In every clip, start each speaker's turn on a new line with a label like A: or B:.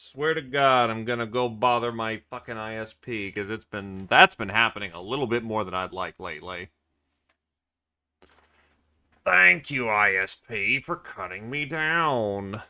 A: Swear to God, I'm gonna go bother my fucking ISP, because that's been happening a little bit more than I'd like lately. Thank you, ISP, for cutting me down.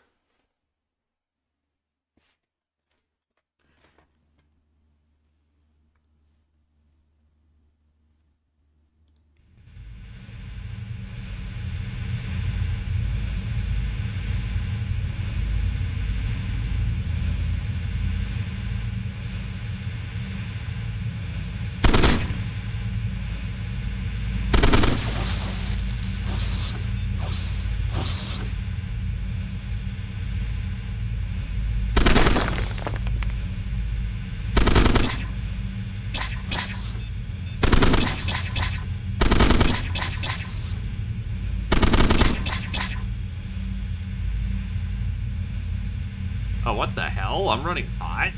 A: Oh, what the hell? I'm running hot?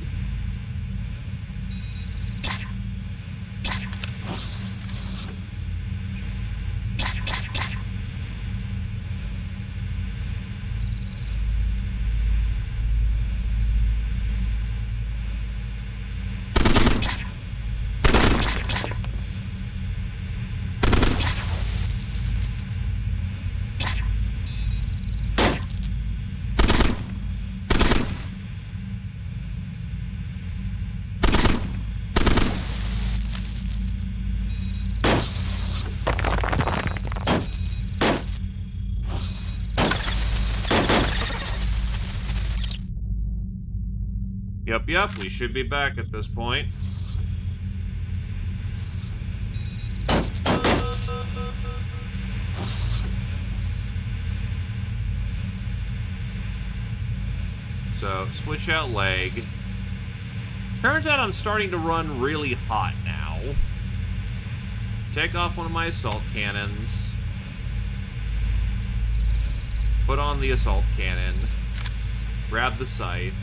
A: Yep, we should be back at this point. So, switch out leg. Turns out I'm starting to run really hot now. Take off one of my assault cannons. Put on the assault cannon. Grab the scythe,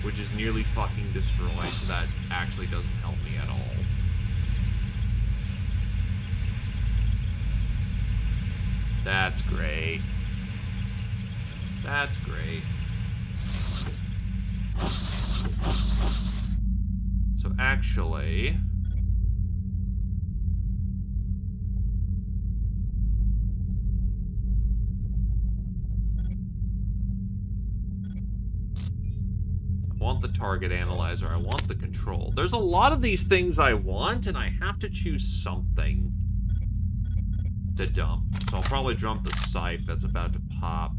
A: which is nearly fucking destroyed, so that actually doesn't help me at all. That's great. That's great. So actually... I want the target analyzer, I want the control. There's a lot of these things I want, and I have to choose something to dump. So I'll probably dump the scythe that's about to pop.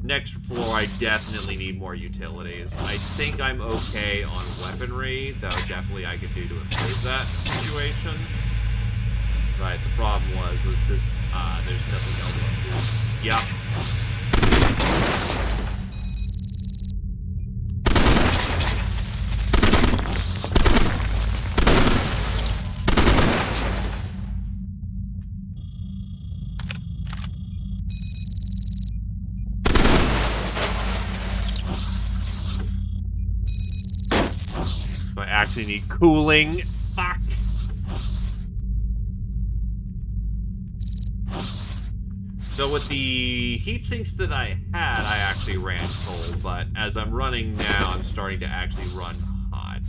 A: Next floor, I definitely need more utilities. I think I'm okay on weaponry, though definitely I could do to improve that situation. Right, the problem was this, there's nothing else I can do. Yep. So I actually need cooling. Fuck. So with the heat sinks that I had, I actually ran cold, but as I'm running now, I'm starting to actually run hot.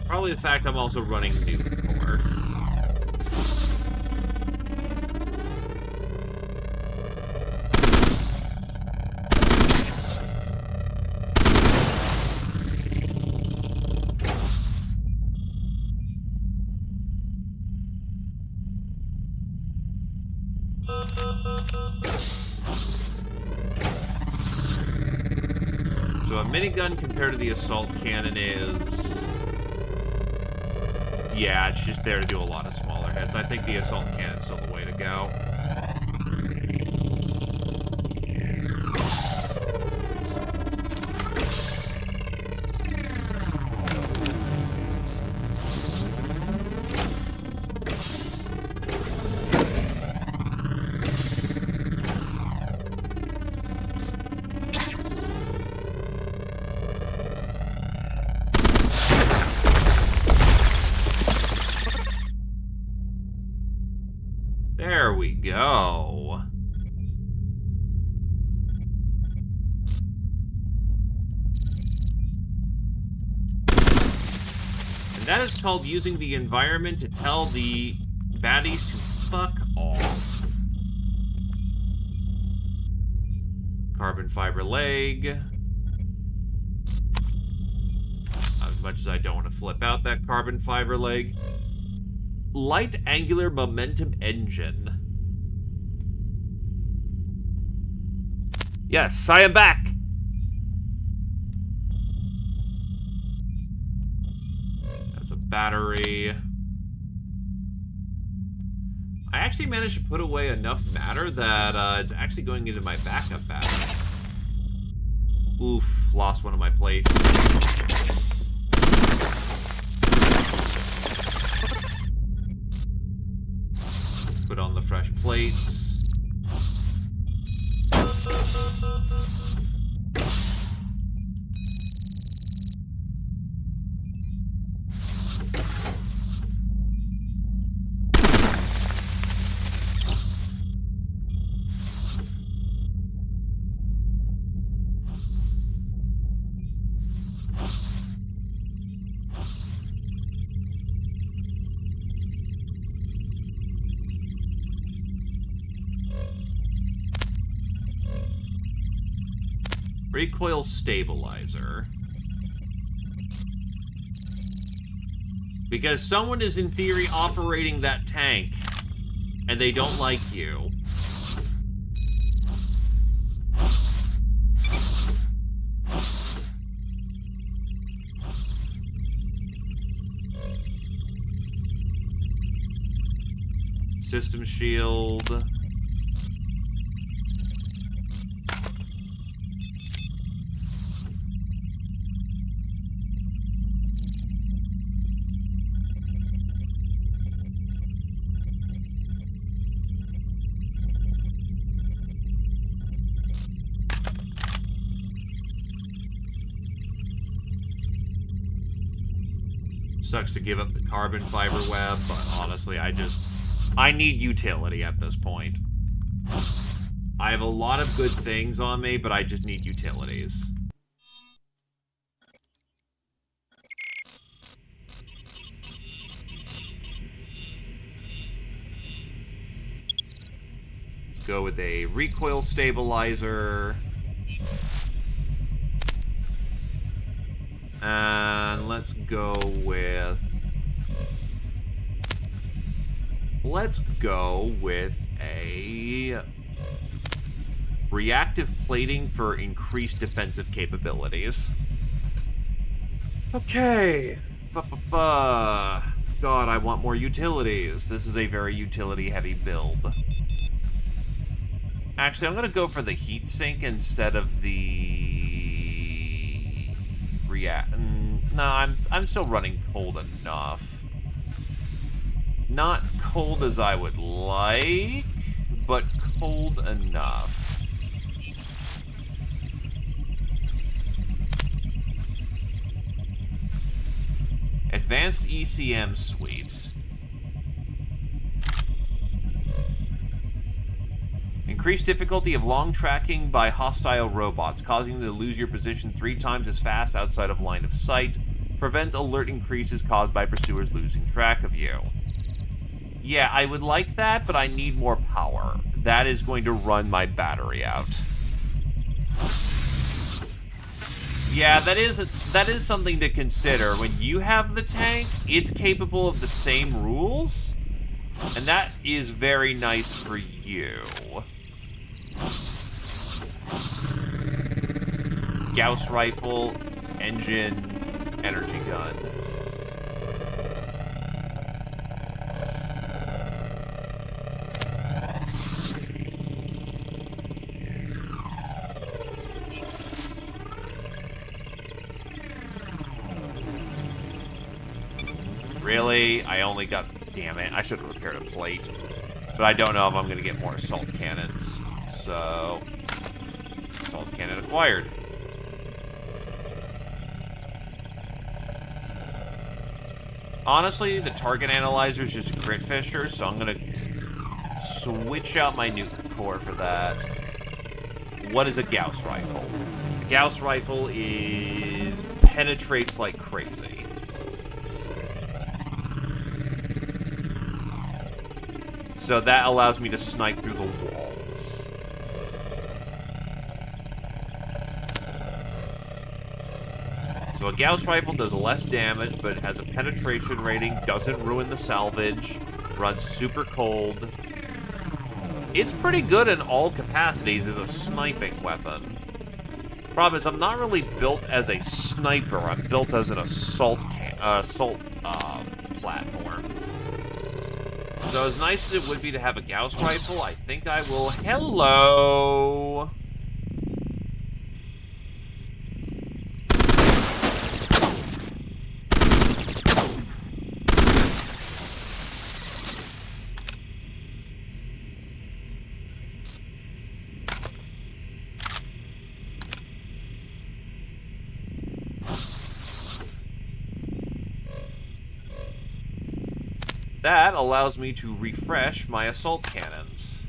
A: Probably the fact I'm also running nuke core. So a minigun compared to the assault cannon is... yeah, it's just there to do a lot of smaller hits. I think the assault cannon's still the way to go. That is called using the environment to tell the baddies to fuck off. Carbon fiber leg. As much as I don't want to flip out that carbon fiber leg. Light angular momentum engine. Yes, I am back! That's a battery. I actually managed to put away enough matter that it's actually going into my backup battery. Oof, lost one of my plates. Put on the fresh plates. Recoil stabilizer. Because someone is in theory operating that tank, and they don't like you. System shield. Sucks to give up the carbon fiber web, but honestly, I need utility at this point. I have a lot of good things on me, but I just need utilities. Let's go with a recoil stabilizer. And let's go with a reactive plating for increased defensive capabilities. Okay. God, I want more utilities. This is a very utility-heavy build. Actually, I'm gonna go for the heatsink instead of the no, I'm still running cold enough. Not cold as I would like, but cold enough. Advanced ECM suite. Increased difficulty of long tracking by hostile robots, causing you to lose your position 3 times as fast outside of line of sight. Prevents alert increases caused by pursuers losing track of you. Yeah, I would like that, but I need more power. That is going to run my battery out. Yeah, that is something to consider. When you have the tank, it's capable of the same rules, and that is very nice for you. Gauss rifle, engine, energy gun. Really? I only got... Damn it, I should have repaired a plate. But I don't know if I'm going to get more assault cannons. So... assault cannon acquired. Honestly, the target analyzer is just a crit fisher, so I'm going to switch out my nuke core for that. What is a Gauss rifle? A Gauss rifle penetrates like crazy. So that allows me to snipe through the walls. So a Gauss rifle does less damage, but it has a penetration rating, doesn't ruin the salvage, runs super cold. It's pretty good in all capacities as a sniping weapon. Problem is, I'm not really built as a sniper. I'm built as an assault platform. So as nice as it would be to have a Gauss rifle, I think I will... Hello! That allows me to refresh my assault cannons.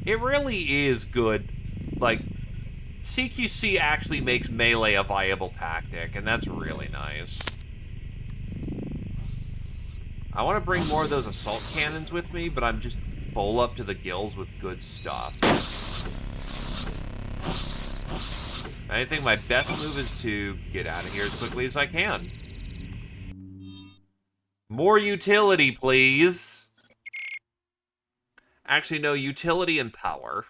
A: It really is good. Like, CQC actually makes melee a viable tactic, and that's really nice. I want to bring more of those assault cannons with me, but I'm just full up to the gills with good stuff. I think my best move is to get out of here as quickly as I can. More utility, please. Actually, no, utility and power.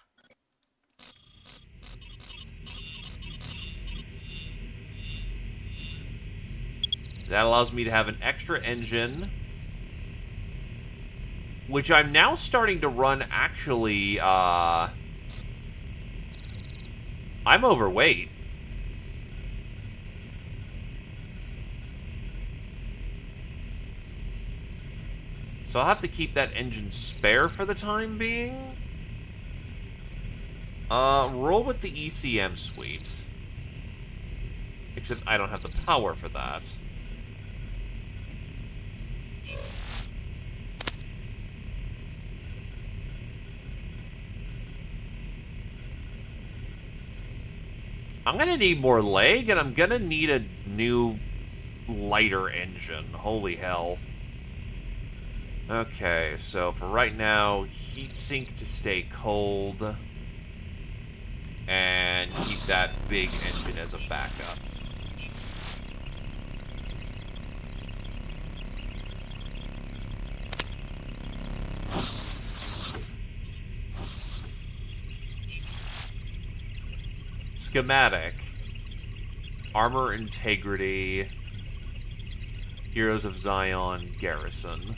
A: That allows me to have an extra engine, which I'm now starting to run, actually, I'm overweight. So I'll have to keep that engine spare for the time being. Roll with the ECM suite. Except I don't have the power for that. I'm gonna need more leg, and I'm gonna need a new, lighter engine. Holy hell. Okay, so for right now, heatsink to stay cold. And keep that big engine as a backup. Schematic. Armor integrity. Heroes of Zion garrison.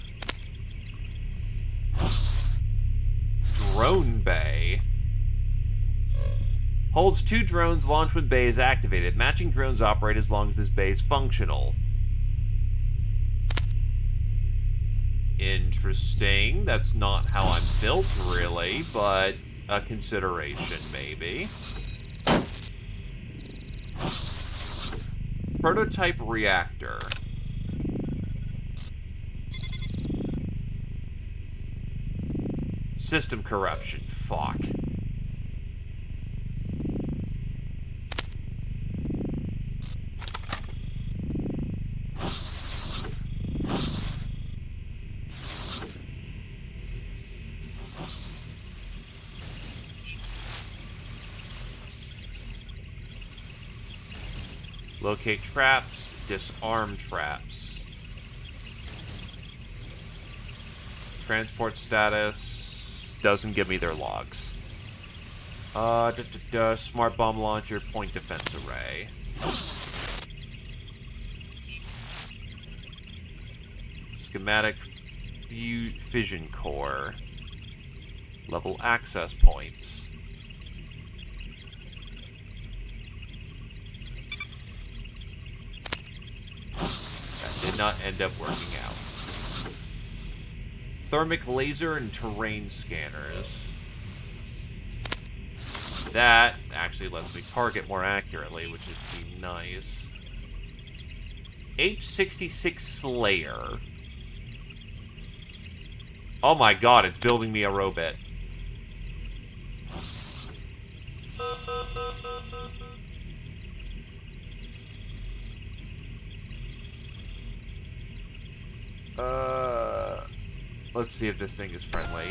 A: Drone bay. Holds 2 drones launched when bay is activated. Matching drones operate as long as this bay is functional. Interesting. That's not how I'm built, really, but a consideration, maybe. Prototype reactor. System corruption. Fuck. Locate traps, disarm traps. Transport status doesn't give me their logs. Smart bomb launcher, point defense array. Schematic fission core. Level access points. Did not end up working out. Thermic laser and terrain scanners. That actually lets me target more accurately, which would be nice. H66 Slayer. Oh my god, it's building me a robot. Let's see if this thing is friendly.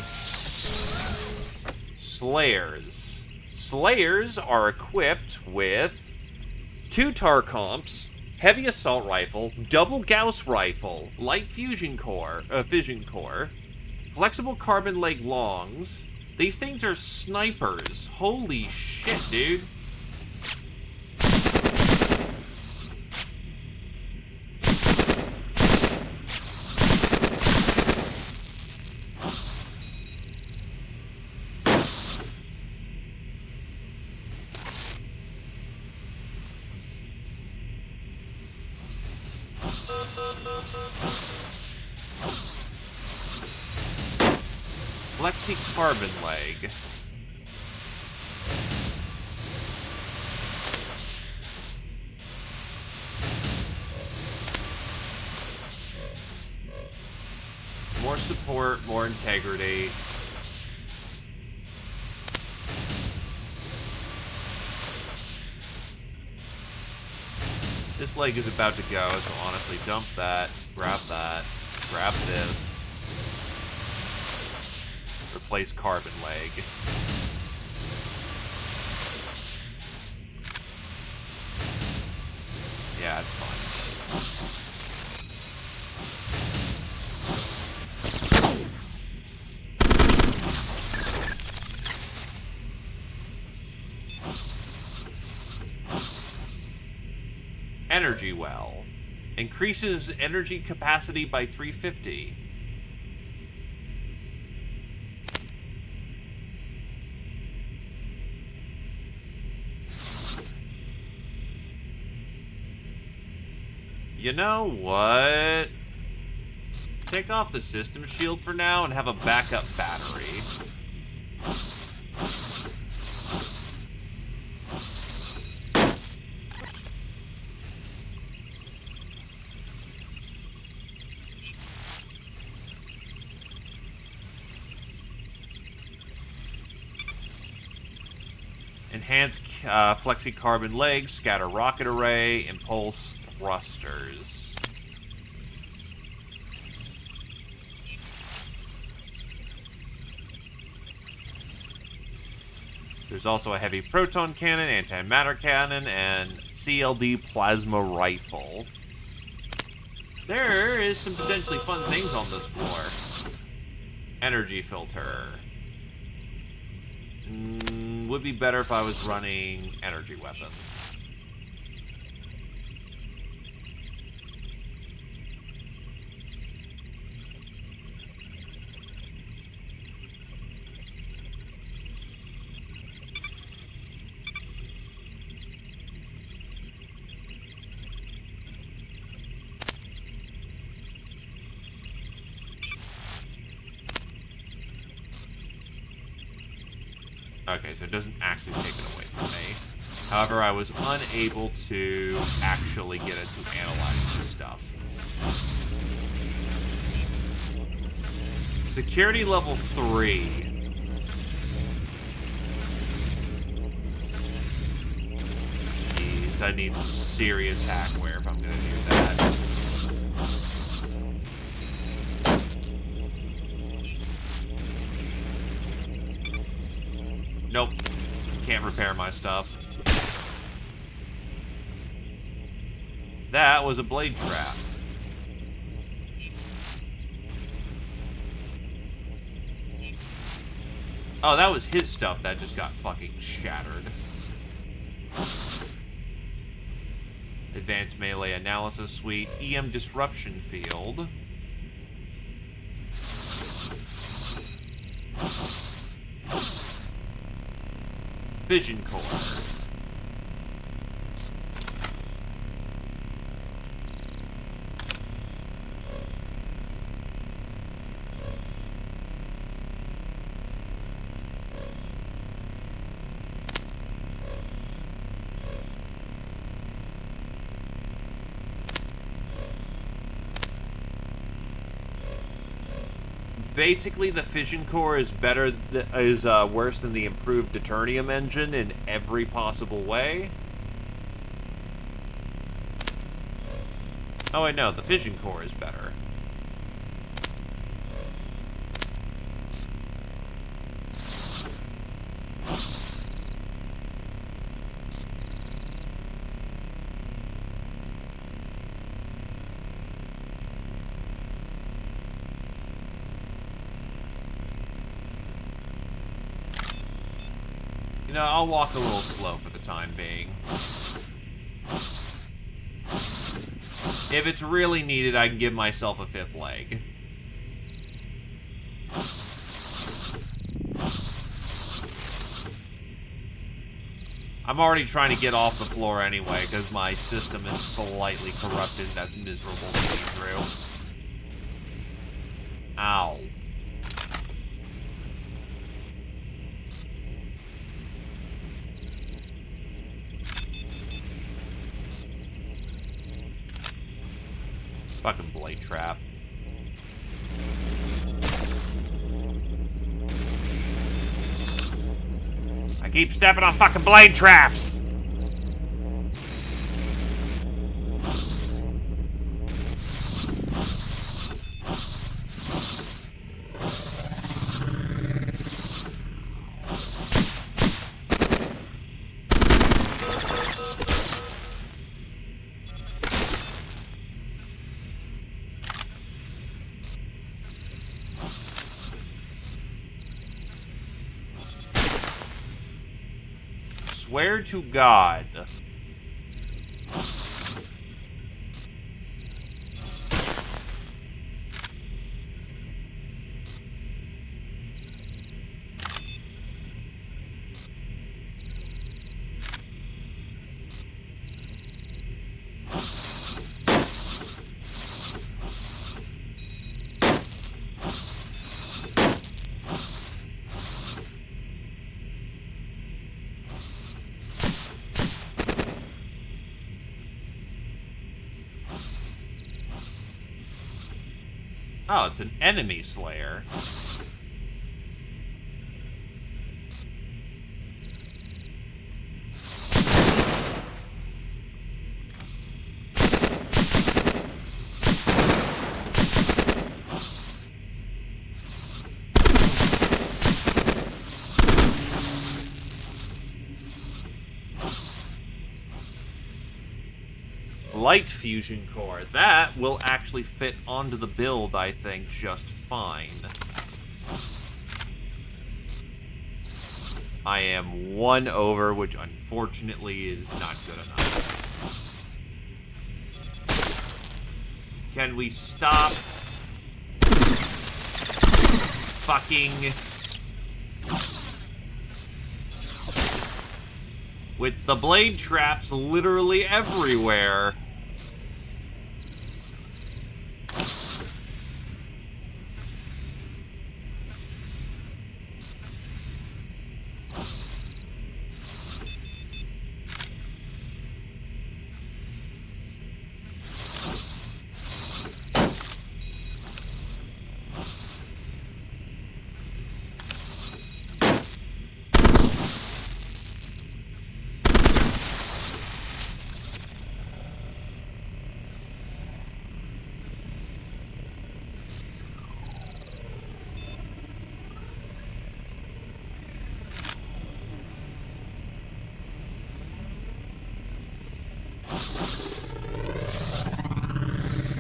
A: Slayers. Slayers are equipped with 2 tar comps, heavy assault rifle, double Gauss rifle, light fission core, flexible carbon leg longs. These things are snipers. Holy shit, dude. Flexi carbon leg. More support, more integrity. This leg is about to go, so honestly, dump that, grab this. Replace carbon leg. Yeah, it's fine. Energy well. Increases energy capacity by 350. You know what? Take off the system shield for now and have a backup battery. Enhanced flexi-carbon legs, scatter rocket array, impulse thrusters. There's also a heavy proton cannon, antimatter cannon, and CLD plasma rifle. There is some potentially fun things on this floor. Energy filter. Would be better if I was running energy weapons. Okay, so it doesn't actually take it away from me. However, I was unable to actually get it to analyze this stuff. Security level 3. Jeez, I need some serious hackware if I'm gonna do that. Nope. Can't repair my stuff. That was a blade trap. Oh, that was his stuff that just got fucking shattered. Advanced melee analysis suite. EM disruption field. Fission core. basically the fission core is worse than the improved deuterium engine in every possible way. Oh, I know, the fission core is better. You know, I'll walk a little slow for the time being. If it's really needed, I can give myself a 5th leg. I'm already trying to get off the floor anyway, because my system is slightly corrupted. That's miserable to be through. Ow. Fucking blade trap. I keep stepping on fucking blade traps! Swear to God. Oh, it's an enemy slayer. Light fusion core. That will actually fit onto the build, I think, just fine. I am 1 over, which unfortunately is not good enough. Can we stop fucking with the blade traps literally everywhere?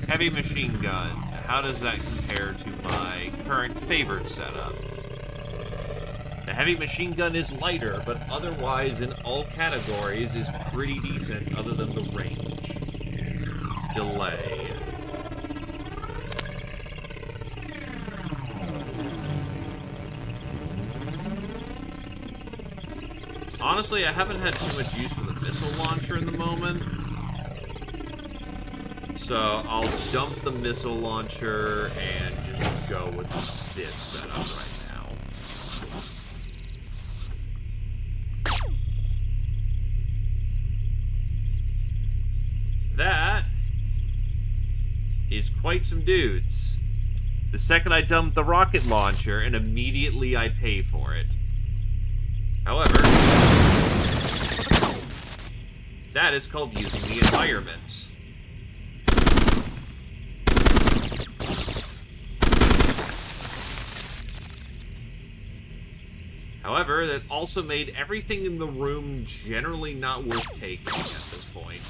A: Heavy machine gun. How does that compare to my current favored setup? The heavy machine gun is lighter, but otherwise in all categories is pretty decent other than the range. Delay. Honestly, I haven't had too much use for the missile launcher in the moment. So I'll dump the missile launcher and just go with this setup right now. That is quite some dudes. The second I dump the rocket launcher, and immediately I pay for it. However, that is called using the environment. However, that also made everything in the room generally not worth taking at this point.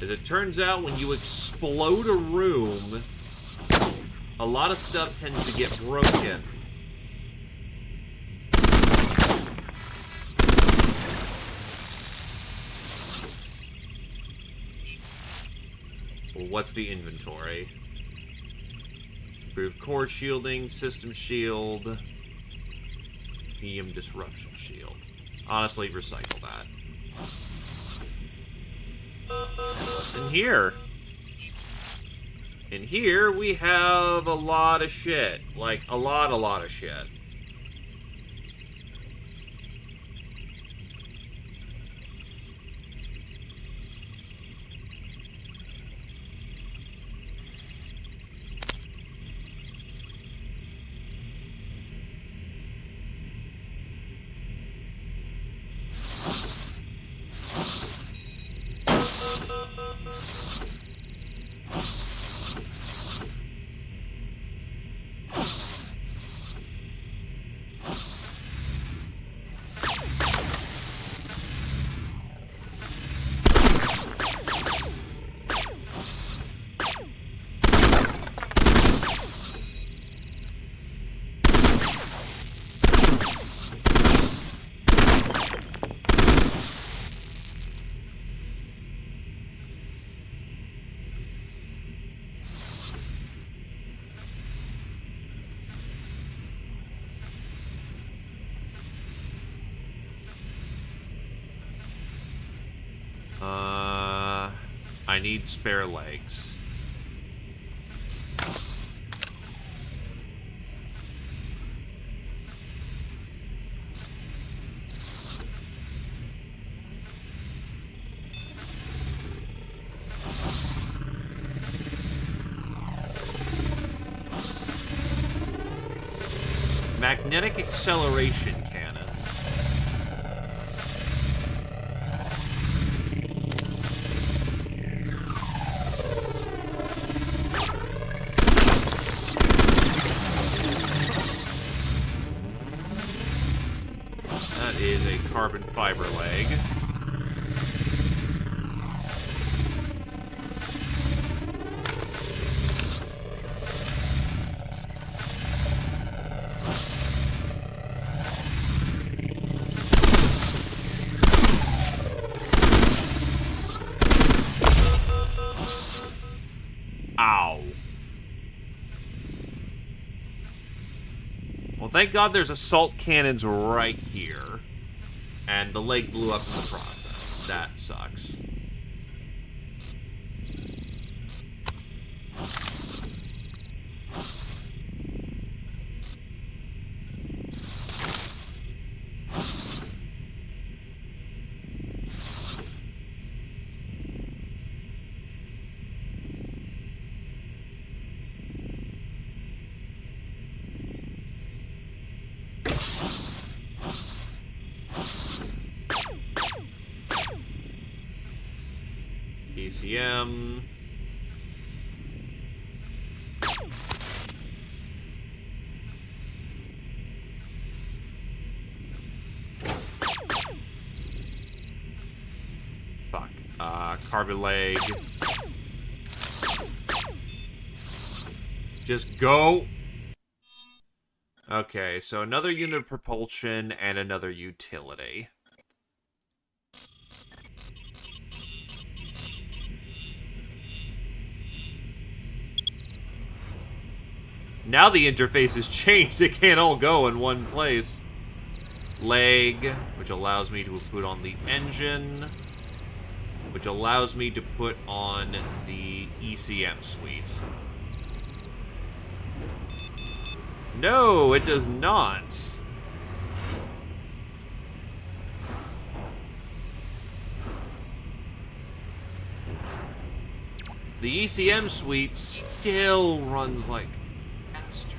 A: As it turns out, when you explode a room, a lot of stuff tends to get broken. Well, what's the inventory? Improved core shielding, system shield, EM disruption shield. Honestly, recycle that. And what's in here? In here, we have a lot of shit. Like, a lot of shit. I need spare legs. Magnetic acceleration cannon. That is a carbon fiber leg. Thank God there's assault cannons right here. And the leg blew up in the process. That sucks. ECM. Fuck. Carbon leg. Just go. Okay, so another unit of propulsion and another utility. Now the interface has changed. It can't all go in one place. Leg, which allows me to put on the engine, which allows me to put on the ECM suite. No, it does not. The ECM suite still runs like bastard.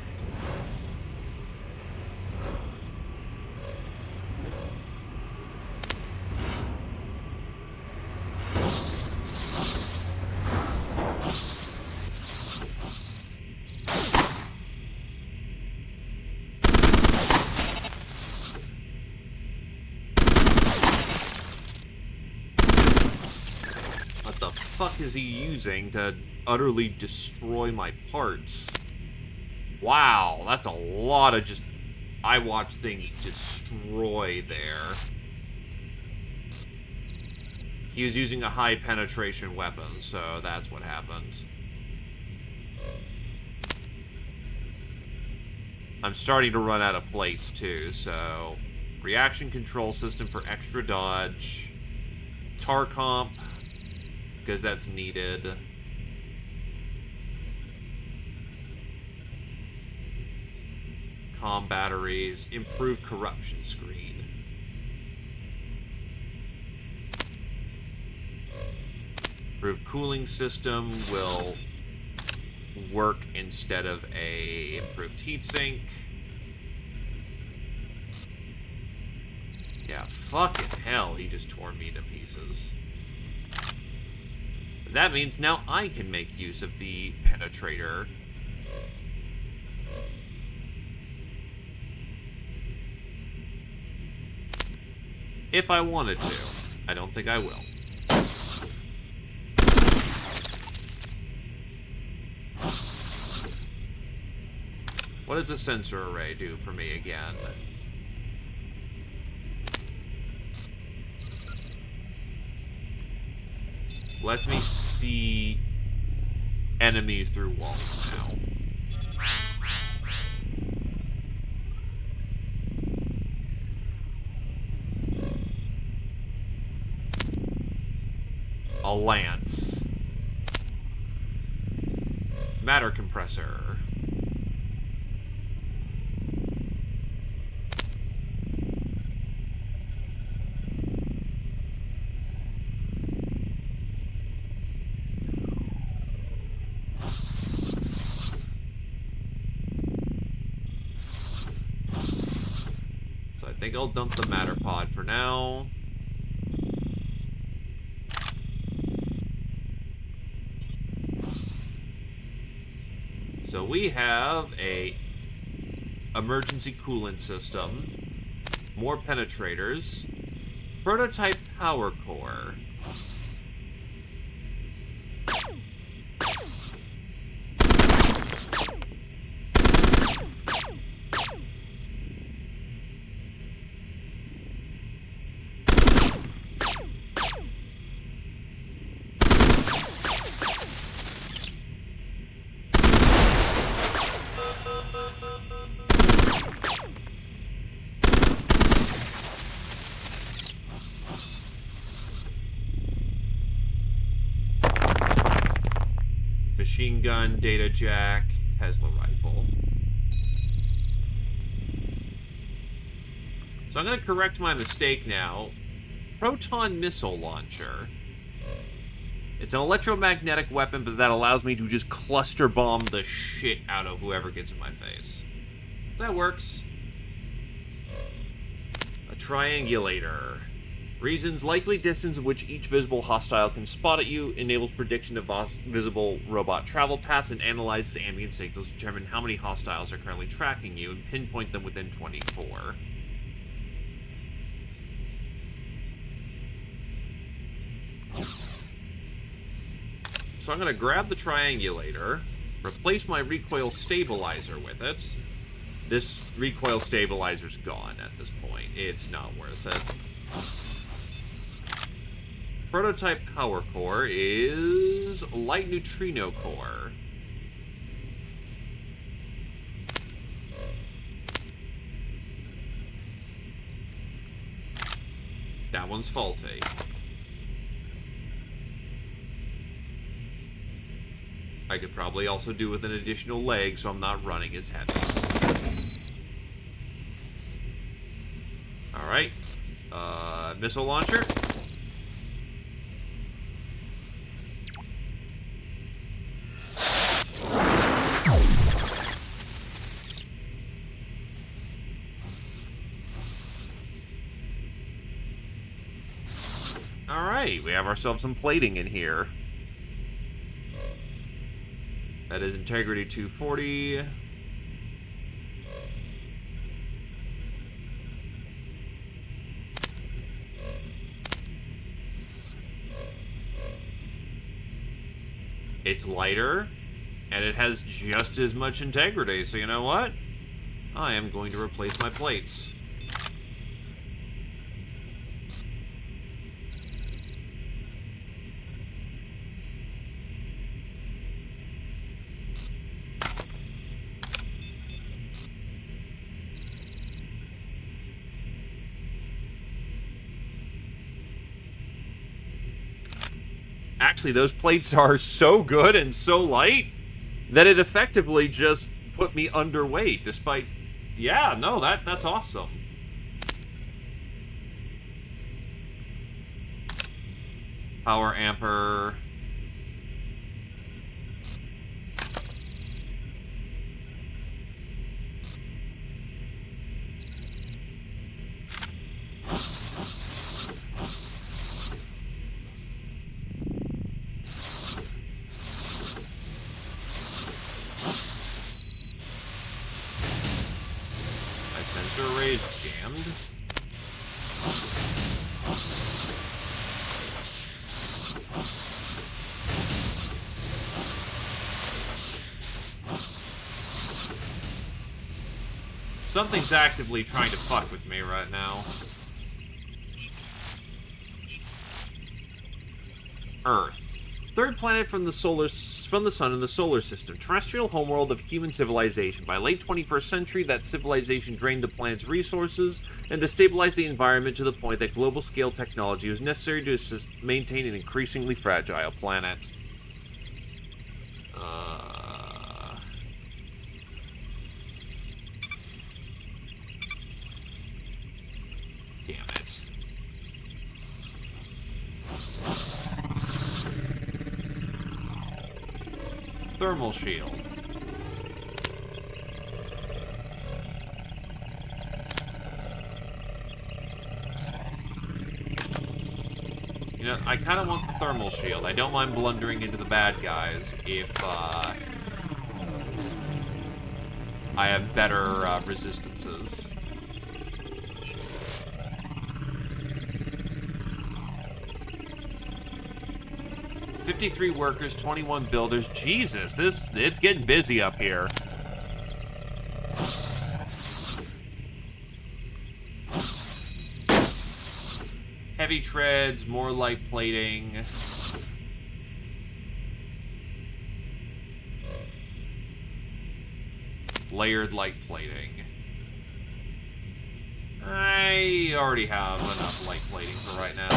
A: What the fuck is he using to utterly destroy my parts? Wow, that's a lot of just... I watch things destroy there. He was using a high penetration weapon, so that's what happened. I'm starting to run out of plates too, so... Reaction control system for extra dodge. Tar comp, because that's needed. Comm batteries, improved corruption screen. Improved cooling system will work instead of a improved heatsink. Yeah, fucking hell, he just tore me to pieces. That means now I can make use of the penetrator. If I wanted to. I don't think I will. What does the sensor array do for me again? Lets me see enemies through walls now. A lance. Matter compressor. So I think I'll dump the matter pod for now. So we have a emergency coolant system, more penetrators, prototype power core. Machine gun, data jack, Tesla rifle. So I'm going to correct my mistake now. Proton missile launcher. It's an electromagnetic weapon, but that allows me to just cluster bomb the shit out of whoever gets in my face. That works. A triangulator. Reasons likely distance at which each visible hostile can spot at you, enables prediction of visible robot travel paths, and analyzes ambient signals to determine how many hostiles are currently tracking you and pinpoint them within 24. So I'm going to grab the triangulator, replace my recoil stabilizer with it. This recoil stabilizer's gone at this point. It's not worth it. Prototype power core is light neutrino core. That one's faulty. I could probably also do with an additional leg so I'm not running as heavy. Alright. Missile launcher. Alright, we have ourselves some plating in here. That is integrity 240. It's lighter, and it has just as much integrity, so you know what? I am going to replace my plates. Actually, those plates are so good and so light that it effectively just put me underweight, despite... Yeah, no, that's awesome. Power amper. Sensor array's jammed. Something's actively trying to fuck with me right now. Earth. Third planet from the sun in the solar system. Terrestrial homeworld of human civilization. By late 21st century, that civilization drained the planet's resources and destabilized the environment to the point that global-scale technology was necessary to maintain an increasingly fragile planet. Damn it. Thermal shield. You know, I kind of want the thermal shield. I don't mind blundering into the bad guys if, I have better, resistances. $53 workers, 21 builders. Jesus, it's getting busy up here. Heavy treads, more light plating. Layered light plating. I already have enough light plating for right now.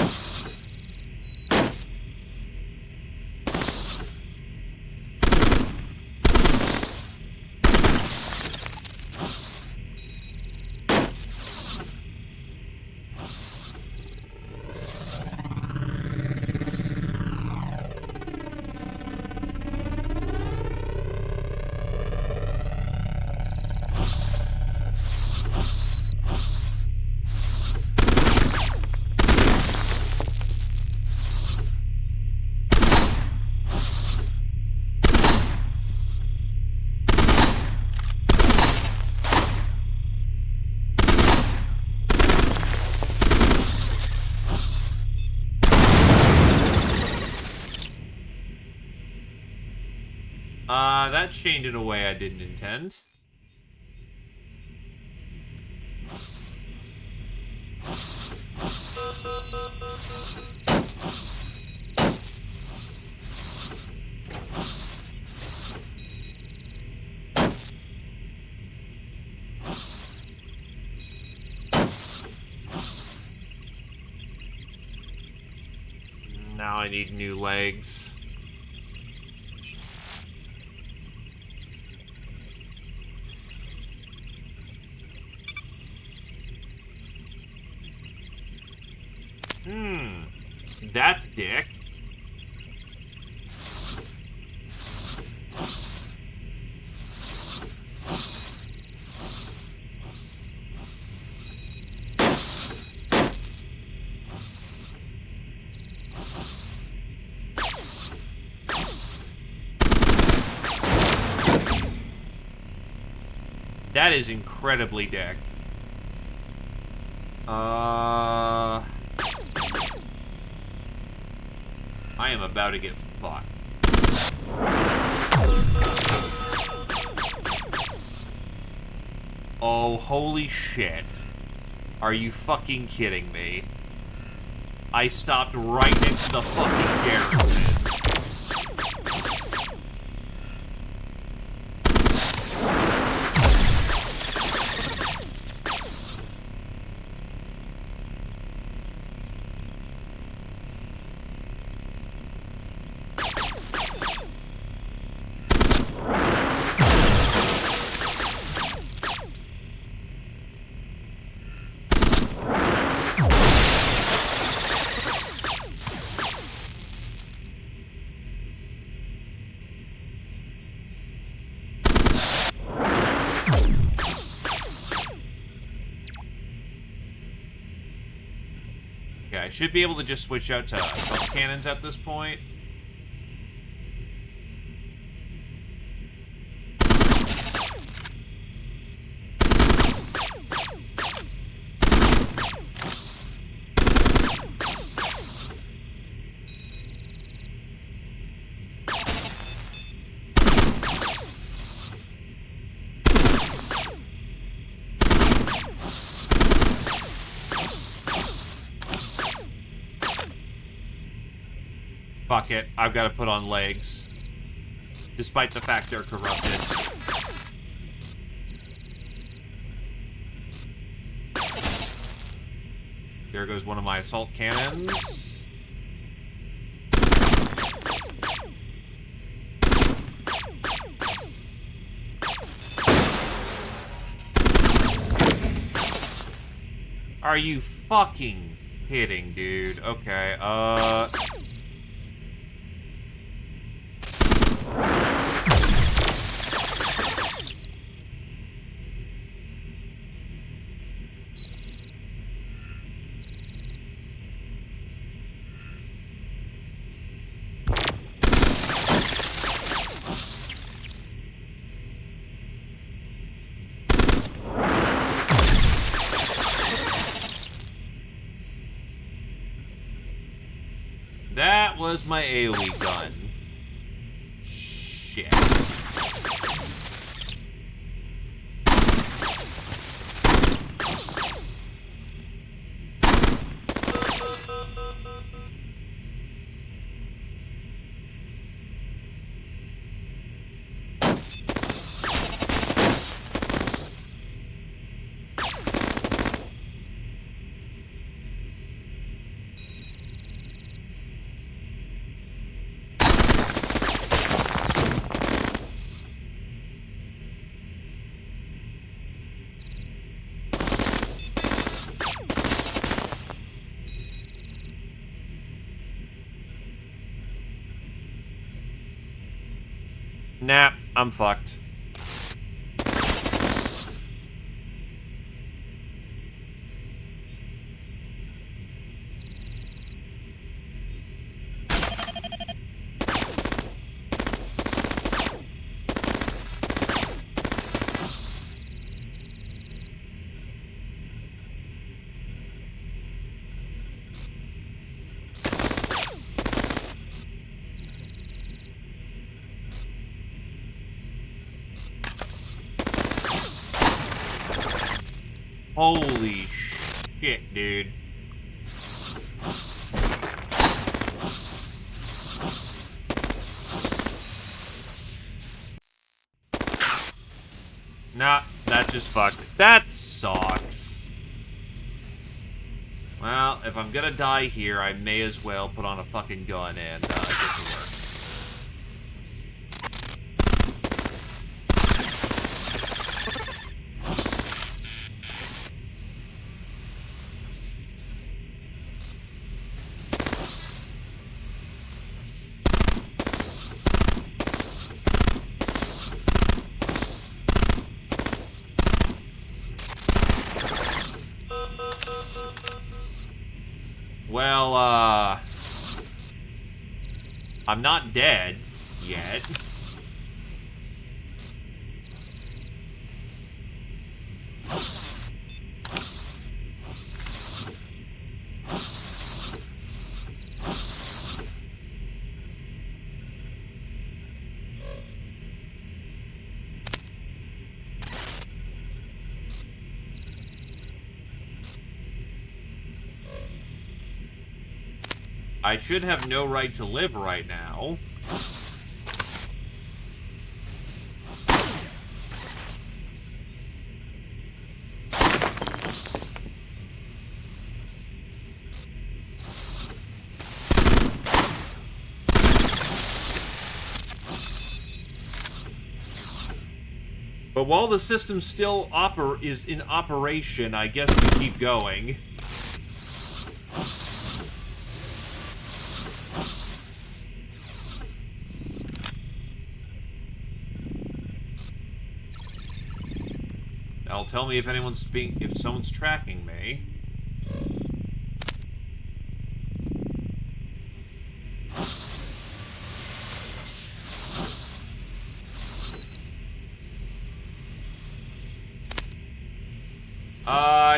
A: That chained in a way I didn't intend. Now I need new legs. That's dick. That is incredibly dick. I am about to get fucked. Oh, holy shit. Are you fucking kidding me? I stopped right next to the fucking garrison. I should be able to just switch out to assault cannons at this point. Fuck it, I've got to put on legs. Despite the fact they're corrupted. There goes one of my assault cannons. Are you fucking kidding, dude? Okay, that was my AoE gun. Shit. Nah, I'm fucked. Holy shit, dude. Nah, that's just fucked. That sucks. Well, if I'm gonna die here, I may as well put on a fucking gun and get to work. Well, I'm not dead yet. I should have no right to live right now. But while the system still is in operation, I guess we keep going. Now tell me if if someone's tracking me.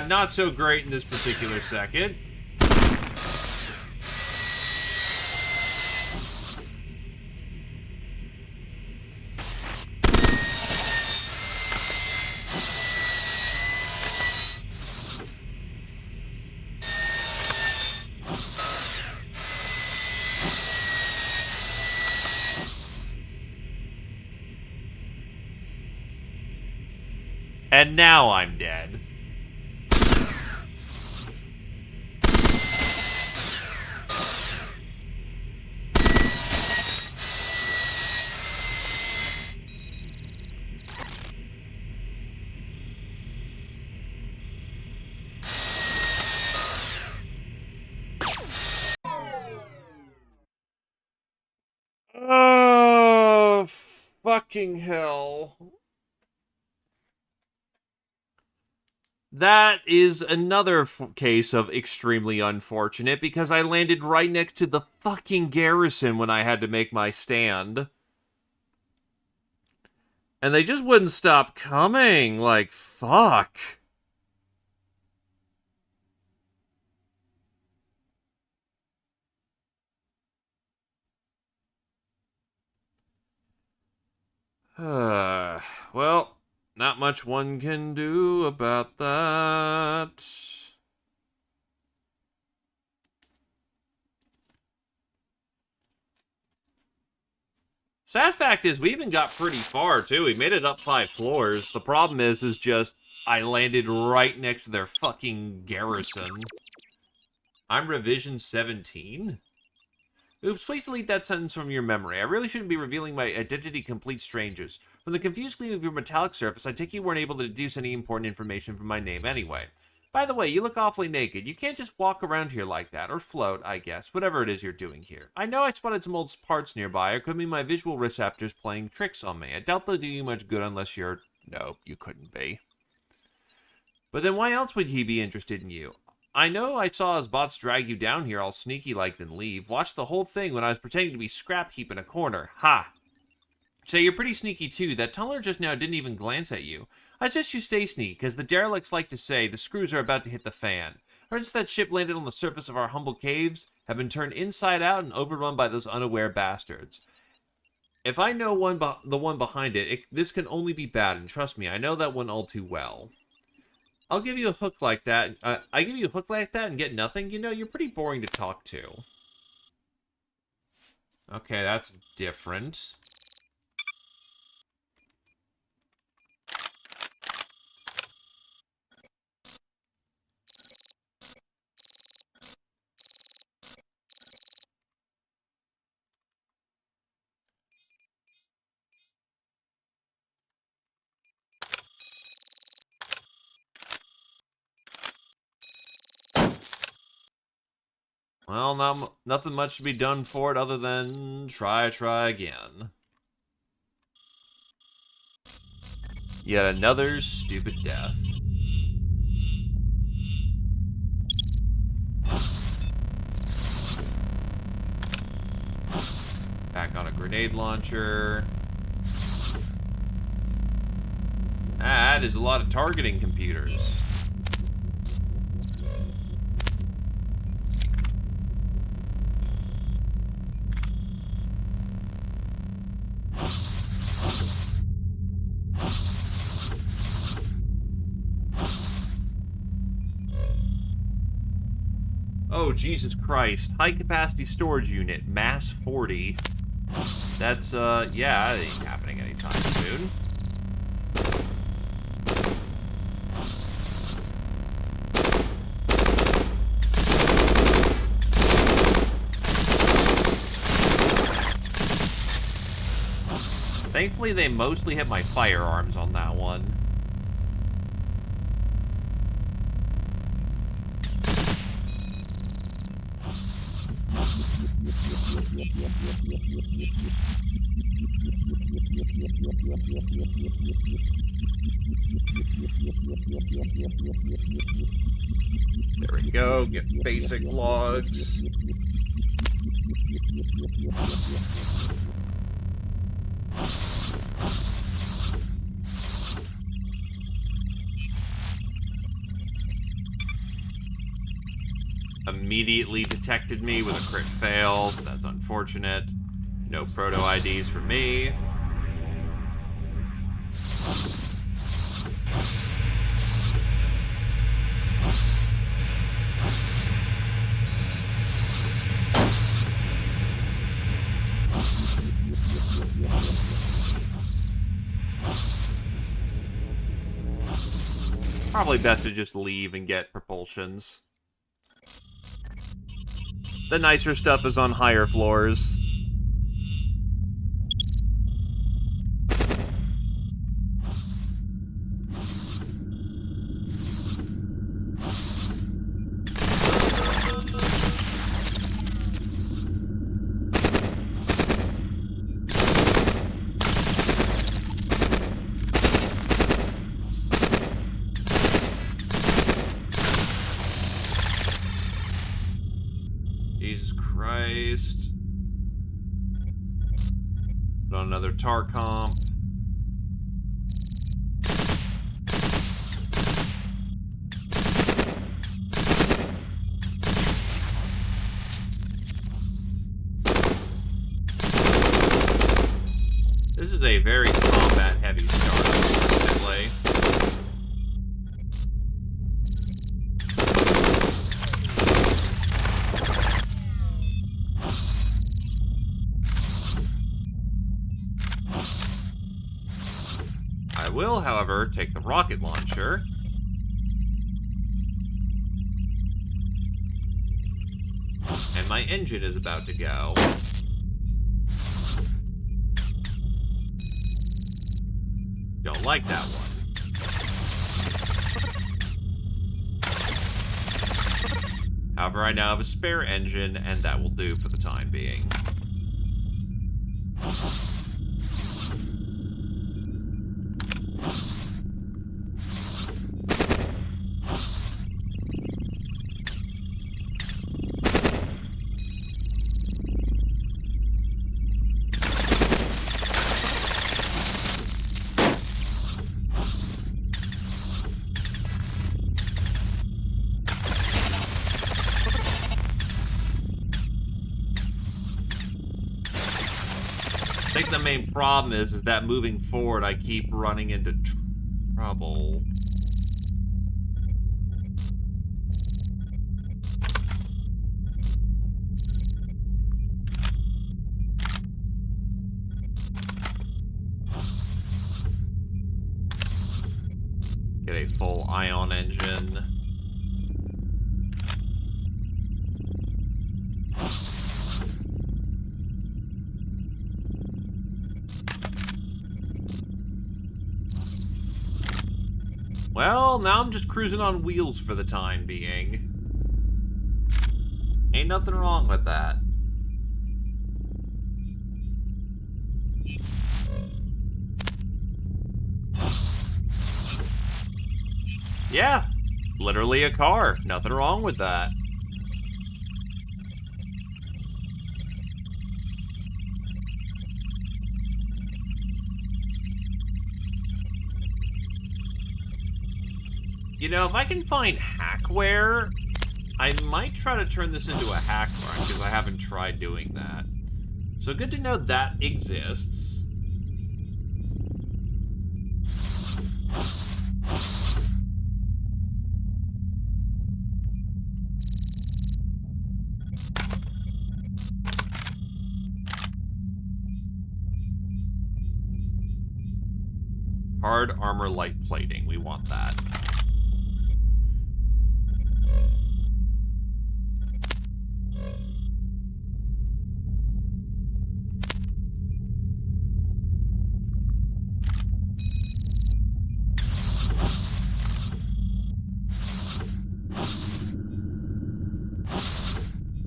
A: Not so great in this particular second. And now I'm dead. Oh, fucking hell. That is another case of extremely unfortunate because I landed right next to the fucking garrison when I had to make my stand. And they just wouldn't stop coming. Like, fuck. Well, not much one can do about that. Sad fact is, we even got pretty far, too. We made it up 5 floors. The problem is just, I landed right next to their fucking garrison. I'm revision 17? Oops, please delete that sentence from your memory. I really shouldn't be revealing my identity to complete strangers. From the confused gleam of your metallic surface, I take you weren't able to deduce any important information from my name anyway. By the way, you look awfully naked. You can't just walk around here like that, or float, I guess, whatever it is you're doing here. I know I spotted some old parts nearby, or could be my visual receptors playing tricks on me. I doubt they'll do you much good unless you're... Nope, you couldn't be. But then why else would he be interested in you? I know I saw his bots drag you down here all sneaky-like then leave. Watched the whole thing when I was pretending to be scrap heap in a corner. Ha! So you're pretty sneaky too. That tunneler just now didn't even glance at you. I suggest you stay sneaky, because the derelicts like to say the screws are about to hit the fan. Ever since that ship landed on the surface of our humble caves, have been turned inside out and overrun by those unaware bastards. If I know the one behind it, this can only be bad, and trust me, I know that one all too well. I'll give you a hook like that. I give you a hook like that and get nothing? You know, you're pretty boring to talk to. Okay, that's different. Well, nothing much to be done for it other than try again. Yet another stupid death. Back on a grenade launcher. That is a lot of targeting computers. Oh, Jesus Christ. High capacity storage unit, mass 40. That's, yeah, that ain't happening anytime soon. Thankfully, they mostly hit my firearms on that one. There we go, get basic logs. Immediately detected me with a crit fail, so that's unfortunate. No proto IDs for me. Probably best to just leave and get propulsions. The nicer stuff is on higher floors. Jesus Christ. Put on another tar comp. This is a very combat-heavy start, unfortunately. I will, however, take the rocket launcher. And my engine is about to go. Don't like that one. However, I now have a spare engine, and that will do for the time being. I think the main problem is that moving forward, I keep running into trouble. Get a full ion engine. Well, now I'm just cruising on wheels for the time being. Ain't nothing wrong with that. Yeah, literally a car. Nothing wrong with that. You know, if I can find hackware, I might try to turn this into a hack run, because I haven't tried doing that. So good to know that exists. Hard armor light plating. We want that.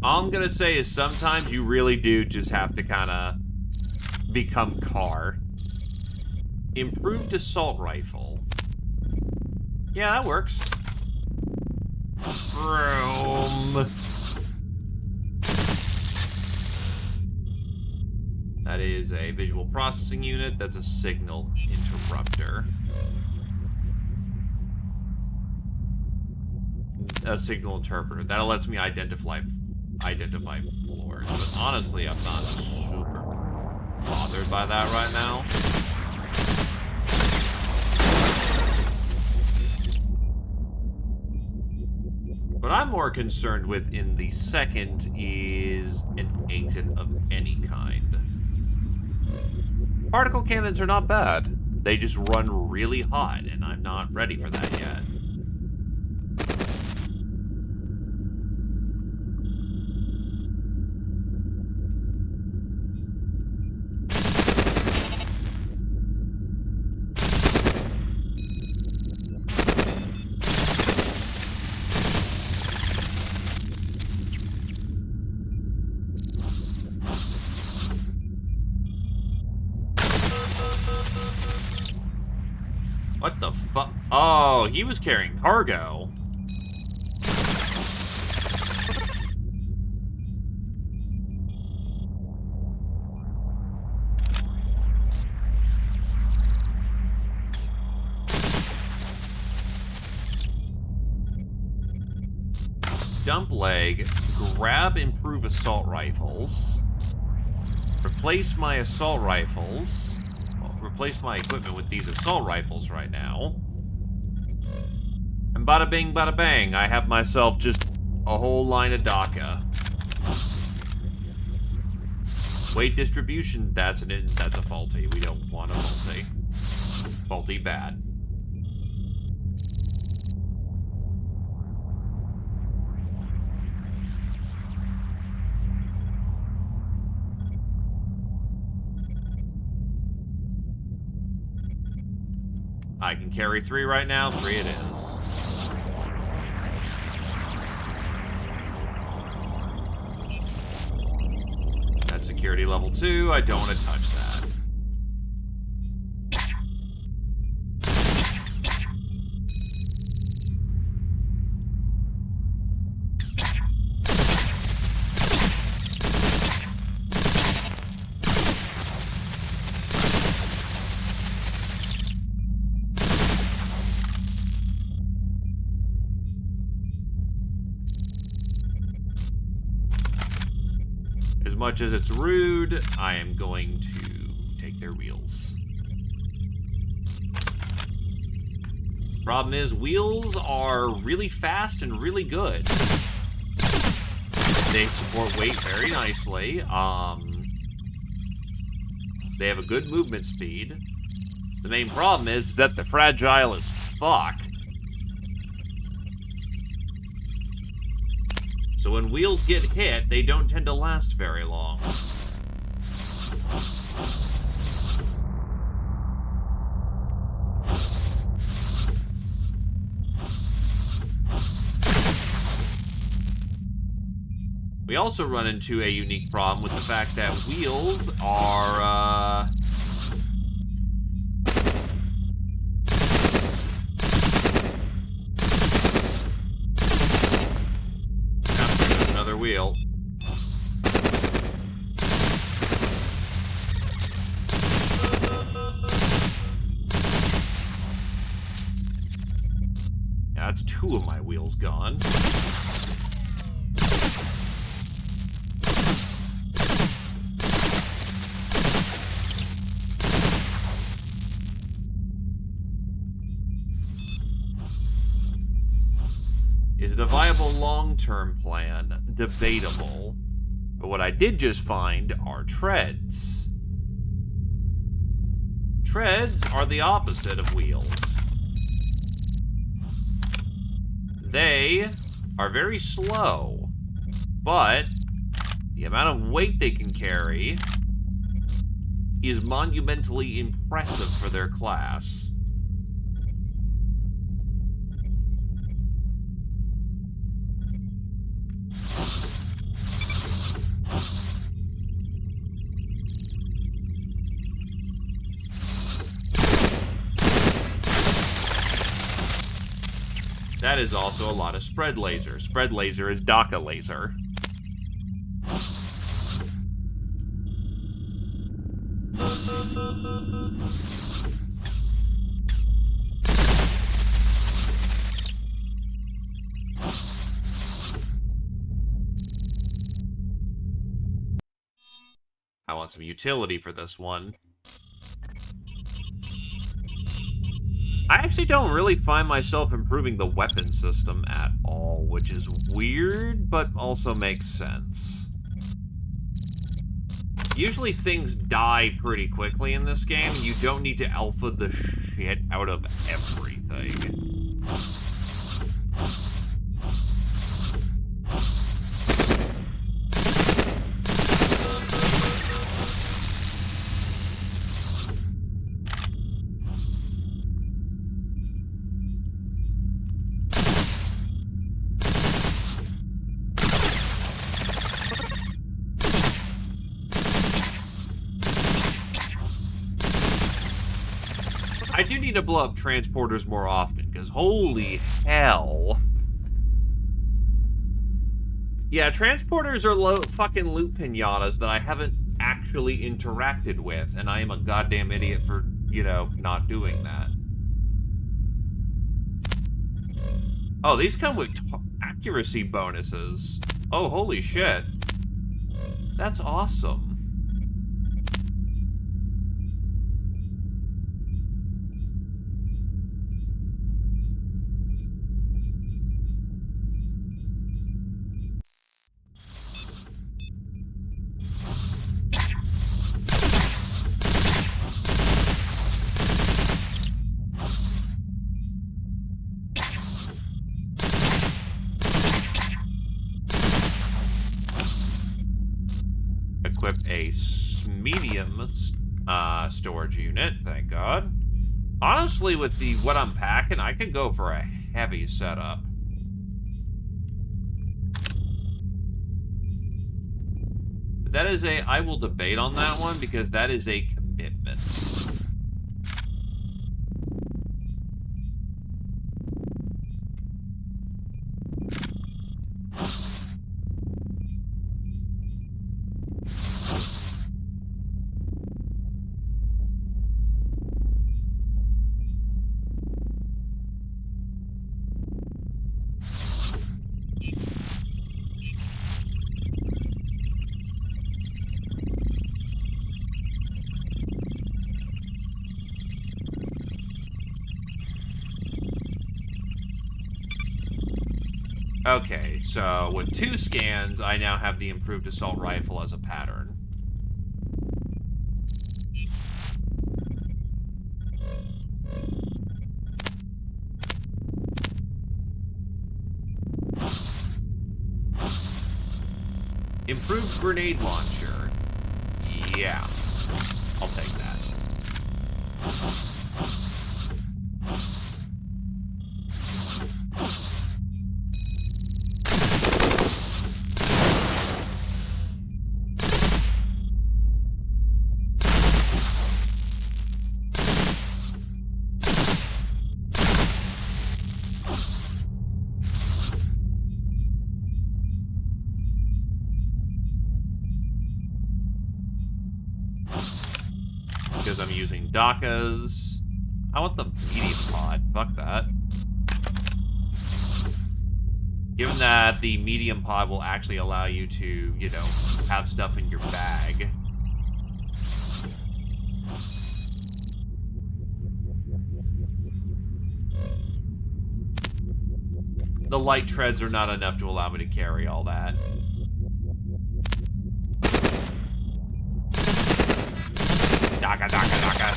A: All I'm gonna say is sometimes you really do just have to kind of become Car. Improved assault rifle. Yeah, that works. Vroom. That is a visual processing unit. That's a signal interrupter. A signal interpreter. That lets me identify floors. But honestly, I'm not super bothered by that right now. What I'm more concerned with in the second is an exit of any kind. Particle cannons are not bad. They just run really hot, and I'm not ready for that yet. What the fuck? Oh, he was carrying cargo. Dump leg, grab improve assault rifles, replace my assault rifles, replace my equipment with these assault rifles right now, and bada bing bada bang, I have myself just a whole line of DACA. Weight distribution, that's a faulty. We don't want a faulty. Faulty bad. I can carry 3 right now. 3 it is. That's security level 2. I don't want to touch that. As much as it's rude, I am going to take their wheels. Problem is, wheels are really fast and really good. They support weight very nicely. They have a good movement speed. The main problem is that they're fragile as fuck. So when wheels get hit, they don't tend to last very long. We also run into a unique problem with the fact that wheels are, another wheel. Yeah, that's 2 of my wheels gone. Is it a viable long-term plan? Debatable. But what I did just find are treads. Treads are the opposite of wheels. They are very slow, but the amount of weight they can carry is monumentally impressive for their class. That is also a lot of spread laser. Spread laser is DACA laser. I want some utility for this one. I actually don't really find myself improving the weapon system at all, which is weird, but also makes sense. Usually things die pretty quickly in this game, and you don't need to alpha the shit out of everything. I do need to blow up transporters more often, because holy hell. Yeah, transporters are fucking loot pinatas that I haven't actually interacted with, and I am a goddamn idiot for, you know, not doing that. Oh, these come with accuracy bonuses. Oh, holy shit. That's awesome. Equip a medium storage unit, thank God. Honestly, with what I'm packing, I could go for a heavy setup. But that is I will debate on that one because that is a commitment. Okay, so with 2 scans, I now have the improved assault rifle as a pattern. Improved grenade launcher. Yeah, I'll take that. Because I'm using DACAs. I want the medium pod. Fuck that. Given that the medium pod will actually allow you to, you know, have stuff in your bag. The light treads are not enough to allow me to carry all that. DACA, DACA, DACA.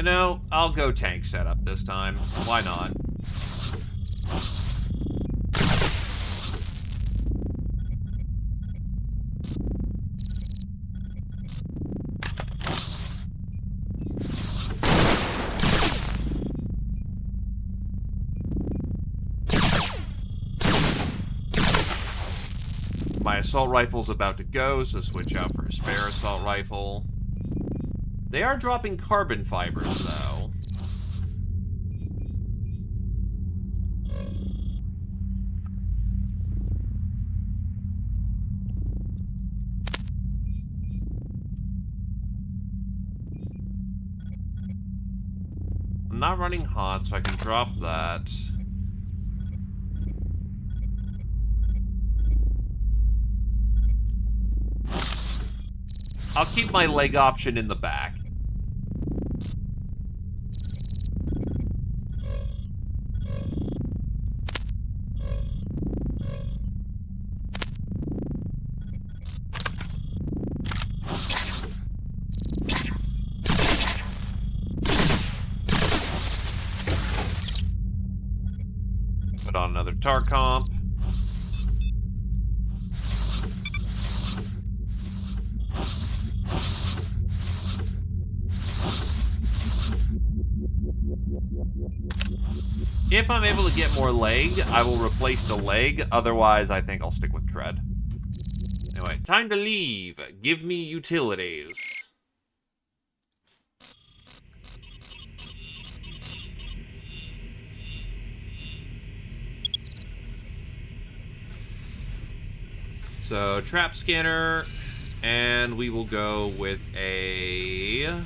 A: You know, I'll go tank setup this time. Why not? My assault rifle's about to go, so switch out for a spare assault rifle. They are dropping carbon fibers, though. I'm not running hot, so I can drop that. I'll keep my leg option in the back. Put on another tar comp. If I'm able to get more leg, I will replace the leg. Otherwise, I think I'll stick with tread. Anyway, time to leave. Give me utilities. So, trap scanner, and we will go with a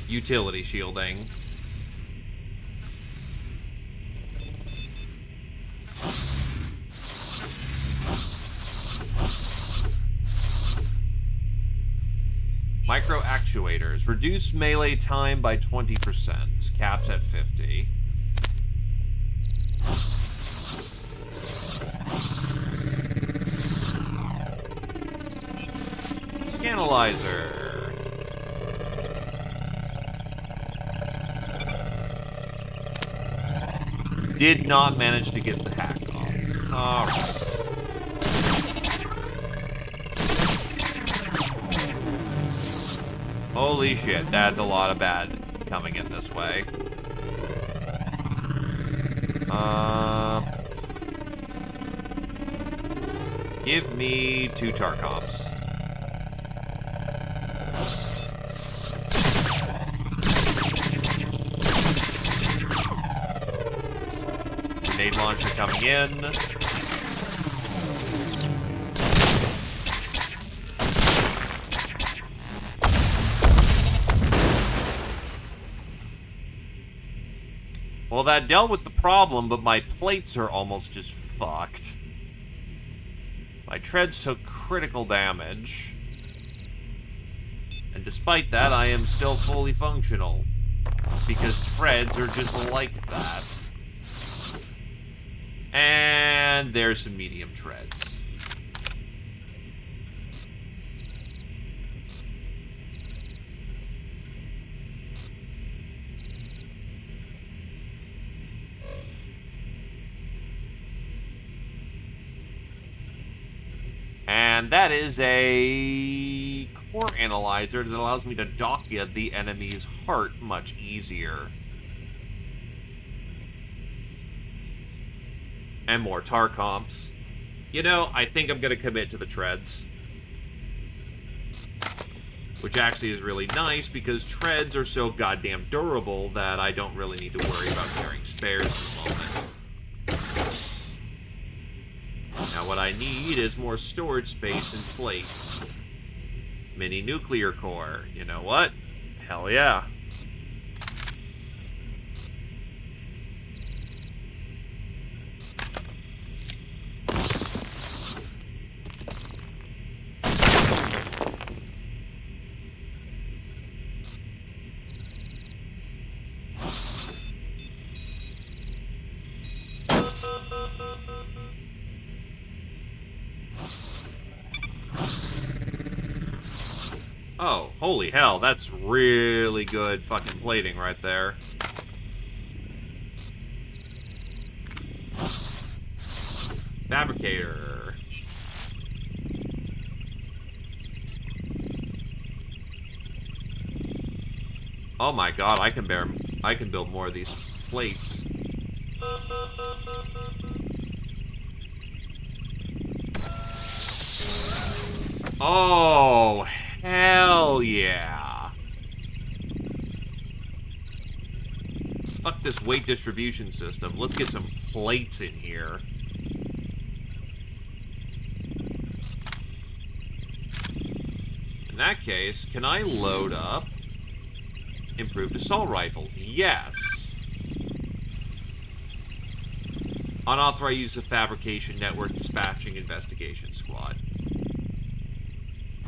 A: utility shielding. Micro actuators. Reduce melee time by 20%. Caps at 50. Scanalyzer. Did not manage to get the hack off. Alright. Holy shit, that's a lot of bad coming in this way. Give me 2 tar comps. Grenade launcher coming in. Well, that dealt with the problem, but my plates are almost just fucked. My treads took critical damage. And despite that, I am still fully functional. Because treads are just like that. And there's some medium treads. And that is a core analyzer that allows me to dock-ya the enemy's heart much easier. And more tar comps. You know, I think I'm going to commit to the treads. Which actually is really nice, because treads are so goddamn durable that I don't really need to worry about carrying spares at the moment. Now what I need is more storage space and plates. Mini nuclear core. You know what? Hell yeah. Oh, holy hell, that's really good fucking plating right there. Fabricator. Oh my god, I can build more of these plates. Oh, hell yeah. Fuck this weight distribution system. Let's get some plates in here. In that case, can I load up improved assault rifles? Yes. Unauthorized use of fabrication network dispatching investigation squad.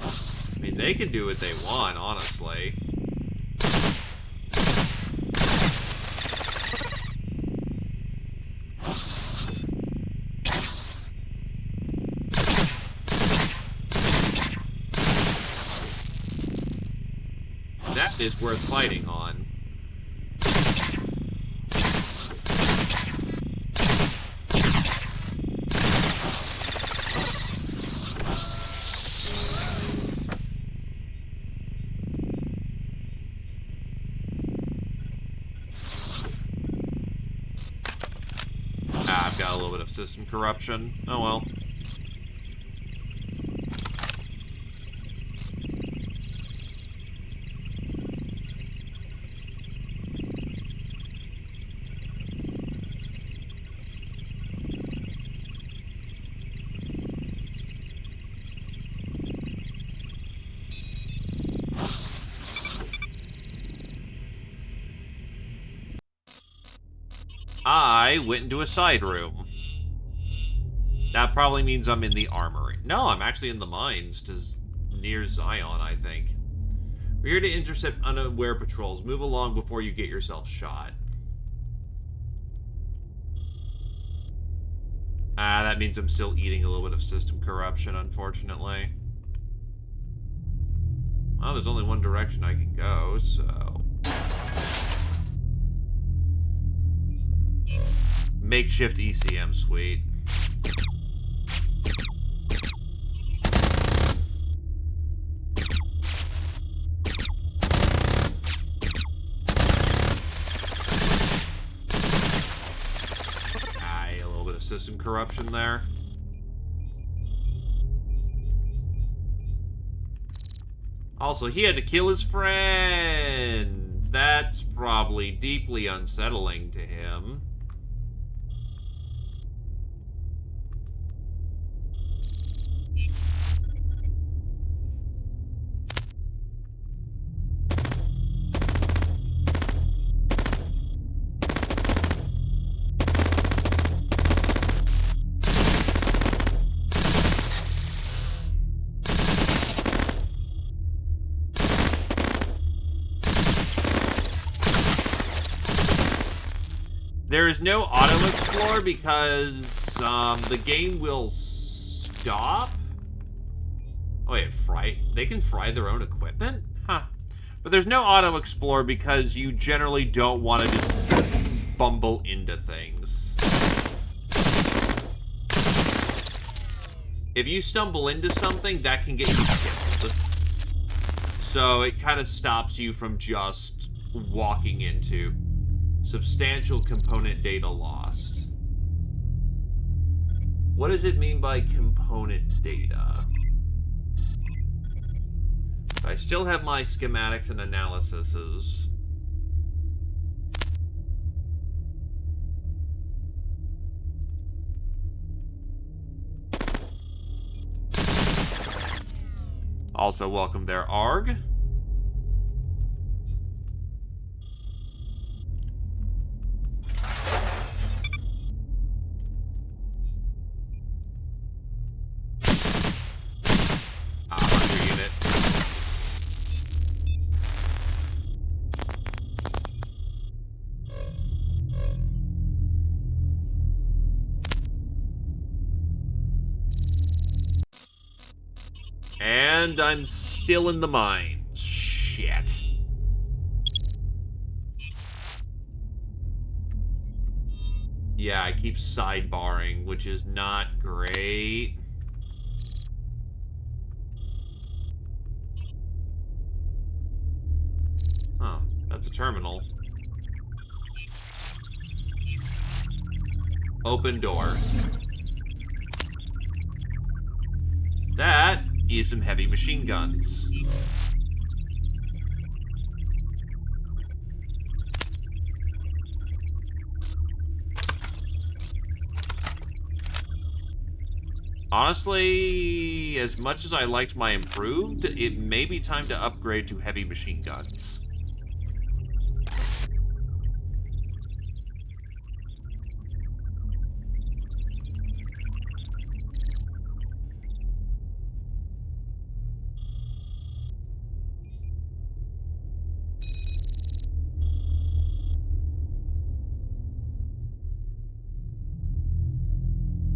A: I mean, they can do what they want, honestly. That is worth fighting on. I've got a little bit of system corruption. Oh well. I went into a side room. That probably means I'm in the armory. No, I'm actually in the mines, near Zion, I think. We're here to intercept unaware patrols. Move along before you get yourself shot. That means I'm still eating a little bit of system corruption, unfortunately. Well, there's only one direction I can go, so... Makeshift ECM suite. A little bit of system corruption there. Also, he had to kill his friend. That's probably deeply unsettling to him. There is no auto-explore because the game will stop. Oh wait, they can fry their own equipment? Huh. But there's no auto-explore because you generally don't want to just bumble into things. If you stumble into something, that can get you killed. So it kind of stops you from just walking into. Substantial component data lost. What does it mean by component data? I still have my schematics and analyses. Also, welcome there, Arg. And I'm still in the mines. shit. Yeah, I keep sidebarring, which is not great. Huh, that's a terminal. Open door. That is some heavy machine guns. Honestly, as much as I liked my improved, it may be time to upgrade to heavy machine guns.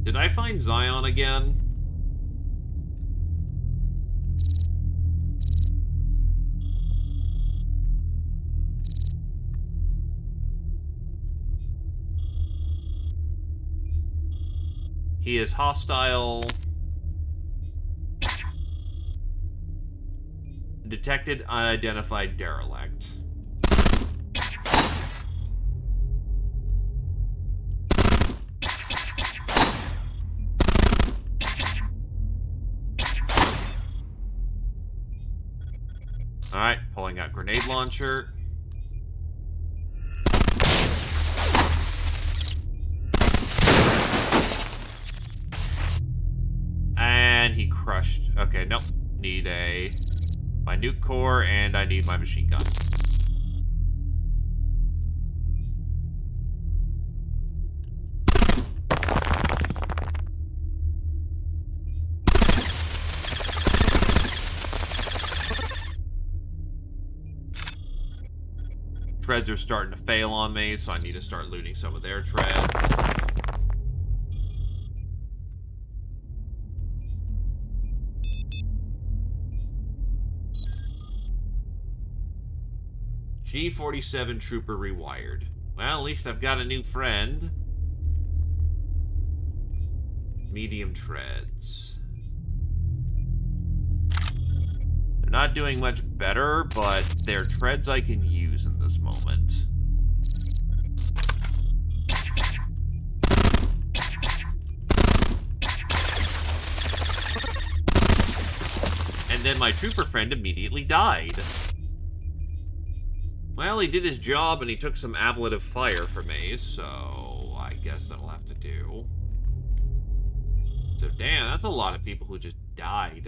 A: Did I find Zion again? He is hostile. Detected unidentified derelict. Alright, pulling out grenade launcher. And he crushed. Okay, nope. Need my nuke core, and I need my machine gun. Treads are starting to fail on me, so I need to start looting some of their treads. G47 Trooper rewired. Well, at least I've got a new friend. Medium treads. They're not doing much better, but they're treads I can use in this moment. And then my trooper friend immediately died. Well, he did his job and he took some ablative fire for me, so I guess that'll have to do. So damn, that's a lot of people who just died.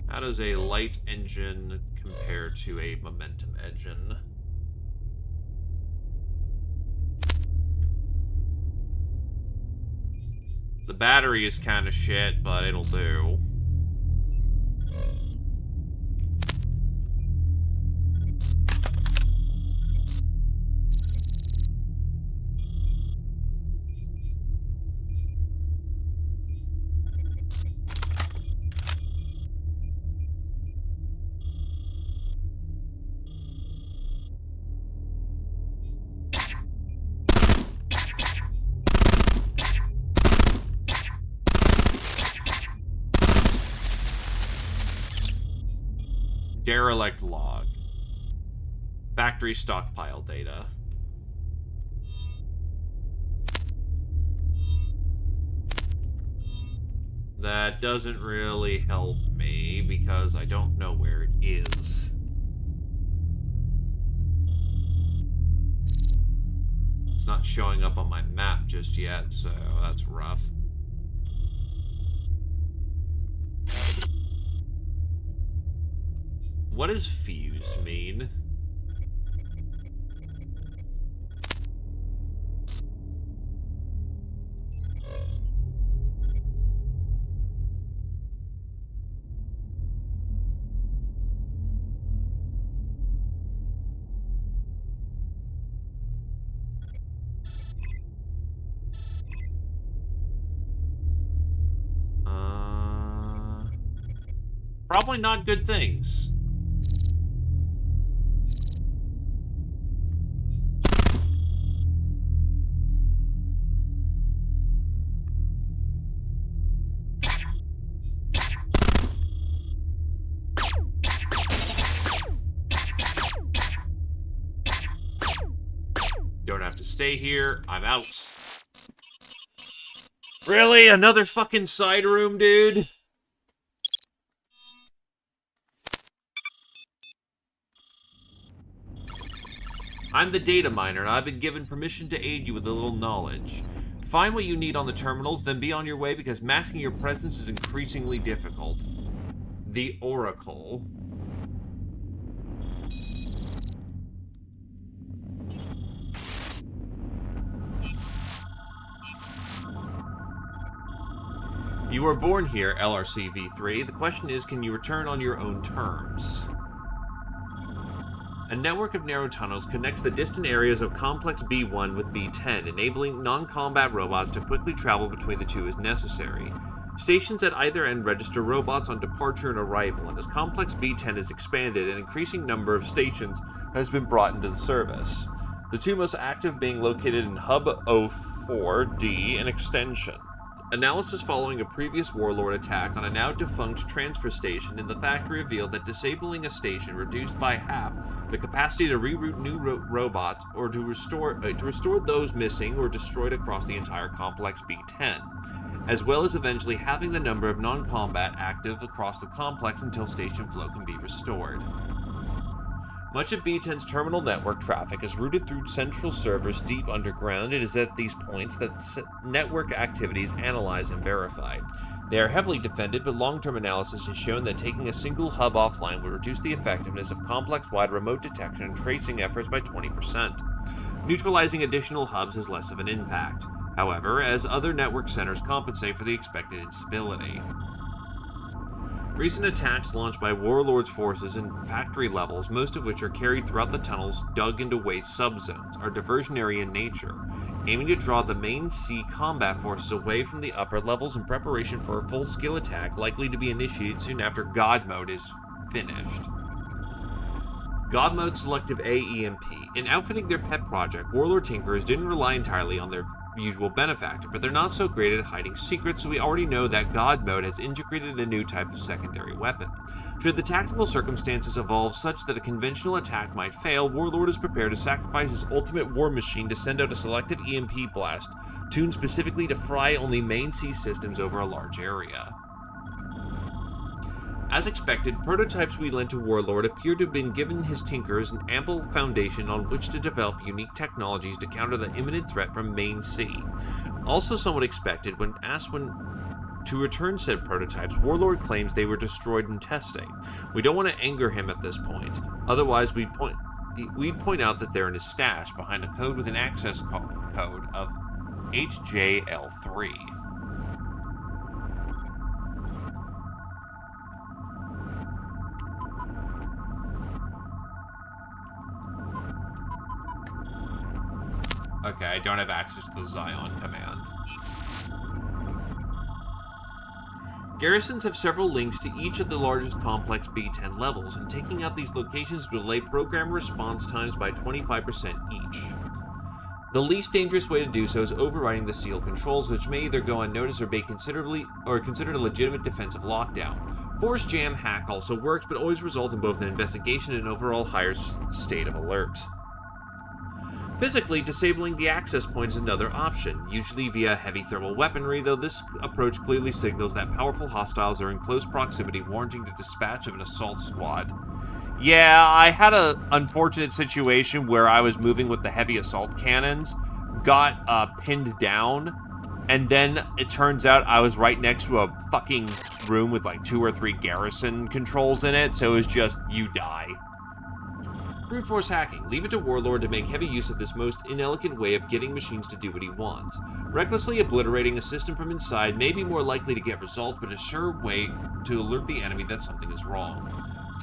A: How does a light engine compare to a momentum engine? The battery is kind of shit, but it'll do. Derelict log. Factory stockpile data. That doesn't really help me because I don't know where it is. It's not showing up on my map just yet, so that's rough. What does fused mean? Probably not good things. Don't have to stay here. I'm out. Really? Another fucking side room, dude? I'm the data miner, and I've been given permission to aid you with a little knowledge. Find what you need on the terminals, then be on your way because masking your presence is increasingly difficult. The Oracle. You were born here, LRC-V3. The question is, can you return on your own terms? A network of narrow tunnels connects the distant areas of Complex B1 with B10, enabling non-combat robots to quickly travel between the two as necessary. Stations at either end register robots on departure and arrival, and as Complex B10 is expanded, an increasing number of stations has been brought into the service. The two most active being located in Hub 04D and Extension. Analysis following a previous Warlord attack on a now-defunct transfer station in the factory revealed that disabling a station reduced by half the capacity to reroute new robots or to restore those missing or destroyed across the entire Complex B10, as well as eventually halving the number of non-combat active across the complex until station flow can be restored. Much of B10's terminal network traffic is routed through central servers deep underground. It is at these points that network activity is analyzed and verified. They are heavily defended, but long-term analysis has shown that taking a single hub offline would reduce the effectiveness of complex-wide remote detection and tracing efforts by 20%. Neutralizing additional hubs has less of an impact, however, as other network centers compensate for the expected instability. Recent attacks launched by Warlord's forces in factory levels, most of which are carried throughout the tunnels dug into waste subzones, are diversionary in nature, aiming to draw the main C combat forces away from the upper levels in preparation for a full-scale attack likely to be initiated soon after God Mode is finished. God Mode Selective AEMP. In outfitting their pet project, Warlord Tinkerers didn't rely entirely on their usual benefactor, but they're not so great at hiding secrets, so we already know that God Mode has integrated a new type of secondary weapon. Should the tactical circumstances evolve such that a conventional attack might fail, Warlord is prepared to sacrifice his ultimate war machine to send out a selective EMP blast, tuned specifically to fry only main C systems over a large area. As expected, prototypes we lent to Warlord appear to have been given his Tinkerers an ample foundation on which to develop unique technologies to counter the imminent threat from Main C. Also somewhat expected, when asked to return said prototypes, Warlord claims they were destroyed in testing. We don't want to anger him at this point, otherwise we'd point out that they're in his stash behind a code with an access code of HJL3. Okay, I don't have access to the Zion command. Garrisons have several links to each of the largest complex B10 levels, and taking out these locations will delay program response times by 25% each. The least dangerous way to do so is overriding the seal controls, which may either go unnoticed or be considered a legitimate defensive lockdown. Force jam hack also works, but always results in both an investigation and an overall higher state of alert. Physically, disabling the access point is another option, usually via heavy thermal weaponry, though this approach clearly signals that powerful hostiles are in close proximity, warranting the dispatch of an assault squad. Yeah, I had an unfortunate situation where I was moving with the heavy assault cannons, got pinned down, and then it turns out I was right next to a fucking room with like 2 or 3 garrison controls in it, so it was just, you die. Brute force hacking. Leave it to Warlord to make heavy use of this most inelegant way of getting machines to do what he wants. Recklessly obliterating a system from inside may be more likely to get results, but a sure way to alert the enemy that something is wrong.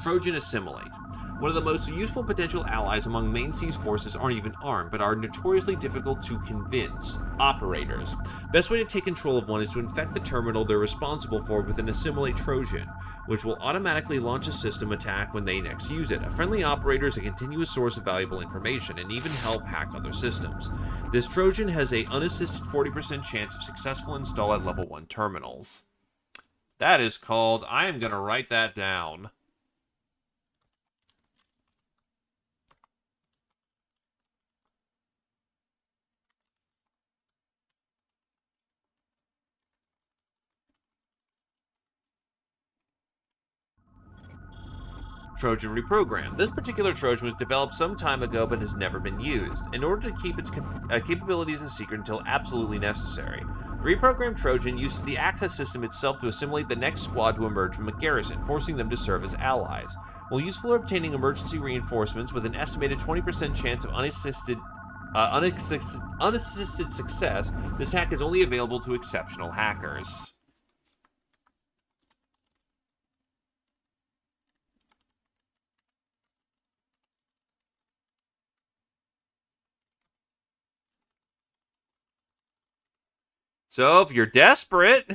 A: Trojan assimilate. One of the most useful potential allies among Main C's forces aren't even armed, but are notoriously difficult to convince. Operators. Best way to take control of one is to infect the terminal they're responsible for with an assimilate Trojan, which will automatically launch a system attack when they next use it. A friendly operator is a continuous source of valuable information and even help hack other systems. This Trojan has a unassisted 40% chance of successful install at level 1 terminals. That is called, I am going to write that down. Trojan reprogrammed. This particular Trojan was developed some time ago but has never been used, in order to keep its capabilities a secret until absolutely necessary. The reprogrammed Trojan uses the access system itself to assimilate the next squad to emerge from a garrison, forcing them to serve as allies. While useful for obtaining emergency reinforcements with an estimated 20% chance of unassisted success, this hack is only available to exceptional hackers. So, if you're desperate...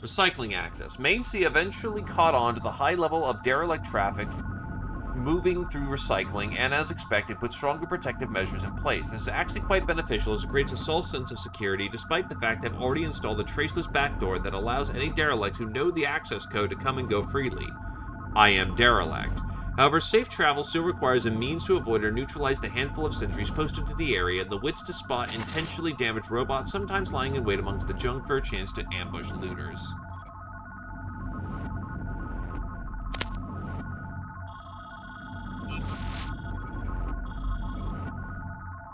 A: Recycling access. Main C eventually caught on to the high level of derelict traffic moving through recycling, and as expected, put stronger protective measures in place. This is actually quite beneficial as it creates a false sense of security, despite the fact I've already installed a traceless backdoor that allows any derelicts who know the access code to come and go freely. I am derelict. However, safe travel still requires a means to avoid or neutralize the handful of sentries posted to the area and the wits to spot intentionally damaged robots sometimes lying in wait amongst the junk for a chance to ambush looters.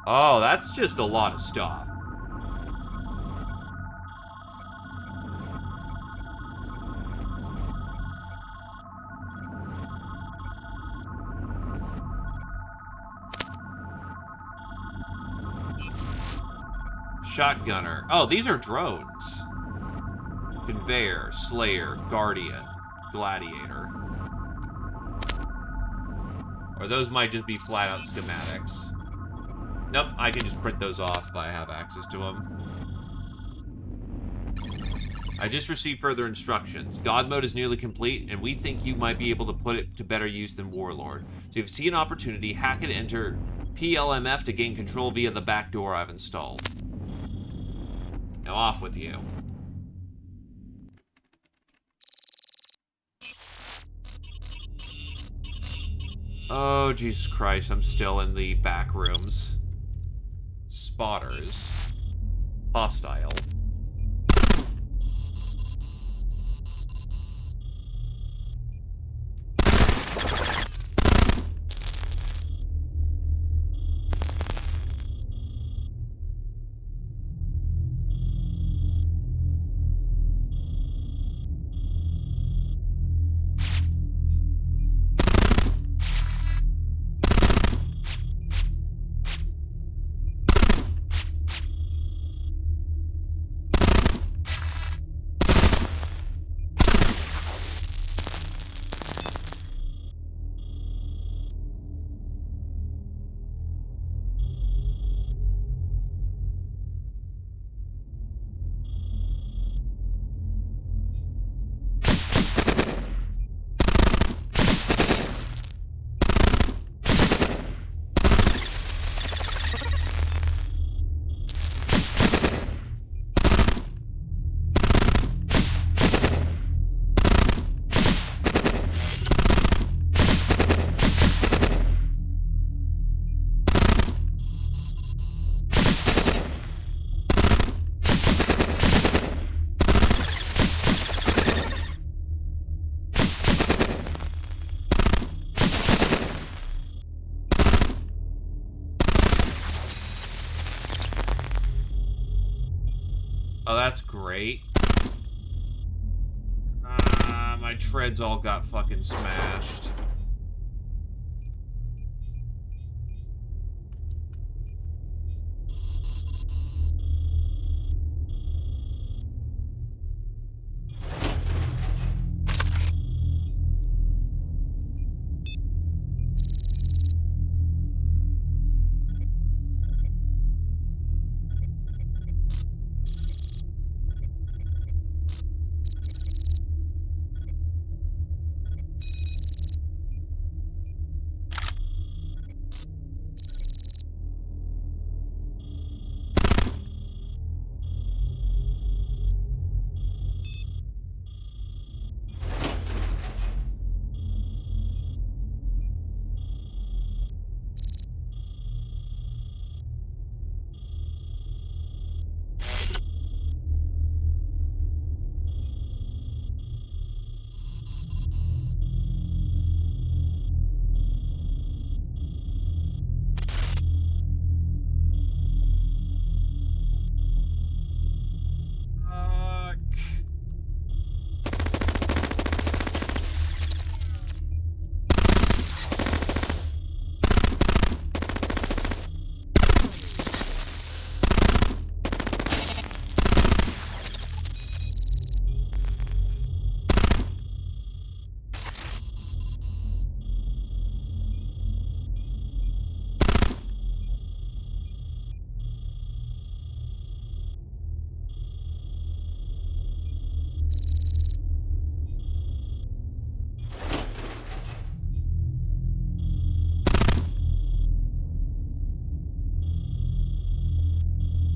A: Oh, that's just a lot of stuff. Shotgunner. Oh, these are drones. Conveyor, Slayer, Guardian, Gladiator. Or those might just be flat-out schematics. Nope, I can just print those off if I have access to them. I just received further instructions. God mode is nearly complete, and we think you might be able to put it to better use than Warlord. So if you see an opportunity, hack it, enter PLMF to gain control via the back door I've installed. Now off with you. Oh, Jesus Christ, I'm still in the back rooms. Spotters. Hostile. Oh, that's great. My treads all got fucking smashed.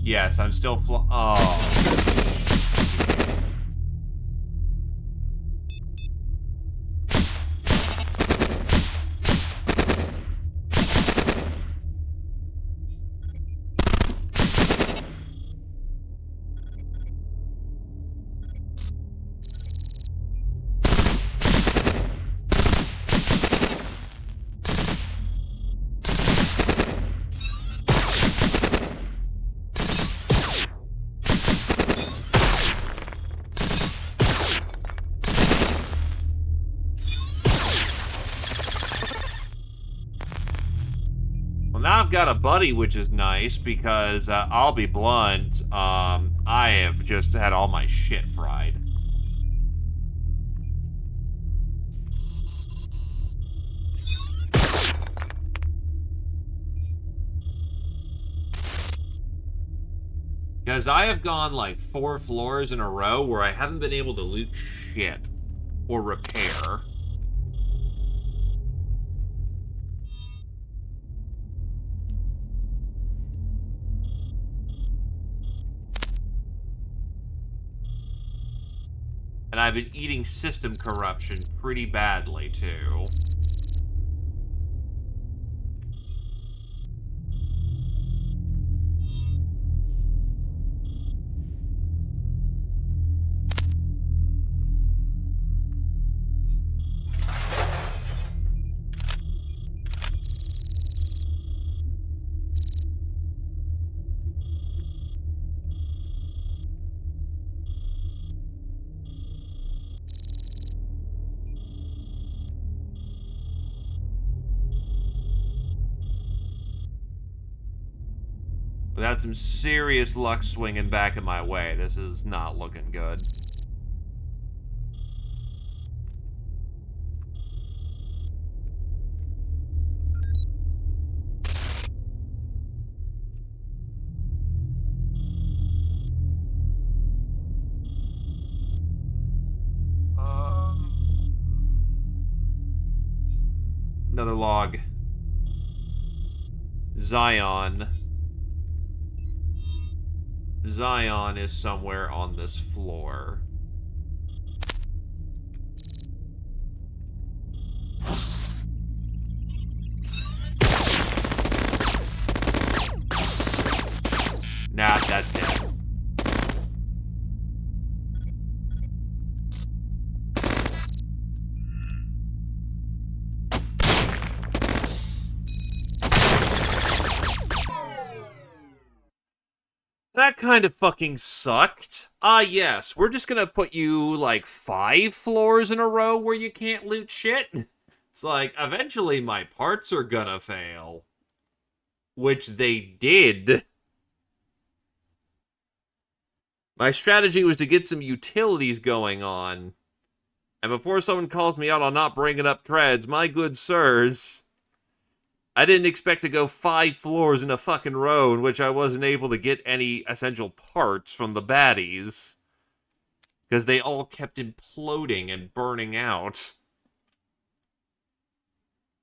A: Yes, I'm still oh. Well, now I've got a buddy, which is nice, because I'll be blunt, I have just had all my shit fried. Because I have gone like 4 floors in a row where I haven't been able to loot shit or repair. And I've been eating system corruption pretty badly, too. We've had some serious luck swinging back in my way. This is not looking good. Another log. Zion. Zion is somewhere on this floor. Nah, that's dead. That kind of fucking sucked. Yes, we're just gonna put you, like, 5 floors in a row where you can't loot shit. It's like, eventually my parts are gonna fail. Which they did. My strategy was to get some utilities going on. And before someone calls me out on not bringing up treads, my good sirs, I didn't expect to go 5 floors in a fucking row in which I wasn't able to get any essential parts from the baddies. Because they all kept imploding and burning out.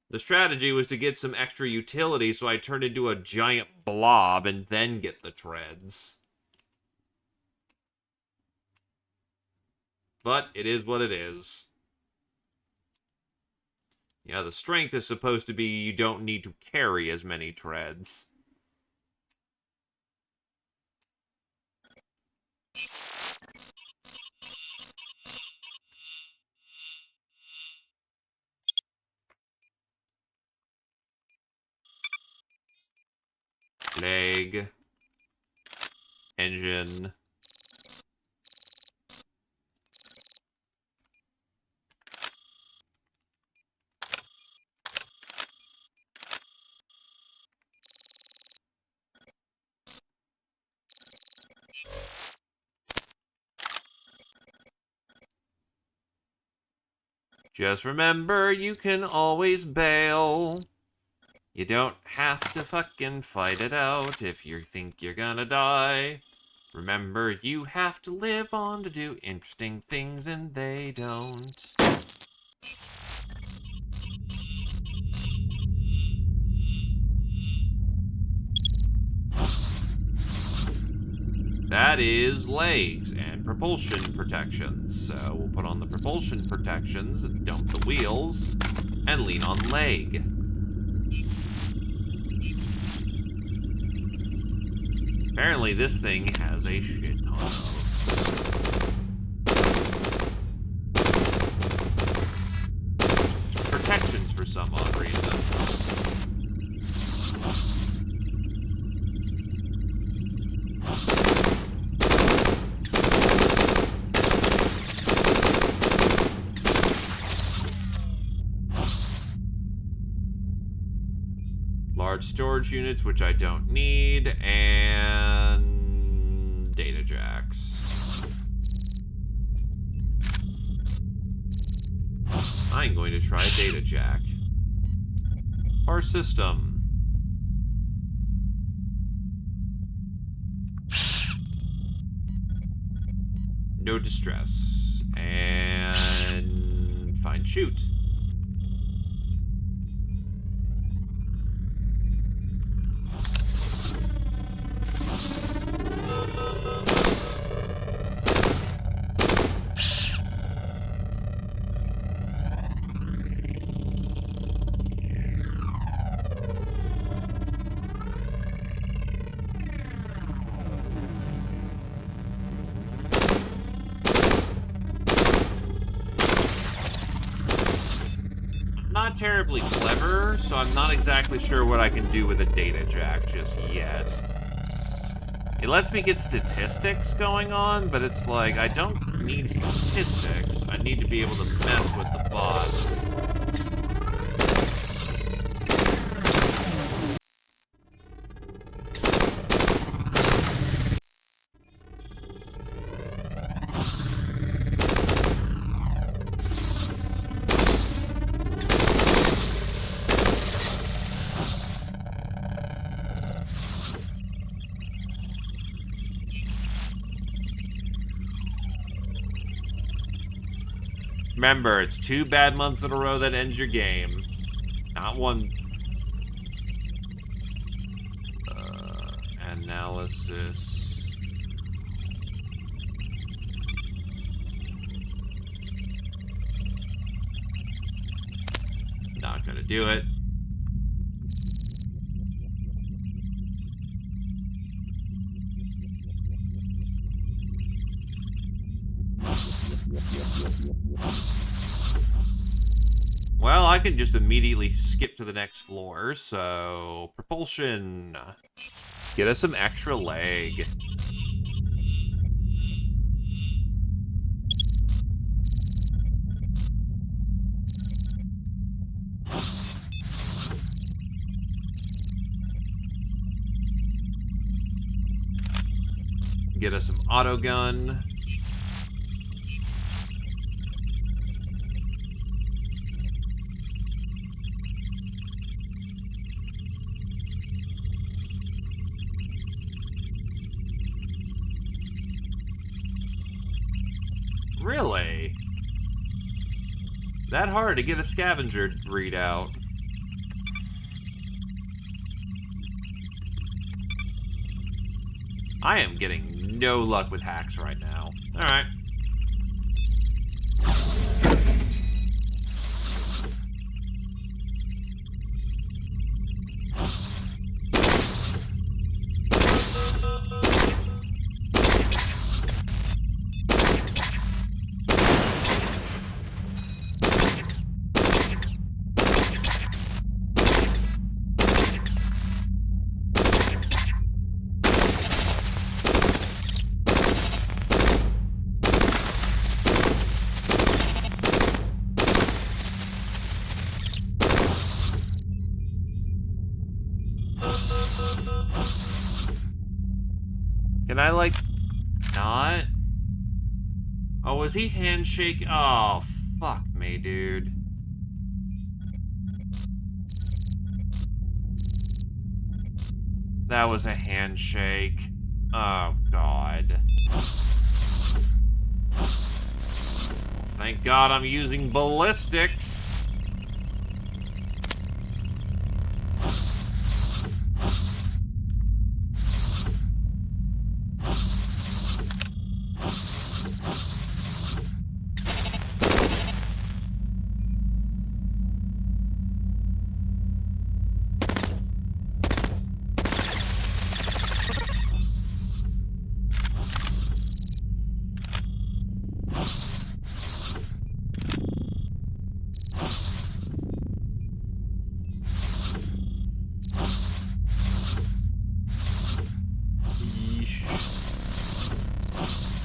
A: The strategy was to get some extra utility so I turned into a giant blob and then get the treads. But it is what it is. Yeah, the strength is supposed to be you don't need to carry as many treads. Leg. Engine. Just remember, you can always bail. You don't have to fucking fight it out if you think you're gonna die. Remember, you have to live on to do interesting things, and they don't. That is legs and propulsion protections. So we'll put on the propulsion protections, dump the wheels, and lean on leg. Apparently this thing has a shit ton of protections for some odd reason. Large storage units, which I don't need, and data jacks. I'm going to try a data jack. Our system. No distress. And find shoot. Not terribly clever, so I'm not exactly sure what I can do with a data jack just yet. It lets me get statistics going on, but it's like, I don't need statistics. I need to be able to mess with the bots. Remember, it's 2 bad months in a row that ends your game. Not one. Analysis. Not gonna do it. Well, I can just immediately skip to the next floor, so... propulsion. Get us some extra leg. Get us some auto gun. Really? That hard to get a scavenger readout? I am getting no luck with hacks right now. Alright. Can I, like, not? Oh, was he handshake? Oh, fuck me, dude. That was a handshake. Oh, God. Thank God I'm using ballistics.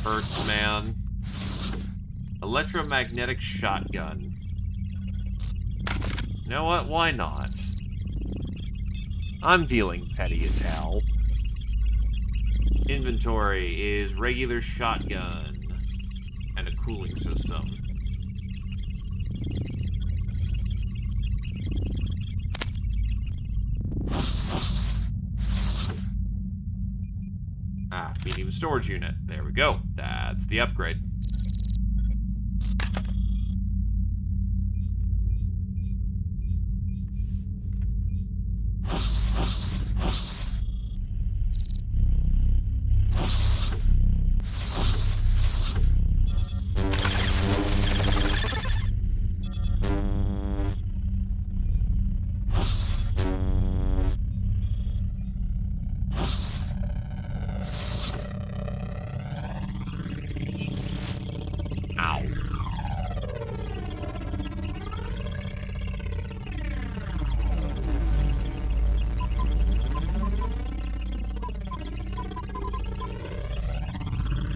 A: Hurts, man. Electromagnetic shotgun. You know what? Why not? I'm feeling petty as hell. Inventory is regular shotgun and a cooling system. Ah, medium storage unit. There we go. That's the upgrade.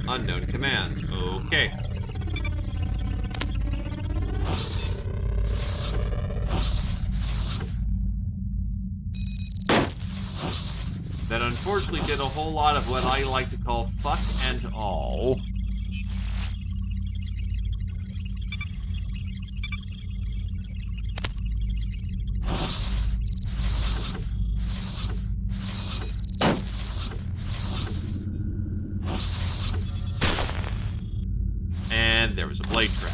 A: Unknown command. Okay. That unfortunately did a whole lot of what I like to call fuck and all. And there was a blade trap.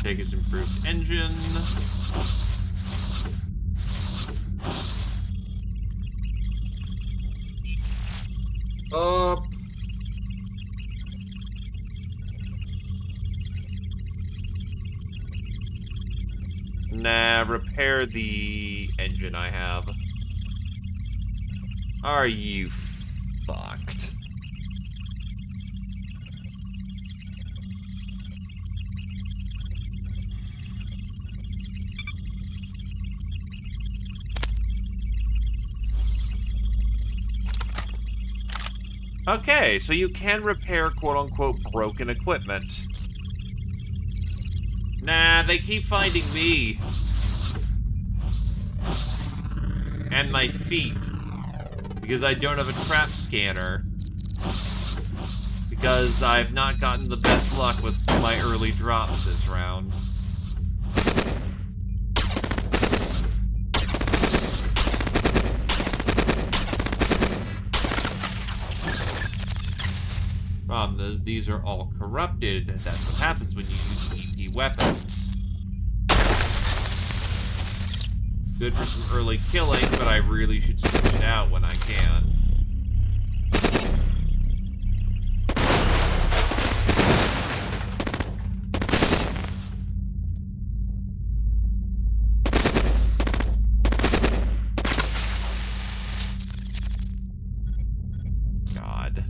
A: Vegas improved engine. Nah, repair the engine I have. Are you fucked? Okay, so you can repair quote-unquote broken equipment. Nah, they keep finding me. And my feet. Because I don't have a trap scanner. Because I've not gotten the best luck with my early drops this round. Problem is, these are all corrupted. That's what happens when you use EP weapons. Good for some early killing, but I really should switch it out when I can. God.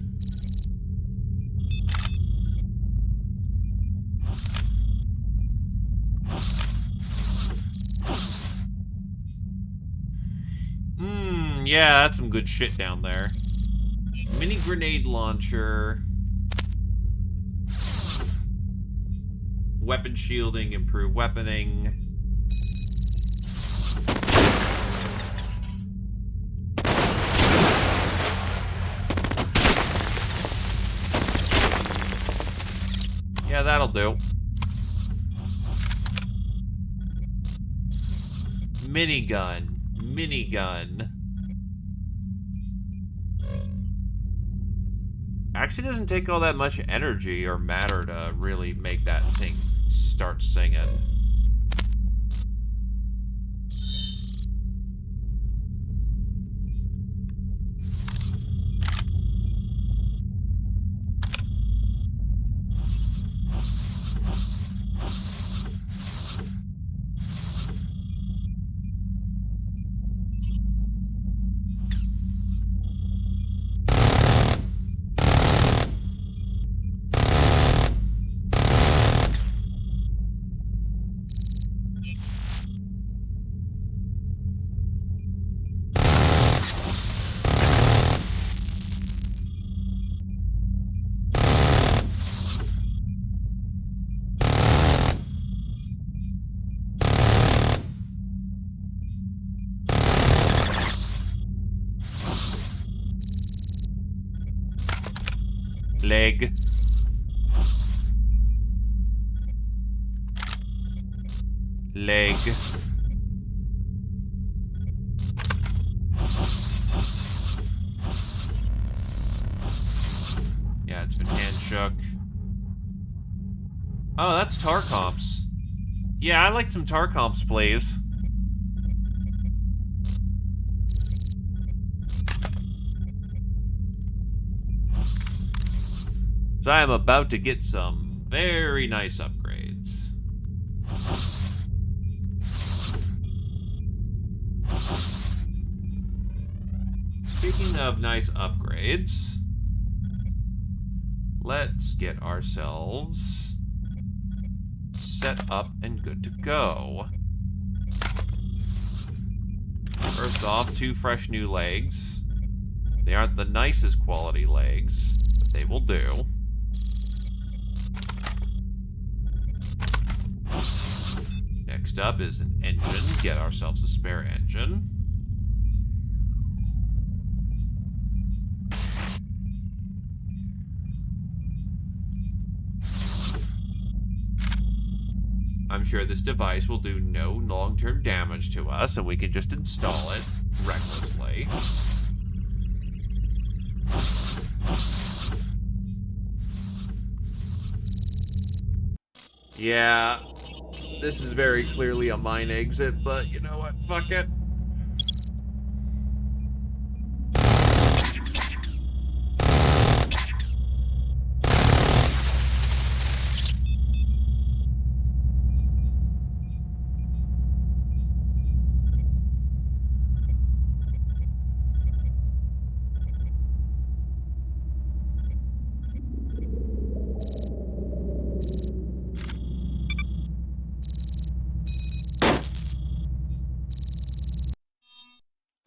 A: Yeah, that's some good shit down there. Mini grenade launcher. Weapon shielding, improved weaponing. Yeah, that'll do. Minigun. Minigun. Actually doesn't take all that much energy or matter to really make that thing start singing. Leg. Leg. Yeah, it's been hand shook. Oh, that's tar comps. Yeah, I like some tar comps, please. So I am about to get some very nice upgrades. Speaking of nice upgrades, let's get ourselves set up and good to go. First off, 2 fresh new legs. They aren't the nicest quality legs, but they will do. Next up is an engine. Get ourselves a spare engine. I'm sure this device will do no long-term damage to us, and we can just install it recklessly. Yeah, this is very clearly a mine exit, but you know what? Fuck it.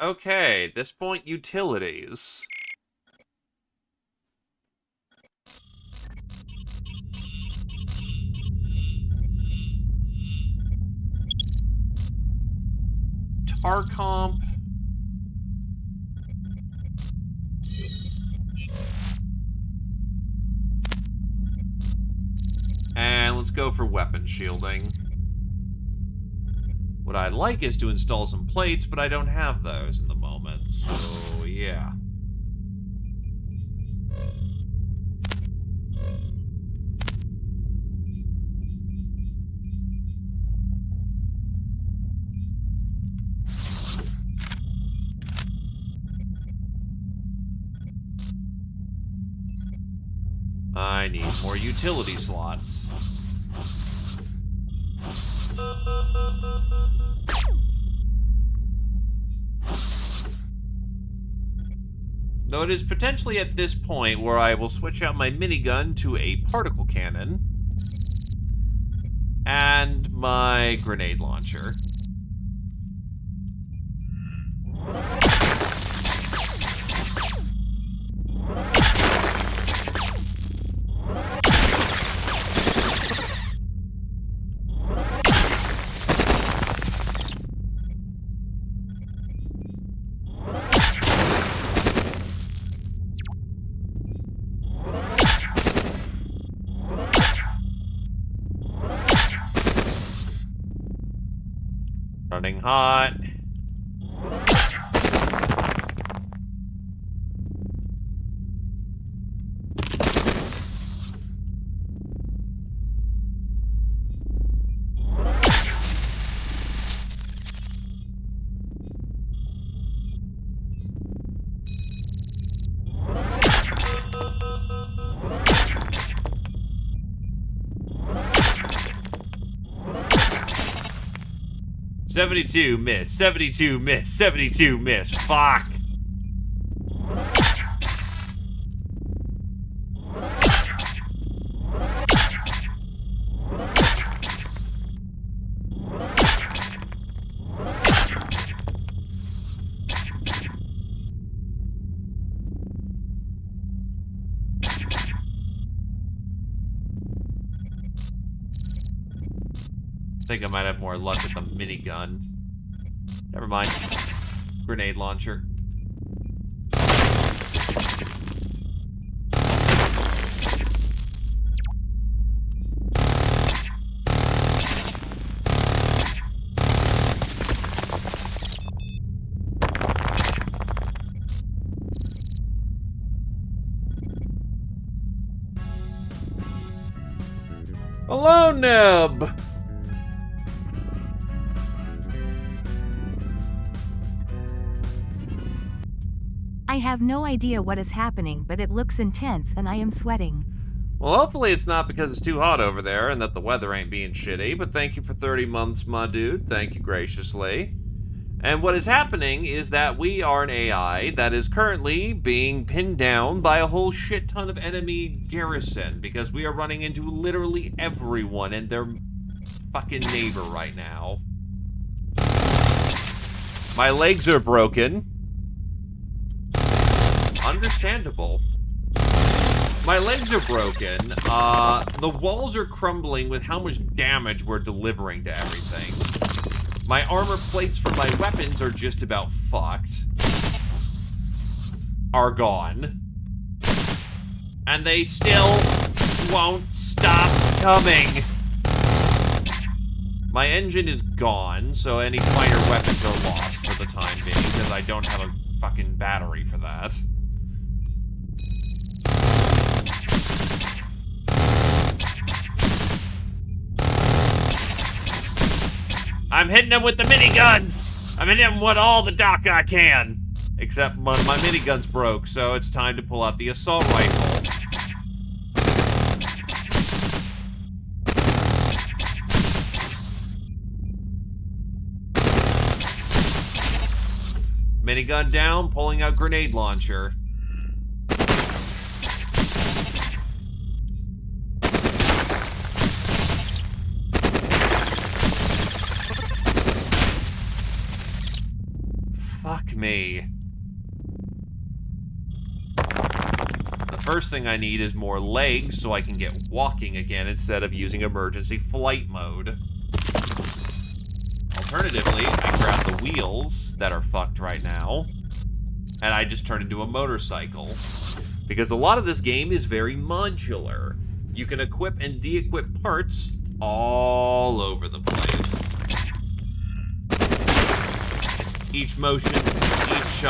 A: Okay, at this point, utilities. Tar comp. And let's go for weapon shielding. What I'd like is to install some plates, but I don't have those in the moment, so yeah. I need more utility slots. Though it is potentially at this point where I will switch out my minigun to a particle cannon and my grenade launcher. Running hot. "72 miss, 72 miss, 72 miss." Fuck. I think I might have more luck with the minigun. Never mind. Grenade launcher. Hello, Neb!
B: I have no idea what is happening, but it looks intense and I am sweating.
A: Well, hopefully it's not because it's too hot over there and that the weather ain't being shitty, but thank you for 30 months, my dude. Thank you graciously. And what is happening is that we are an AI that is currently being pinned down by a whole shit ton of enemy garrison because we are running into literally everyone and their fucking neighbor right now. My legs are broken. Understandable. My legs are broken. The walls are crumbling with how much damage we're delivering to everything. My armor plates for my weapons are just about fucked. Are gone. And they still won't stop coming. My engine is gone, so any fighter weapons are lost for the time being, because I don't have a fucking battery for that. I'm hitting them with the miniguns! I'm hitting them with all the dock I can! Except my minigun's broke, so it's time to pull out the assault rifle. Minigun down, pulling out grenade launcher. Fuck me. The first thing I need is more legs so I can get walking again instead of using emergency flight mode. Alternatively, I grab the wheels that are fucked right now, and I just turn into a motorcycle. Because a lot of this game is very modular. You can equip and de-equip parts all over the place. Each motion, each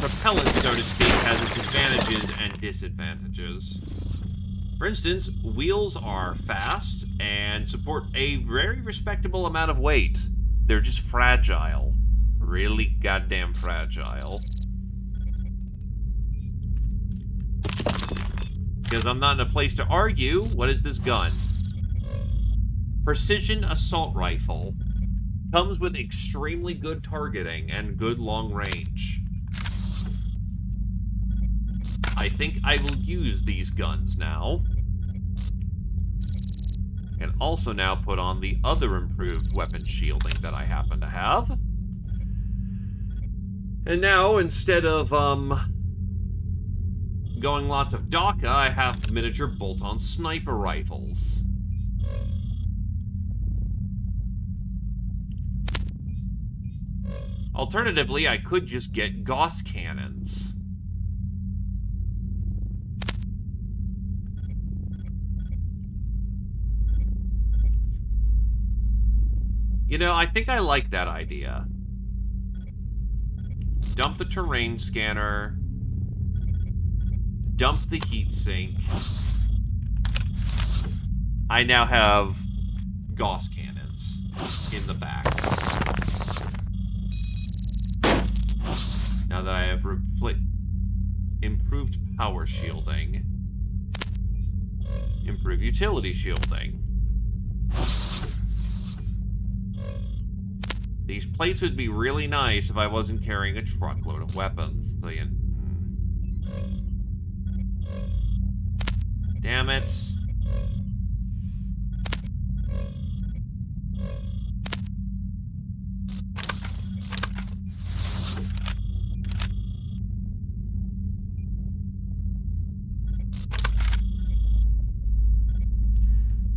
A: propellant, so to speak, has its advantages and disadvantages. For instance, wheels are fast and support a very respectable amount of weight. They're just fragile. Really goddamn fragile. Because I'm not in a place to argue, what is this gun? Precision assault rifle. Comes with extremely good targeting and good long range. I think I will use these guns now. And also now put on the other improved weapon shielding that I happen to have. And now, instead of, going lots of DACA, I have miniature bolt-on sniper rifles. Alternatively, I could just get Gauss cannons. You know, I think I like that idea. Dump the terrain scanner. Dump the heatsink. I now have Gauss cannons in the back. Now that I have improved power shielding. Improved utility shielding. These plates would be really nice if I wasn't carrying a truckload of weapons. So damn it.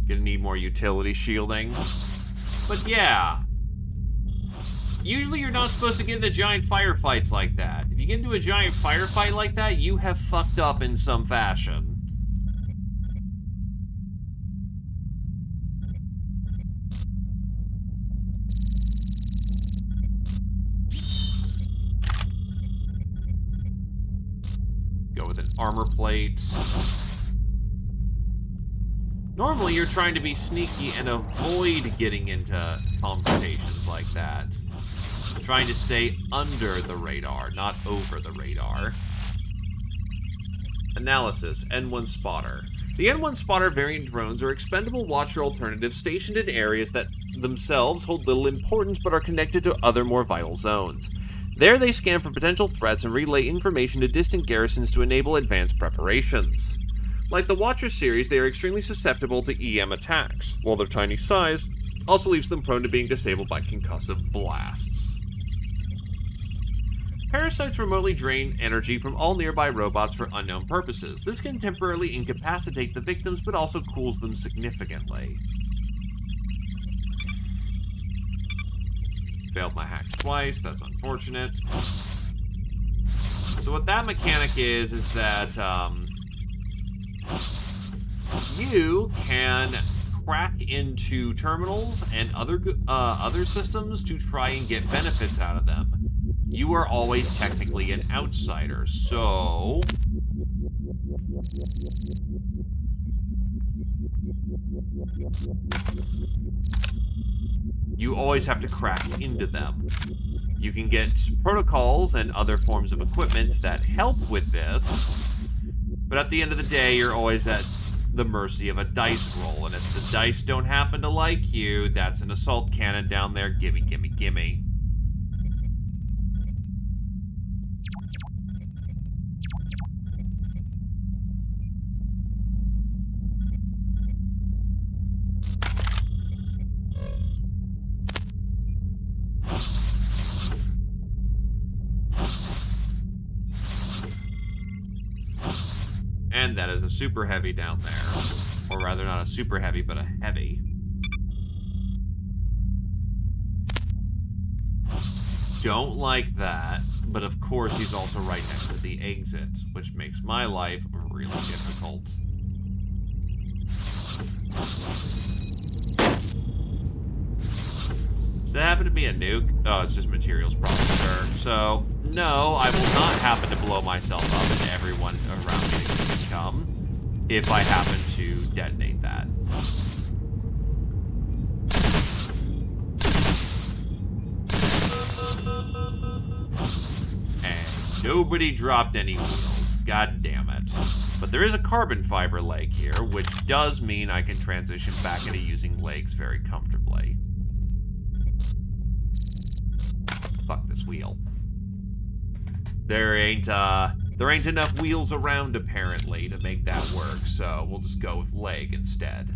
A: Gonna need more utility shielding. But yeah. Usually you're not supposed to get into giant firefights like that. If you get into a giant firefight like that, you have fucked up in some fashion. Go with an armor plate. Normally, you're trying to be sneaky and avoid getting into confrontations like that. Trying to stay under the radar, not over the radar. Analysis, N1 Spotter. The N1 Spotter variant drones are expendable watcher alternatives stationed in areas that themselves hold little importance but are connected to other more vital zones. There they scan for potential threats and relay information to distant garrisons to enable advanced preparations. Like the Watcher series, they are extremely susceptible to EM attacks, while their tiny size also leaves them prone to being disabled by concussive blasts. Parasites remotely drain energy from all nearby robots for unknown purposes. This can temporarily incapacitate the victims, but also cools them significantly. Failed my hacks twice, that's unfortunate. So what that mechanic is that, you can crack into terminals and other systems to try and get benefits out of them. You are always technically an outsider, so... you always have to crack into them. You can get protocols and other forms of equipment that help with this, but at the end of the day, you're always at the mercy of a dice roll, and if the dice don't happen to like you, that's an assault cannon down there, gimme, gimme, gimme. And that is a super heavy down there. Or rather, not a super heavy, but a heavy. Don't like that, but of course he's also right next to the exit, which makes my life really difficult. Does that happen to be a nuke? Oh, it's just materials processor. So, no, I will not happen to blow myself up and everyone around me can come if I happen to detonate that. And nobody dropped any wheels. God damn it. But there is a carbon fiber leg here, which does mean I can transition back into using legs very comfortably. Fuck this wheel. There ain't enough wheels around, apparently, to make that work, so we'll just go with leg instead.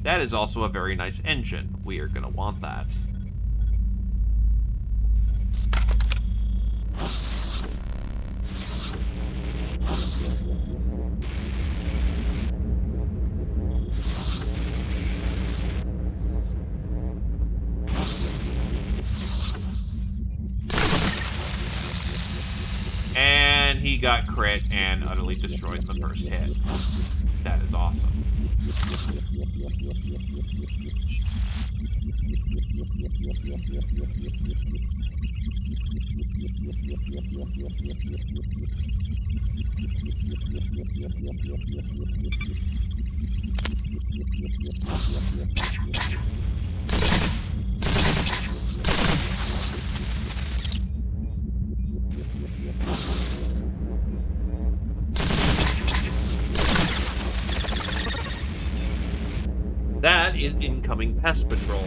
A: That is also a very nice engine. We are gonna want that. And he got crit and utterly destroyed in the first hit. That is awesome. That is incoming pest patrol.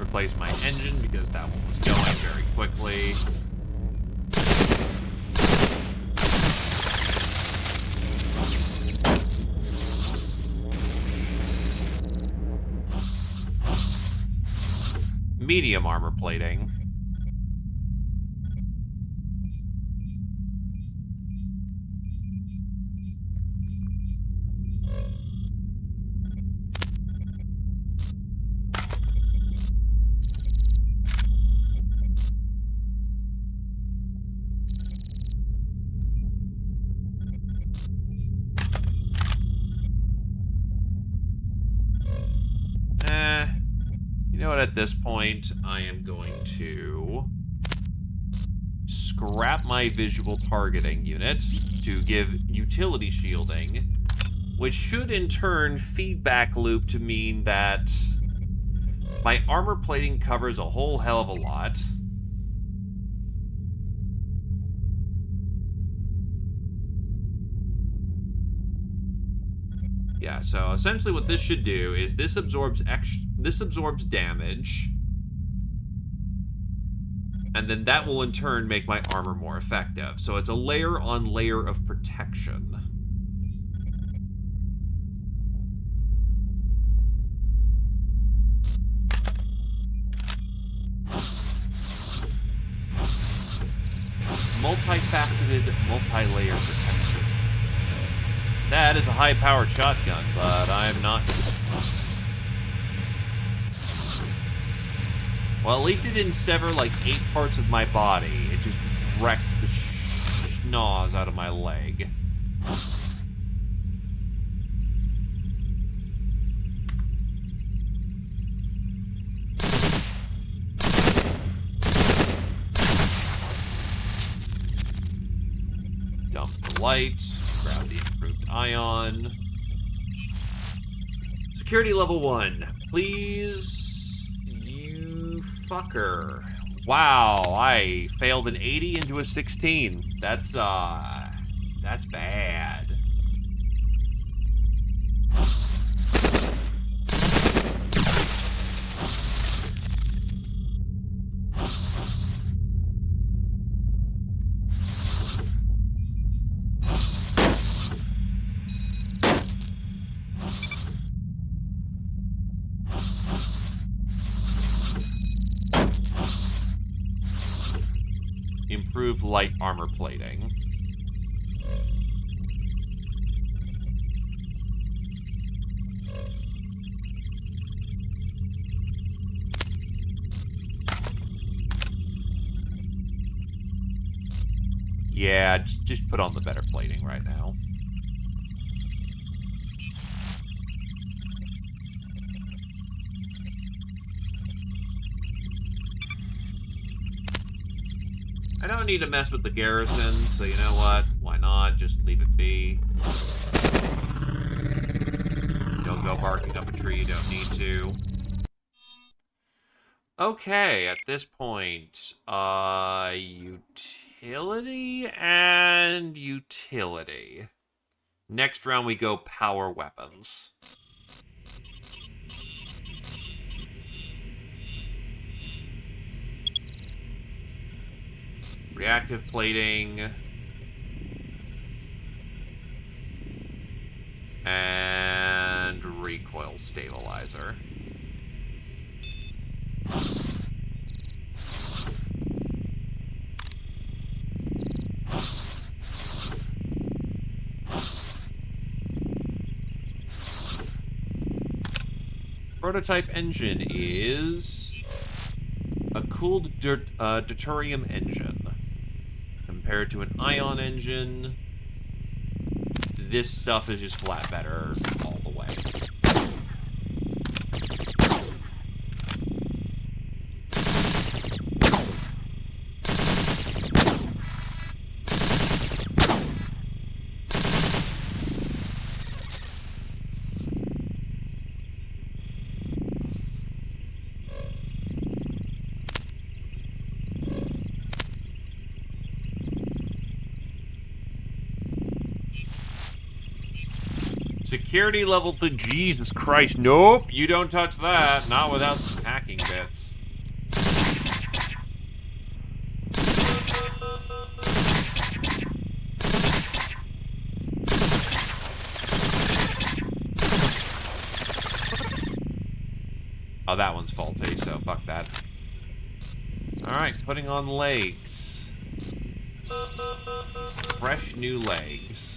A: Replace my engine because that one was going very quickly. Medium armor plating. what? At this point, I am going to scrap my visual targeting unit to give utility shielding, which should in turn feedback loop to mean that my armor plating covers a whole hell of a lot. Yeah, so essentially what this should do is this absorbs damage, and then that will in turn make my armor more effective. So it's a layer on layer of protection. Multifaceted, multi-layer protection. That is a high-powered shotgun, but I'm not... Well, at least it didn't sever like 8 parts of my body. It just wrecked the schnoz out of my leg. Dump the light. Grab the improved ion. Security level 1. Please, you fucker. Wow, I failed an 80 into a 16. That's bad. Improved light armor plating. Yeah, just put on the better plating right now. I don't need to mess with the garrison, so you know what? Why not? Just leave it be. Don't go barking up a tree, don't need to. Okay, at this point, utility and utility. Next round we go power weapons. Reactive plating. And recoil stabilizer. Prototype engine is a cooled deuterium engine. Compared to an ion engine, this stuff is just flat better all the way. Security level to Jesus Christ. Nope, you don't touch that. Not without some hacking bits. Oh, that one's faulty, so fuck that. Alright, putting on legs. Fresh new legs.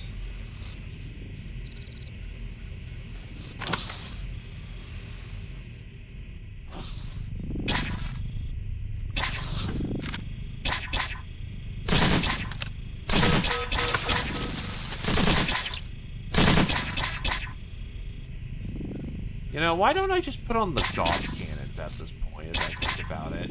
A: You know, why don't I just put on the Gauss cannon options at this point as I think about it.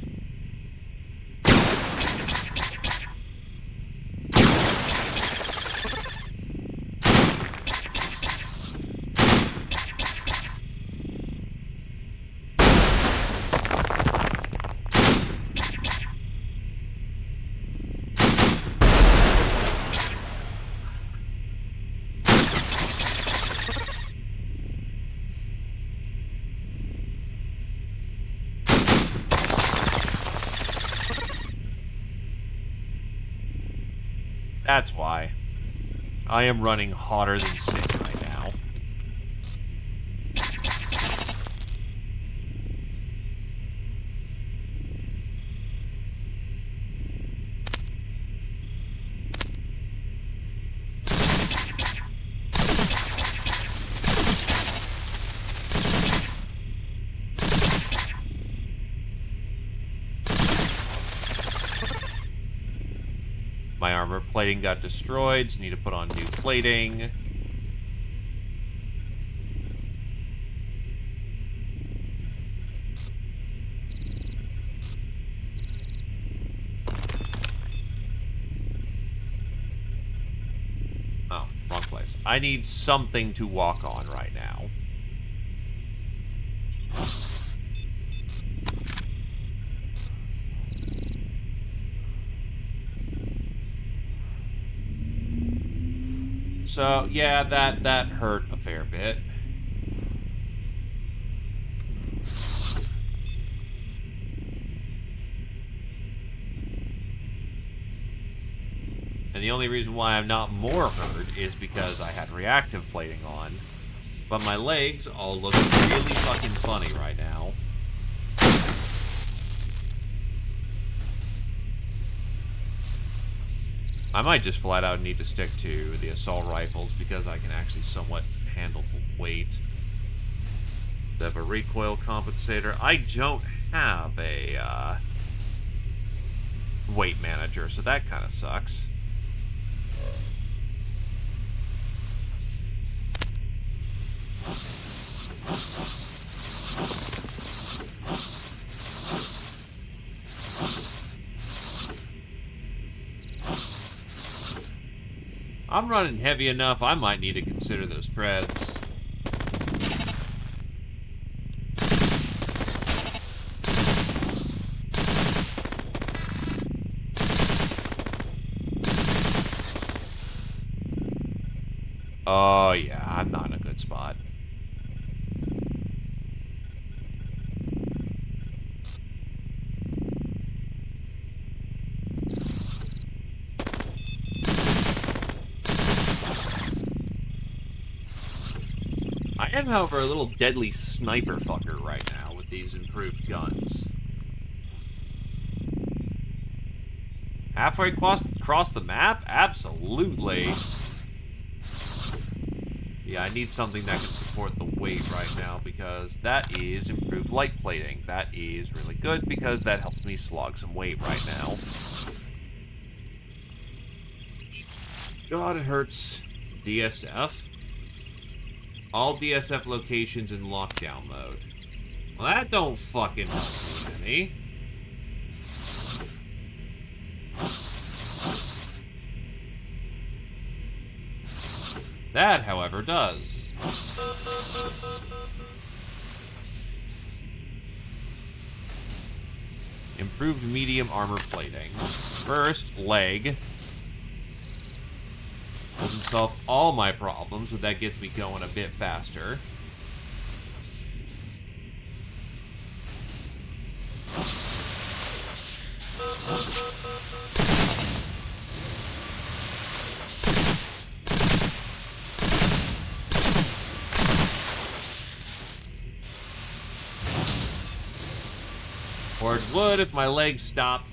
A: That's why. I am running hotter than sin right now. My armor plating got destroyed, so need to put on new plating. Oh, wrong place. I need something to walk on right now. So, yeah, that hurt a fair bit. And the only reason why I'm not more hurt is because I had reactive plating on. But my legs all look really fucking funny right now. I might just flat out need to stick to the assault rifles because I can actually somewhat handle the weight. They have a recoil compensator. I don't have a weight manager, so that kind of sucks. I'm running heavy enough, I might need to consider those treads. Oh yeah, I'm not in a good spot. I am, however, a little deadly sniper fucker right now with these improved guns. Halfway across the map? Absolutely. Yeah, I need something that can support the weight right now because that is improved light plating. That is really good because that helps me slog some weight right now. God, it hurts. DSF? All DSF locations in lockdown mode. Well, that don't fucking help me any. That, however, does. Improved medium armor plating. First, leg. Doesn't solve all my problems, but that gets me going a bit faster. Or it would if my legs stopped.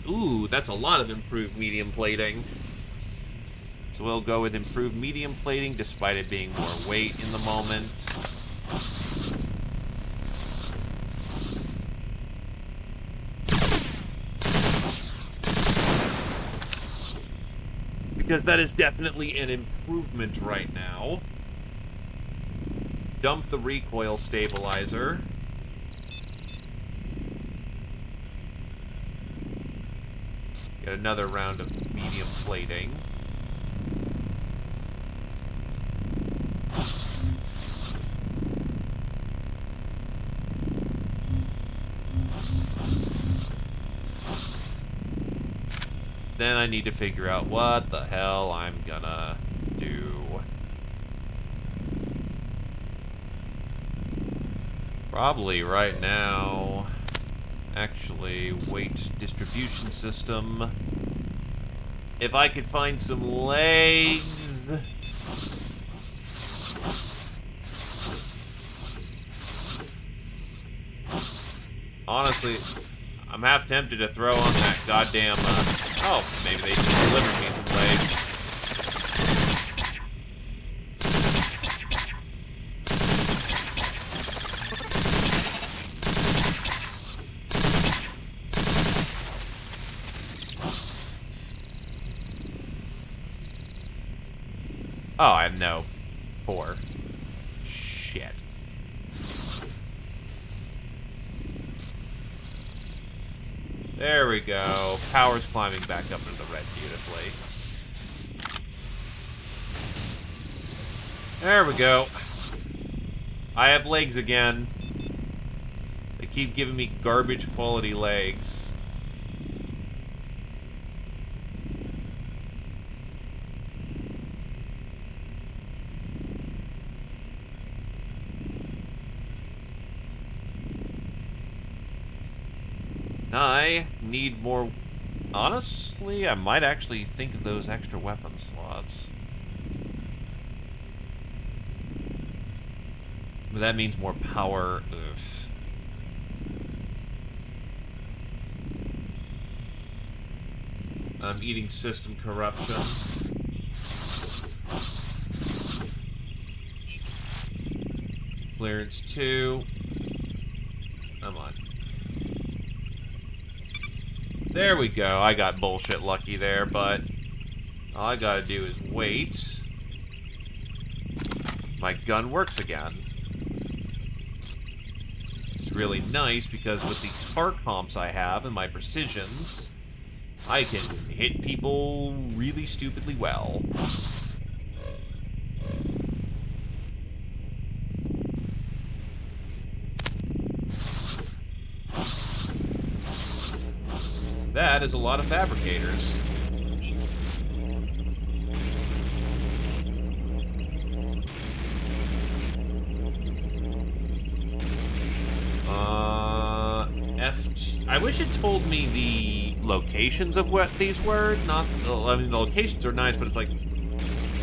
A: Ooh, that's a lot of improved medium plating. So we'll go with improved medium plating, despite it being more weight in the moment. Because that is definitely an improvement right now. Dump the recoil stabilizer. Get another round of medium plating. Then I need to figure out what the hell I'm gonna do. Probably right now. Actually, weight distribution system. If I could find some legs. Honestly, I'm half tempted to throw on that goddamn, oh, maybe they just delivered me some legs. Oh, I have no. 4. Shit. There we go. Power's climbing back up into the red beautifully. There we go. I have legs again. They keep giving me garbage quality legs. I need more... Honestly, I might actually think of those extra weapon slots. But that means more power. Ugh. I'm eating system corruption. Clearance 2. Come on. There we go. I got bullshit lucky there, but all I gotta do is wait. My gun works again. It's really nice because with the tar comps I have and my precisions, I can hit people really stupidly well. That is a lot of fabricators. I wish it told me the locations of what these were. Not, I mean, the locations are nice, but it's like,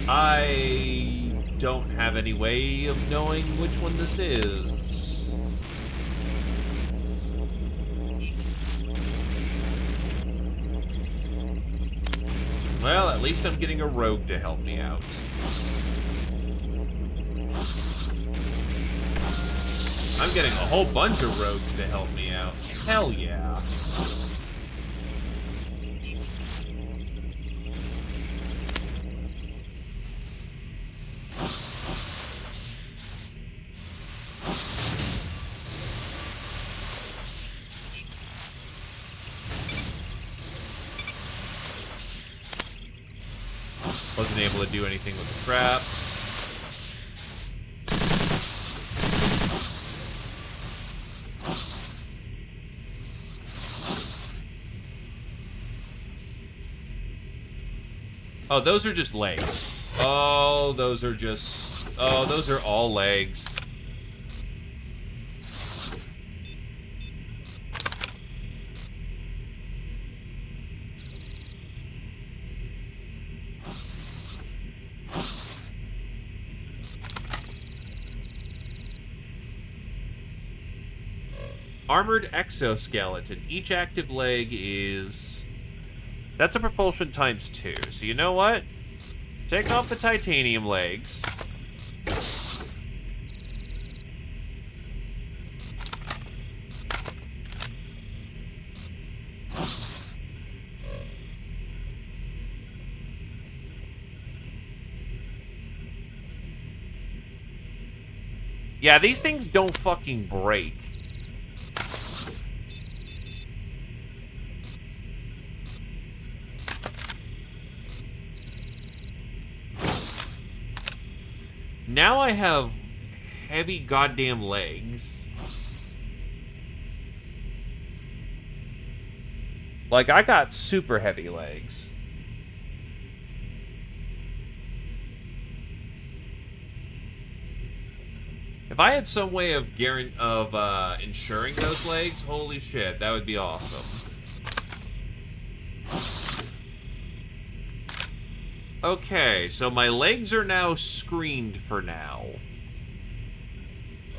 A: I don't have any way of knowing which one this is. Well, at least I'm getting a rogue to help me out. I'm getting a whole bunch of rogues to help me out. Hell yeah. Wasn't able to do anything with the traps. Oh, those are just legs. Oh, those are just... Oh, those are all legs. Armored exoskeleton. Each active leg is... That's a propulsion times 2. So you know what? Take off the titanium legs. Yeah, these things don't fucking break. now I have heavy goddamn legs. Like, I got super heavy legs. If I had some way of insuring those legs, holy shit, that would be awesome. Okay, so my legs are now screened for now.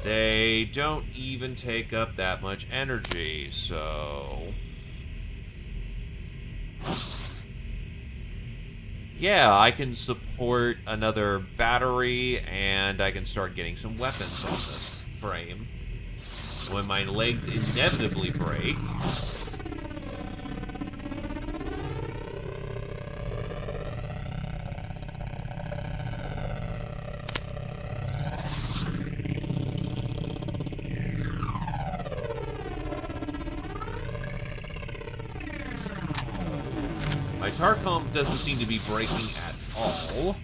A: They don't even take up that much energy, so... yeah, I can support another battery, and I can start getting some weapons on this frame. When my legs inevitably break... my Tarcom doesn't seem to be breaking at all.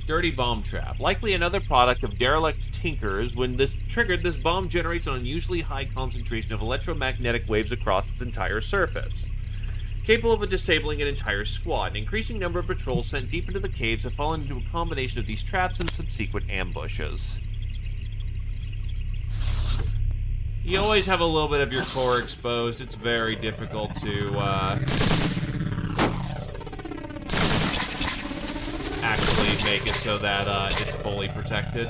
A: Dirty bomb trap. Likely another product of derelict tinkers. When this triggered, this bomb generates an unusually high concentration of electromagnetic waves across its entire surface, capable of disabling an entire squad. An increasing number of patrols sent deep into the caves have fallen into a combination of these traps and subsequent ambushes. You always have a little bit of your core exposed. It's very difficult to actually make it so that it's fully protected.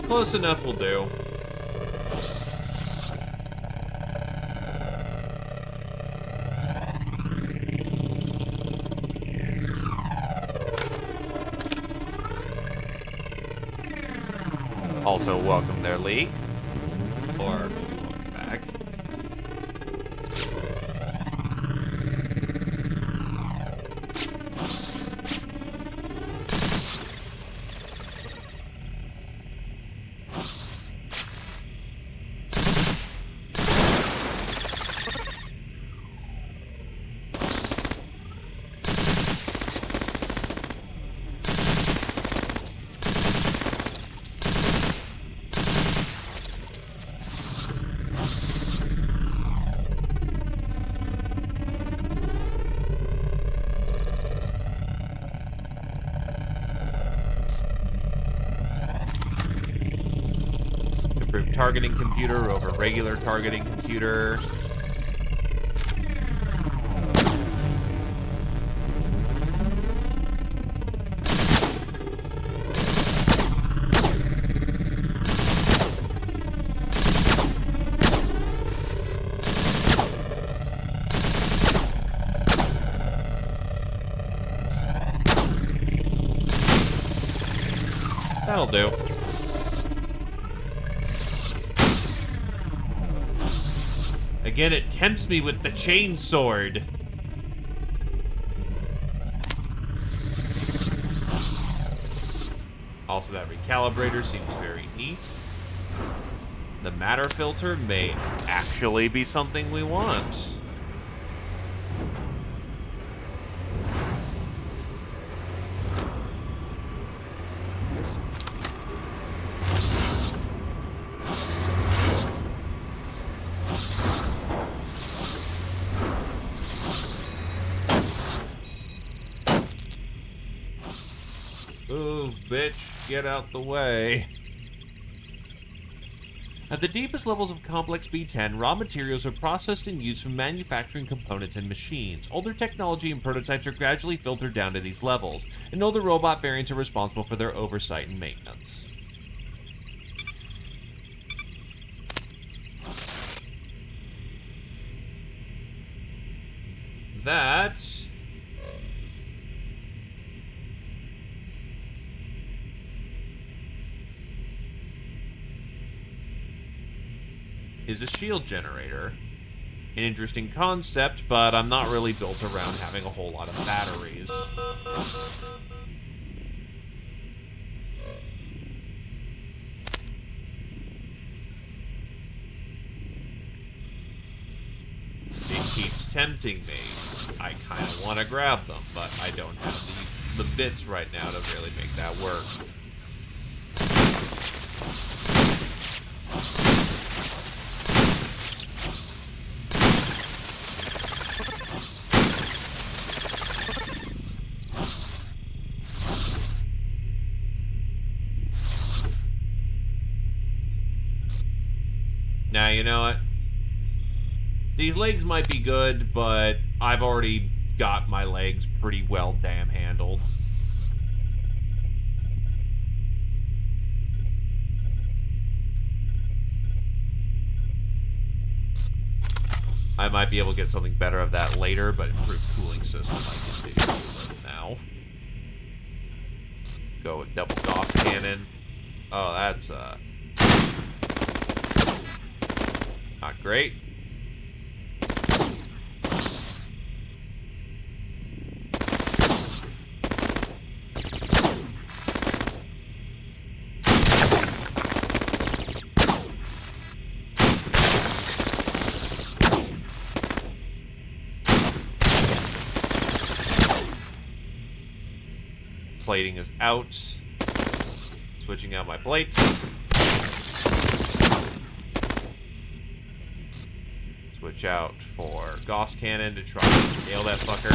A: Close enough will do. Also, welcome there, League. Or, welcome back. Targeting computer over regular targeting computer. That'll do. Again, it tempts me with the chain sword. Also, that recalibrator seems very neat. The matter filter may actually be something we want. Move, bitch. Get out the way. At the deepest levels of Complex B10, raw materials are processed and used from manufacturing components and machines. Older technology and prototypes are gradually filtered down to these levels, and older robot variants are responsible for their oversight and maintenance. That... is a shield generator. An interesting concept, but I'm not really built around having a whole lot of batteries. It keeps tempting me. I kind of want to grab them, but I don't have the bits right now to really make that work. Now, you know what? These legs might be good, but I've already got my legs pretty well damn handled. I might be able to get something better of that later, but improved cooling system I can do with now. Go with double Gauss cannon. Oh, that's not great. Plating is out. Switching out my plates. Switch out for Gauss cannon to try to nail that fucker.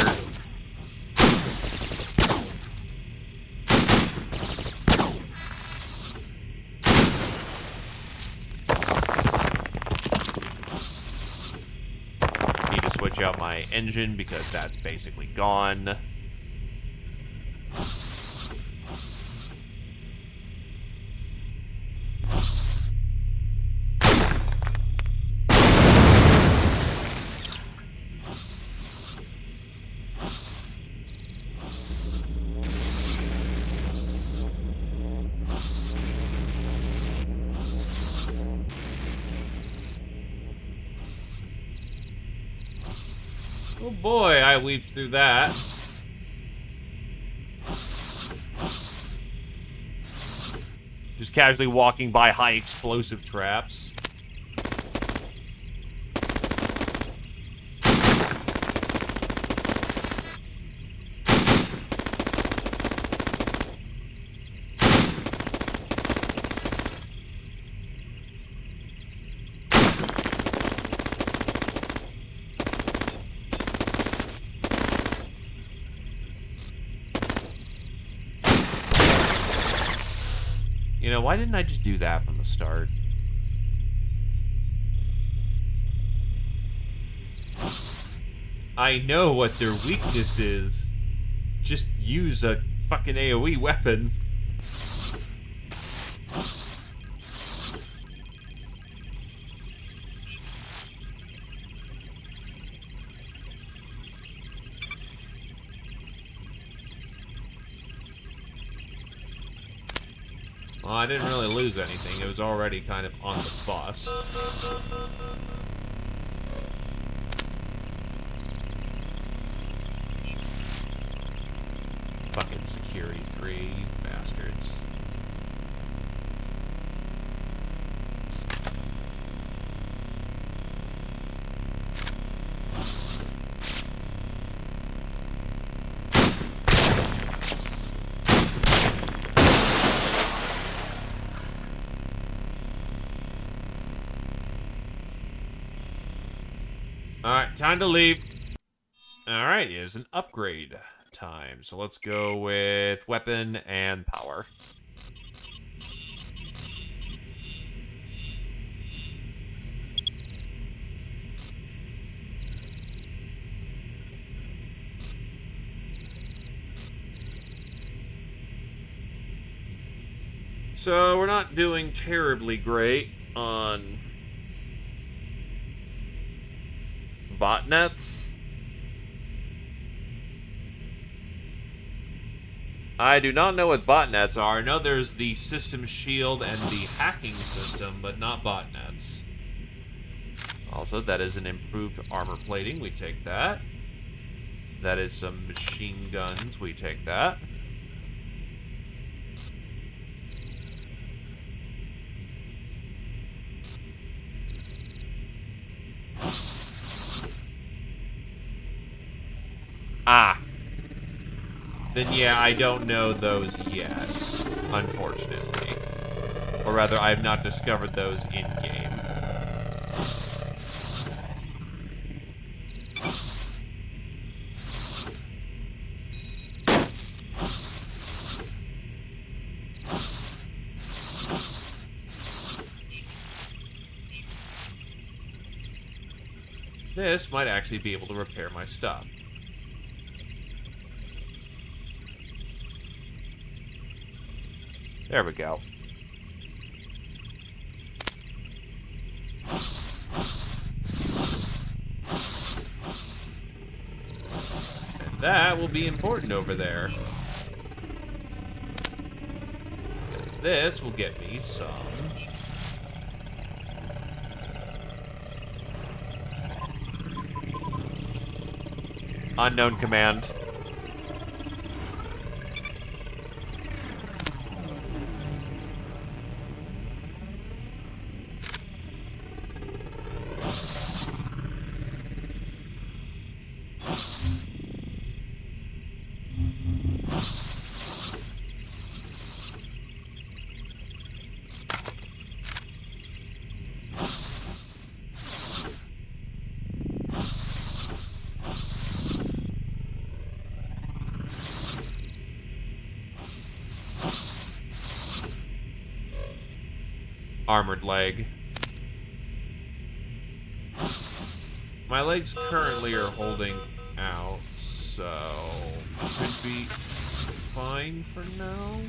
A: Need to switch out my engine because that's basically gone. Oh boy, I weaved through that. Just casually walking by high explosive traps. You know, why didn't I just do that from the start? I know what their weakness is. Just use a fucking AoE weapon. Well, I didn't really lose anything. It was already kind of on the bust. Fucking security 3, you bastards. Alright, time to leave. Alright, it is an upgrade time. So let's go with weapon and power. So we're not doing terribly great on botnets. I do not know what botnets are. I know there's the system shield and the hacking system, but not botnets. Also, that is an improved armor plating. We take that. That is some machine guns. We take that. Ah. Then yeah, I don't know those yet, unfortunately. Or rather, I have not discovered those in-game. This might actually be able to repair my stuff. There we go. And that will be important over there. This will get me some... unknown command. Armored leg. My legs currently are holding out, so should be fine for now.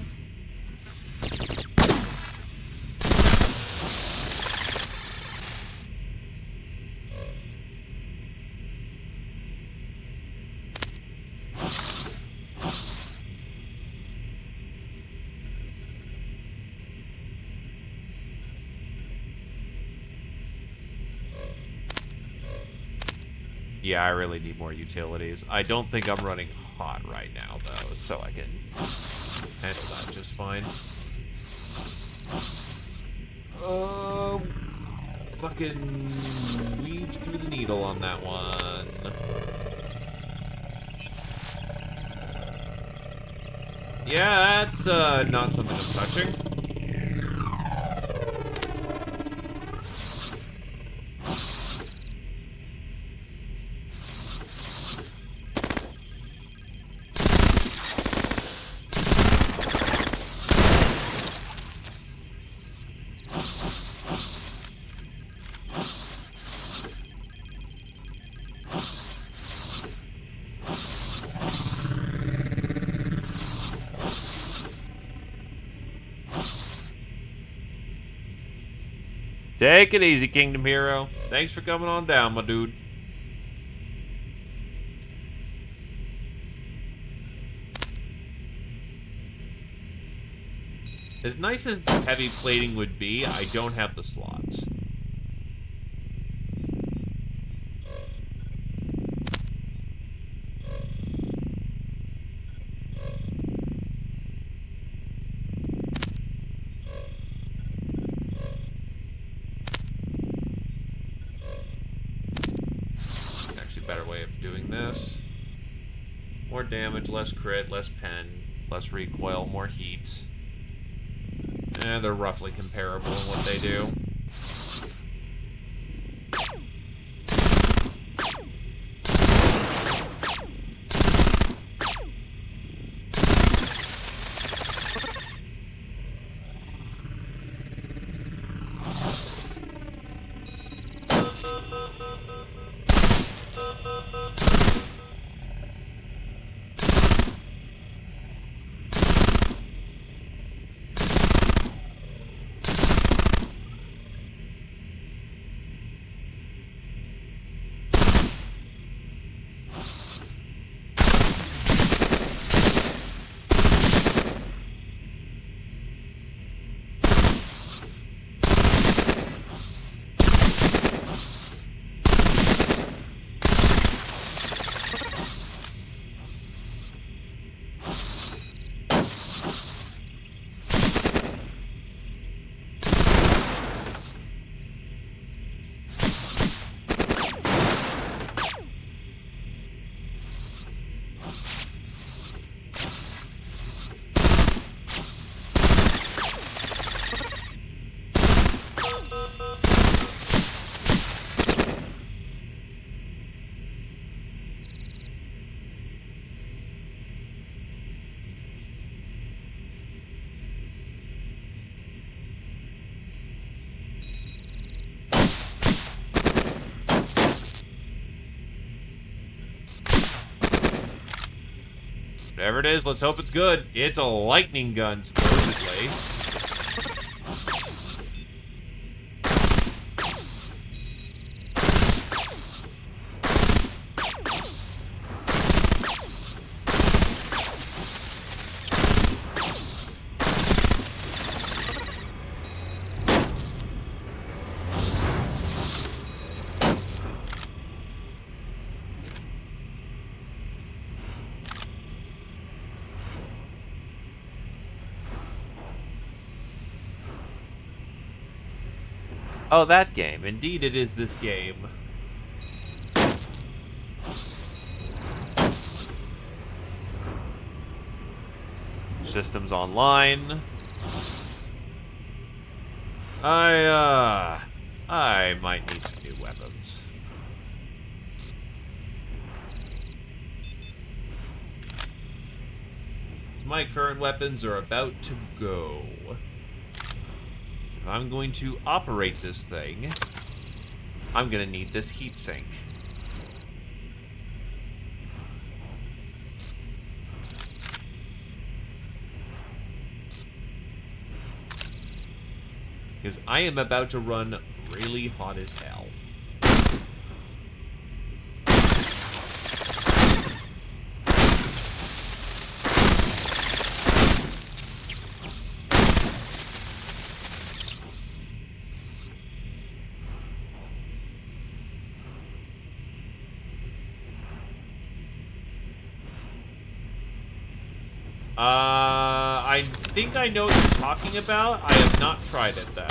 A: Yeah, I really need more utilities. I don't think I'm running hot right now, though, so I can handle that just fine. Fucking weaves through the needle on that one. Yeah, that's not something I'm touching. Take it easy, Kingdom Hero. Thanks for coming on down, my dude. As nice as heavy plating would be, I don't have the slots. Better way of doing this. More damage, less crit, less pen, less recoil, more heat. They're roughly comparable in what they do. Whatever it is, let's hope it's good. It's a lightning gun, supposedly. Oh, that game. Indeed, it is this game. Systems online. I might need some new weapons. My current weapons are about to go. If I'm going to operate this thing, I'm gonna need this heatsink. Because I am about to run really hot as hell. I think I know what you're talking about. I have not tried it, though.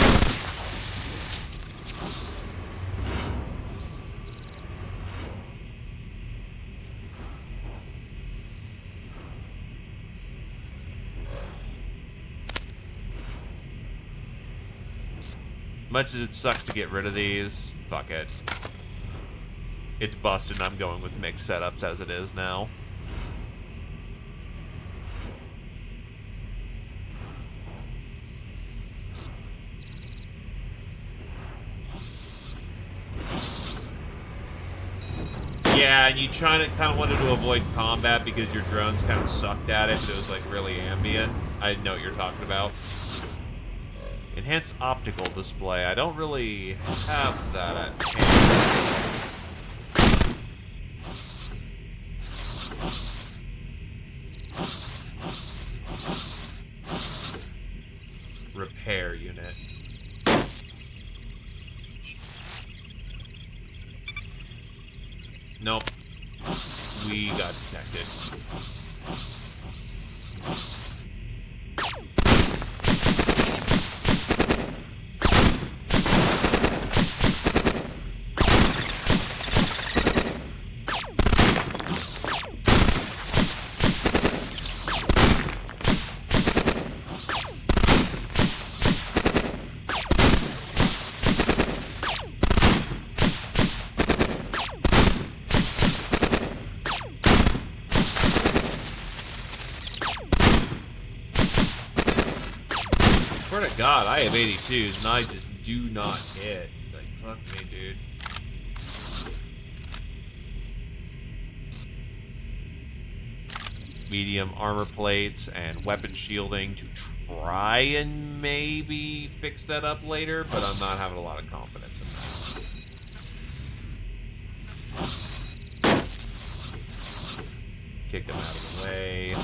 A: Much as it sucks to get rid of these, fuck it. It's busted, I'm going with mixed setups as it is now. Yeah, and you kind of wanted to avoid combat because your drones kind of sucked at it, but it was like really ambient. I know what you're talking about. Enhanced optical display. I don't really have that at hand. Repair unit. Nope. We got detected. Swear to God, I have 82s and I just do not hit. Like, fuck me, dude. Medium armor plates and weapon shielding to try and maybe fix that up later, but I'm not having a lot of confidence in that. Kick them out of the way.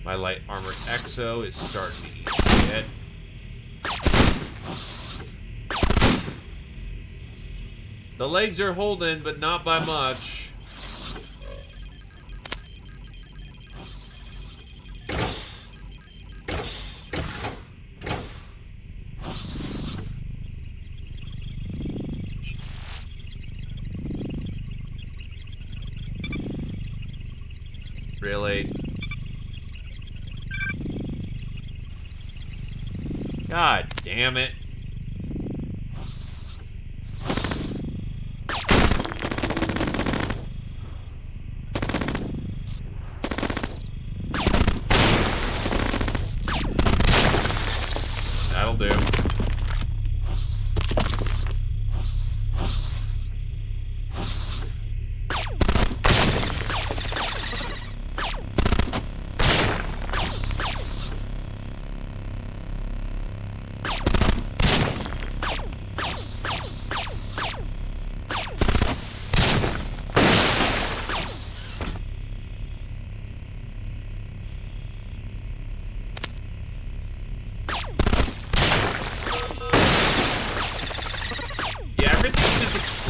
A: My light armored exo is starting to eat shit. The legs are holding, but not by much. Really? God damn it. That'll do.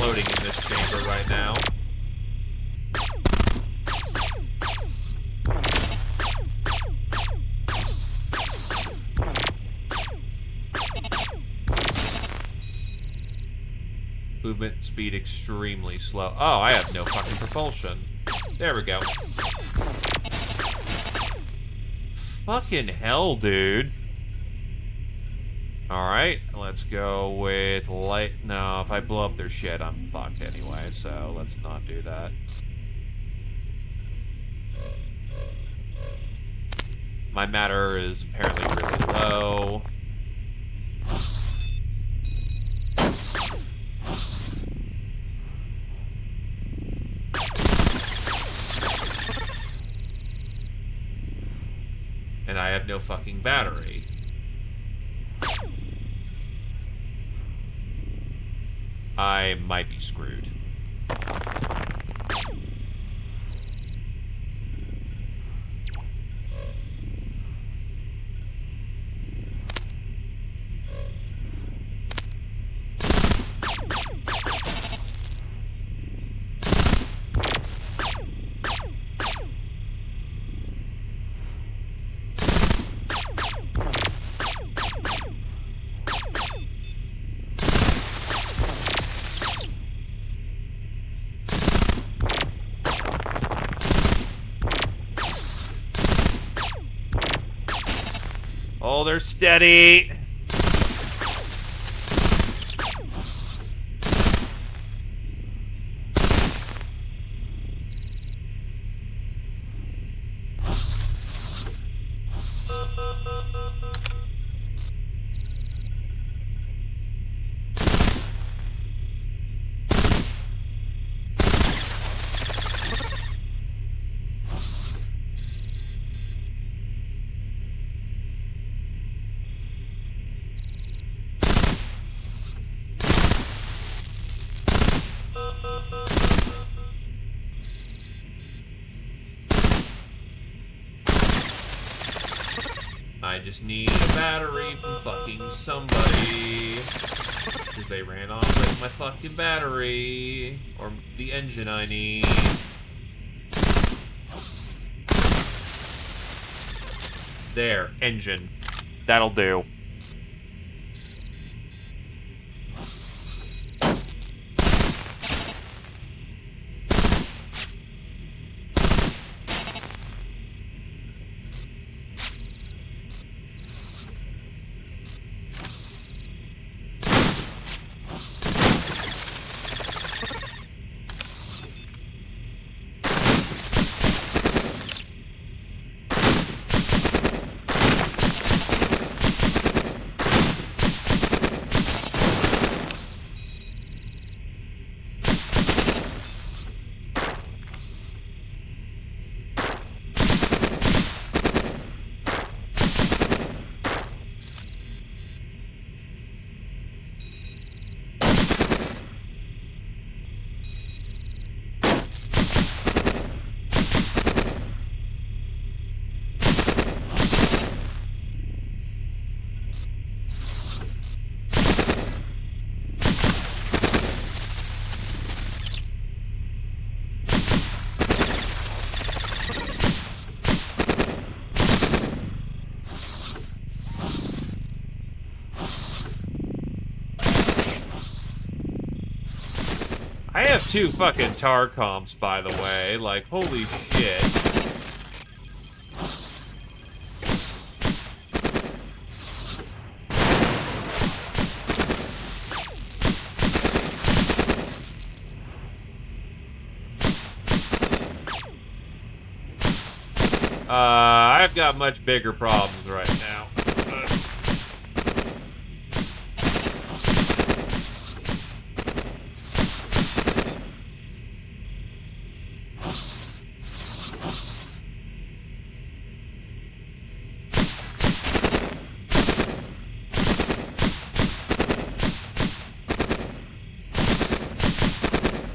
A: floating in this chamber right now. Movement speed extremely slow. Oh, I have no fucking propulsion. There we go. Fucking hell, dude. Alright, let's go with light. No, if I blow up their shit, I'm fucked anyway, so let's not do that. My matter is apparently really low. And I have no fucking battery. I might be screwed. Oh, they're steady. I just need a battery from fucking somebody. Because they ran off with my fucking battery. Or the engine I need. There, engine. That'll do. I have 2 fucking tar comps, by the way. Like, holy shit. I've got much bigger problems right now.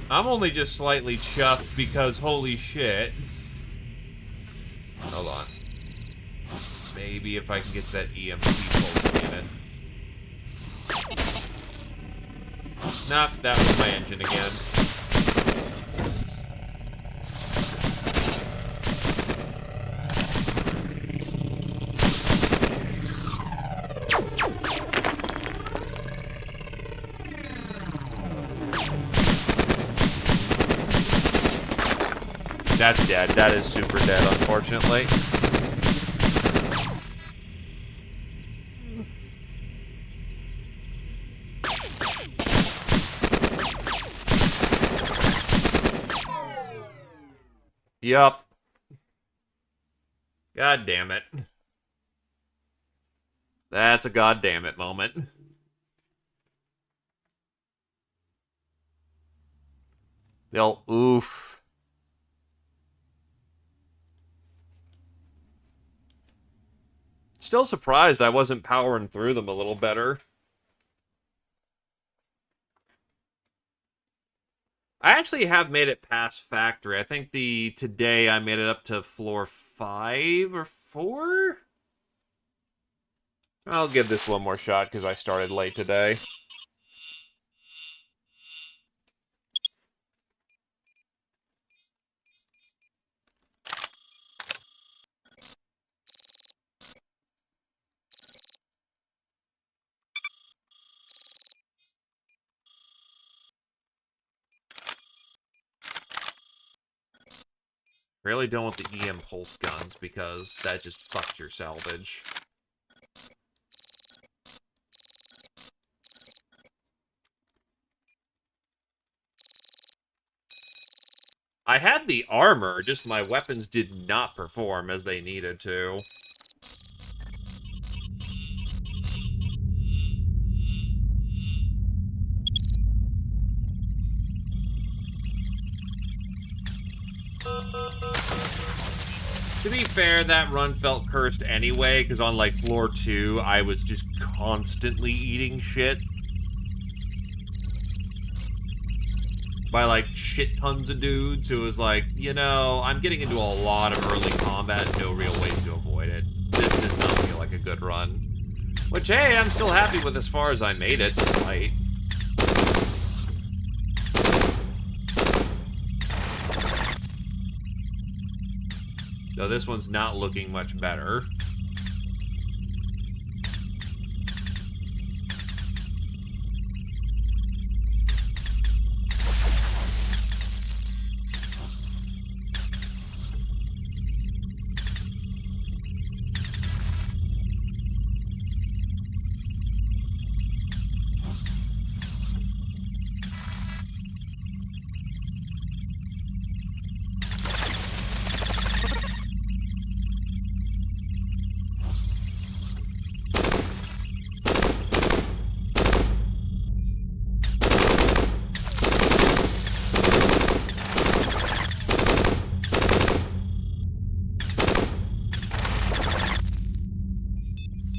A: I'm only just slightly chuffed because holy shit. Hold on. Maybe if I can get to that EMP pulse cannon. Nope, that was my engine again. That's dead. That is super dead, unfortunately. Yup. God damn it. That's a god damn it moment. They'll oof. Still surprised I wasn't powering through them a little better. I actually have made it past factory. I think today I made it up to floor 5 or 4? I'll give this one more shot because I started late today. Really don't want the EM pulse guns because that just fucks your salvage. I had the armor, just my weapons did not perform as they needed to. To be fair, that run felt cursed anyway, because on, like, floor 2, I was just constantly eating shit. By, like, shit tons of dudes who was like, you know, I'm getting into a lot of early combat, no real ways to avoid it. This does not feel like a good run. Which, hey, I'm still happy with as far as I made it, despite. Though this one's not looking much better.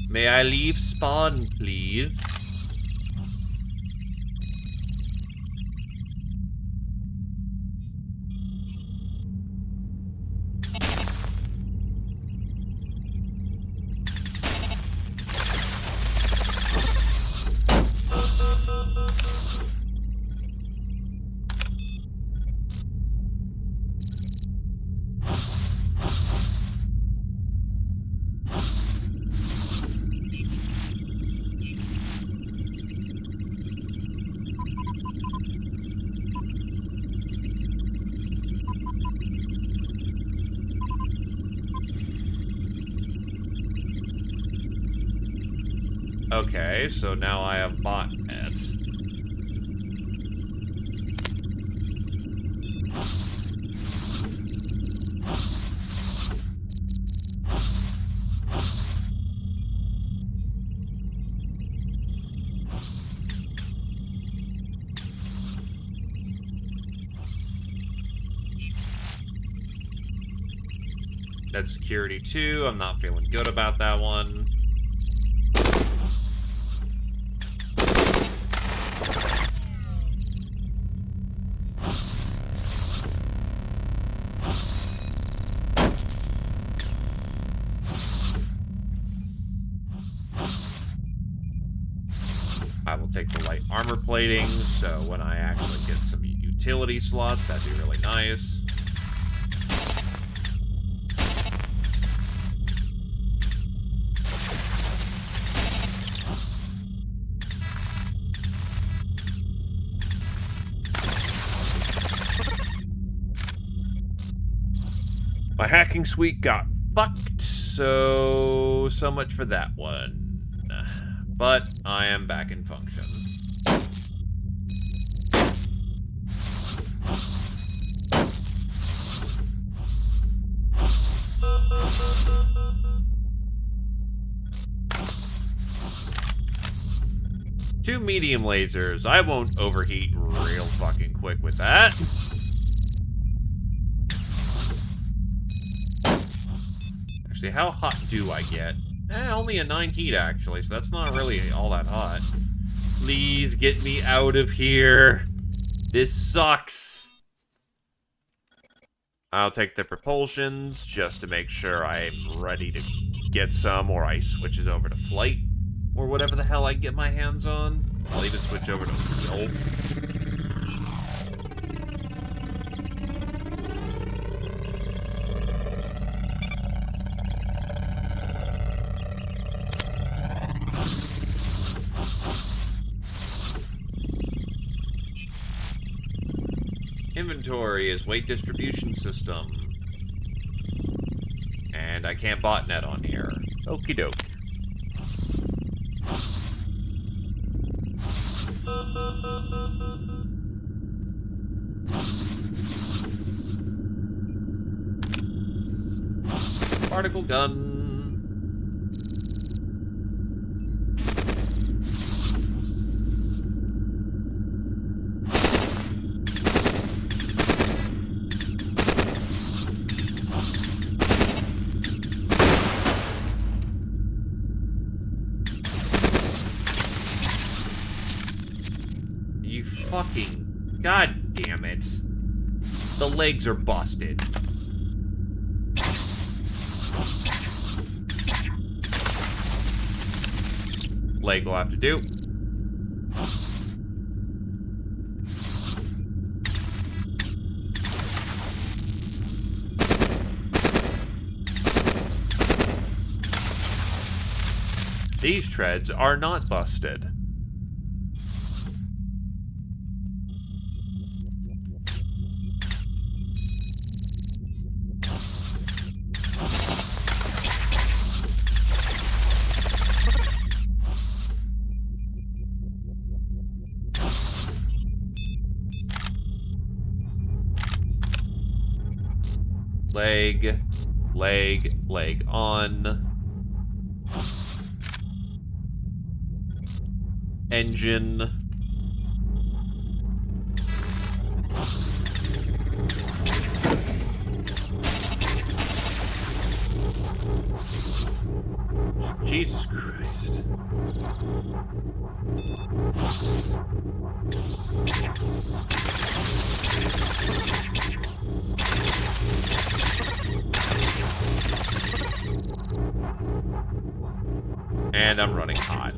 A: May I leave spawn, please? Okay, so now I have botnet. That's security 2. I'm not feeling good about that one. I will take the light armor plating, so when I actually get some utility slots, that'd be really nice. My hacking suite got fucked, so much for that one. But I am back in function. Two medium lasers. I won't overheat real fucking quick with that. Actually, how hot do I get? Only a 9 heat, actually, so that's not really all that hot. Please get me out of here. This sucks. I'll take the propulsions just to make sure I'm ready to get some, or I switches over to flight, or whatever the hell I get my hands on. I'll even switch over to fuel. Inventory is weight distribution system. And I can't botnet on here. Okie doke. Particle gun. You fucking... God damn it. The legs are busted. Leg will have to do. These treads are not busted. Leg on. Engine. Jesus Christ. And I'm running hot.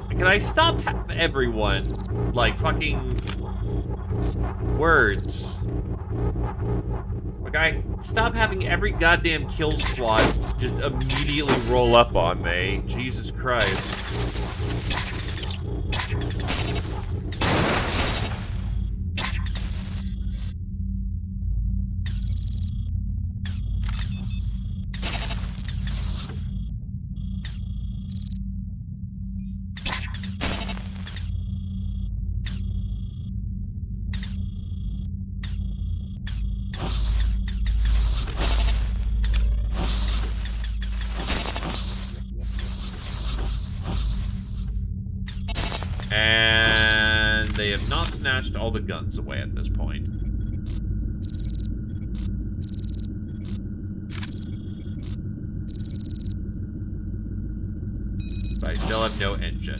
A: Can I stop have everyone, like, fucking words? Like, stop having every goddamn kill squad just immediately roll up on me. Jesus Christ. snatched all the guns away at this point. But I still have no engine.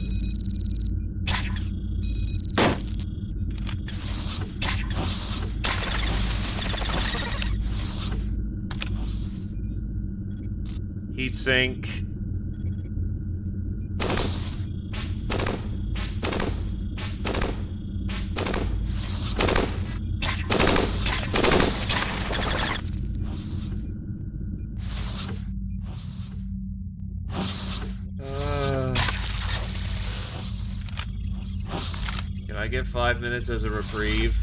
A: Heatsink. Can I get 5 minutes as a reprieve?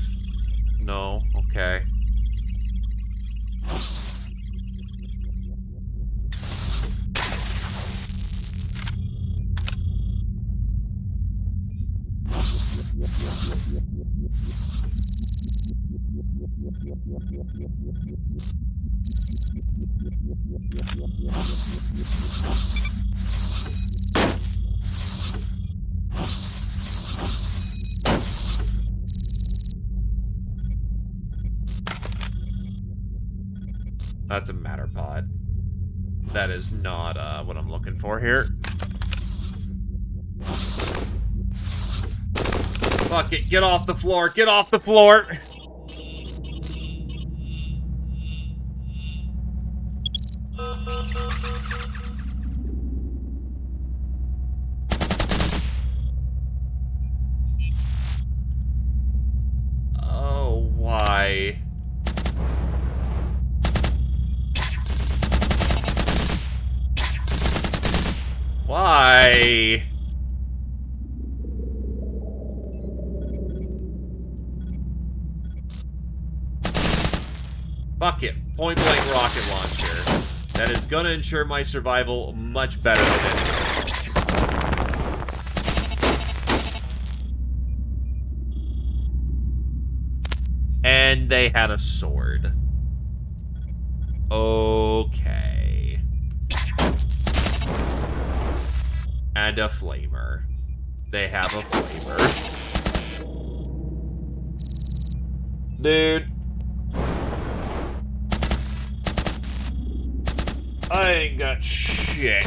A: No? Okay. That's a matter pod. That is not what I'm looking for here. Fuck it, get off the floor, get off the floor! Oh, why? Why? Fuck it. Point blank rocket launcher. That is gonna ensure my survival much better than anything else. And they had a sword. Okay. And a flamer. They have a flamer. Dude. I ain't got shit.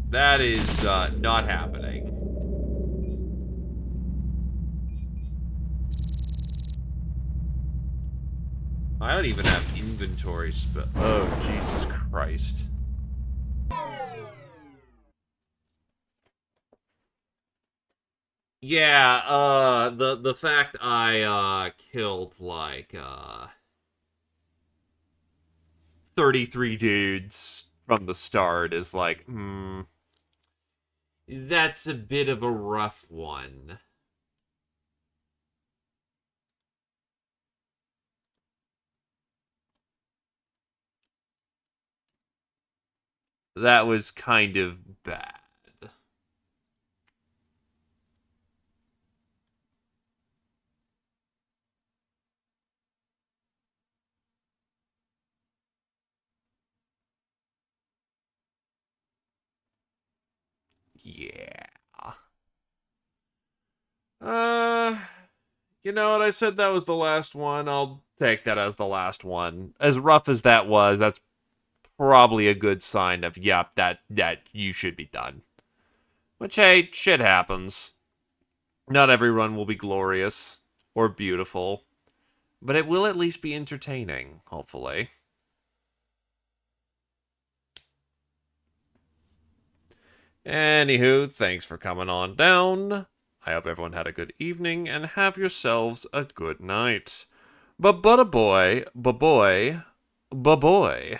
A: That is not happening. I don't even have inventory space. Oh, Jesus Christ. Yeah, the fact I killed like 33 dudes from the start is like, that's a bit of a rough one. That was kind of bad. Yeah. You know what? I said that was the last one. I'll take that as the last one. As rough as that was, that's probably a good sign of, yep, that you should be done. Which, hey, shit happens. Not every run will be glorious or beautiful, but it will at least be entertaining, hopefully. Anywho, thanks for coming on down. I hope everyone had a good evening, and have yourselves a good night. But a boy, ba boy, ba boy.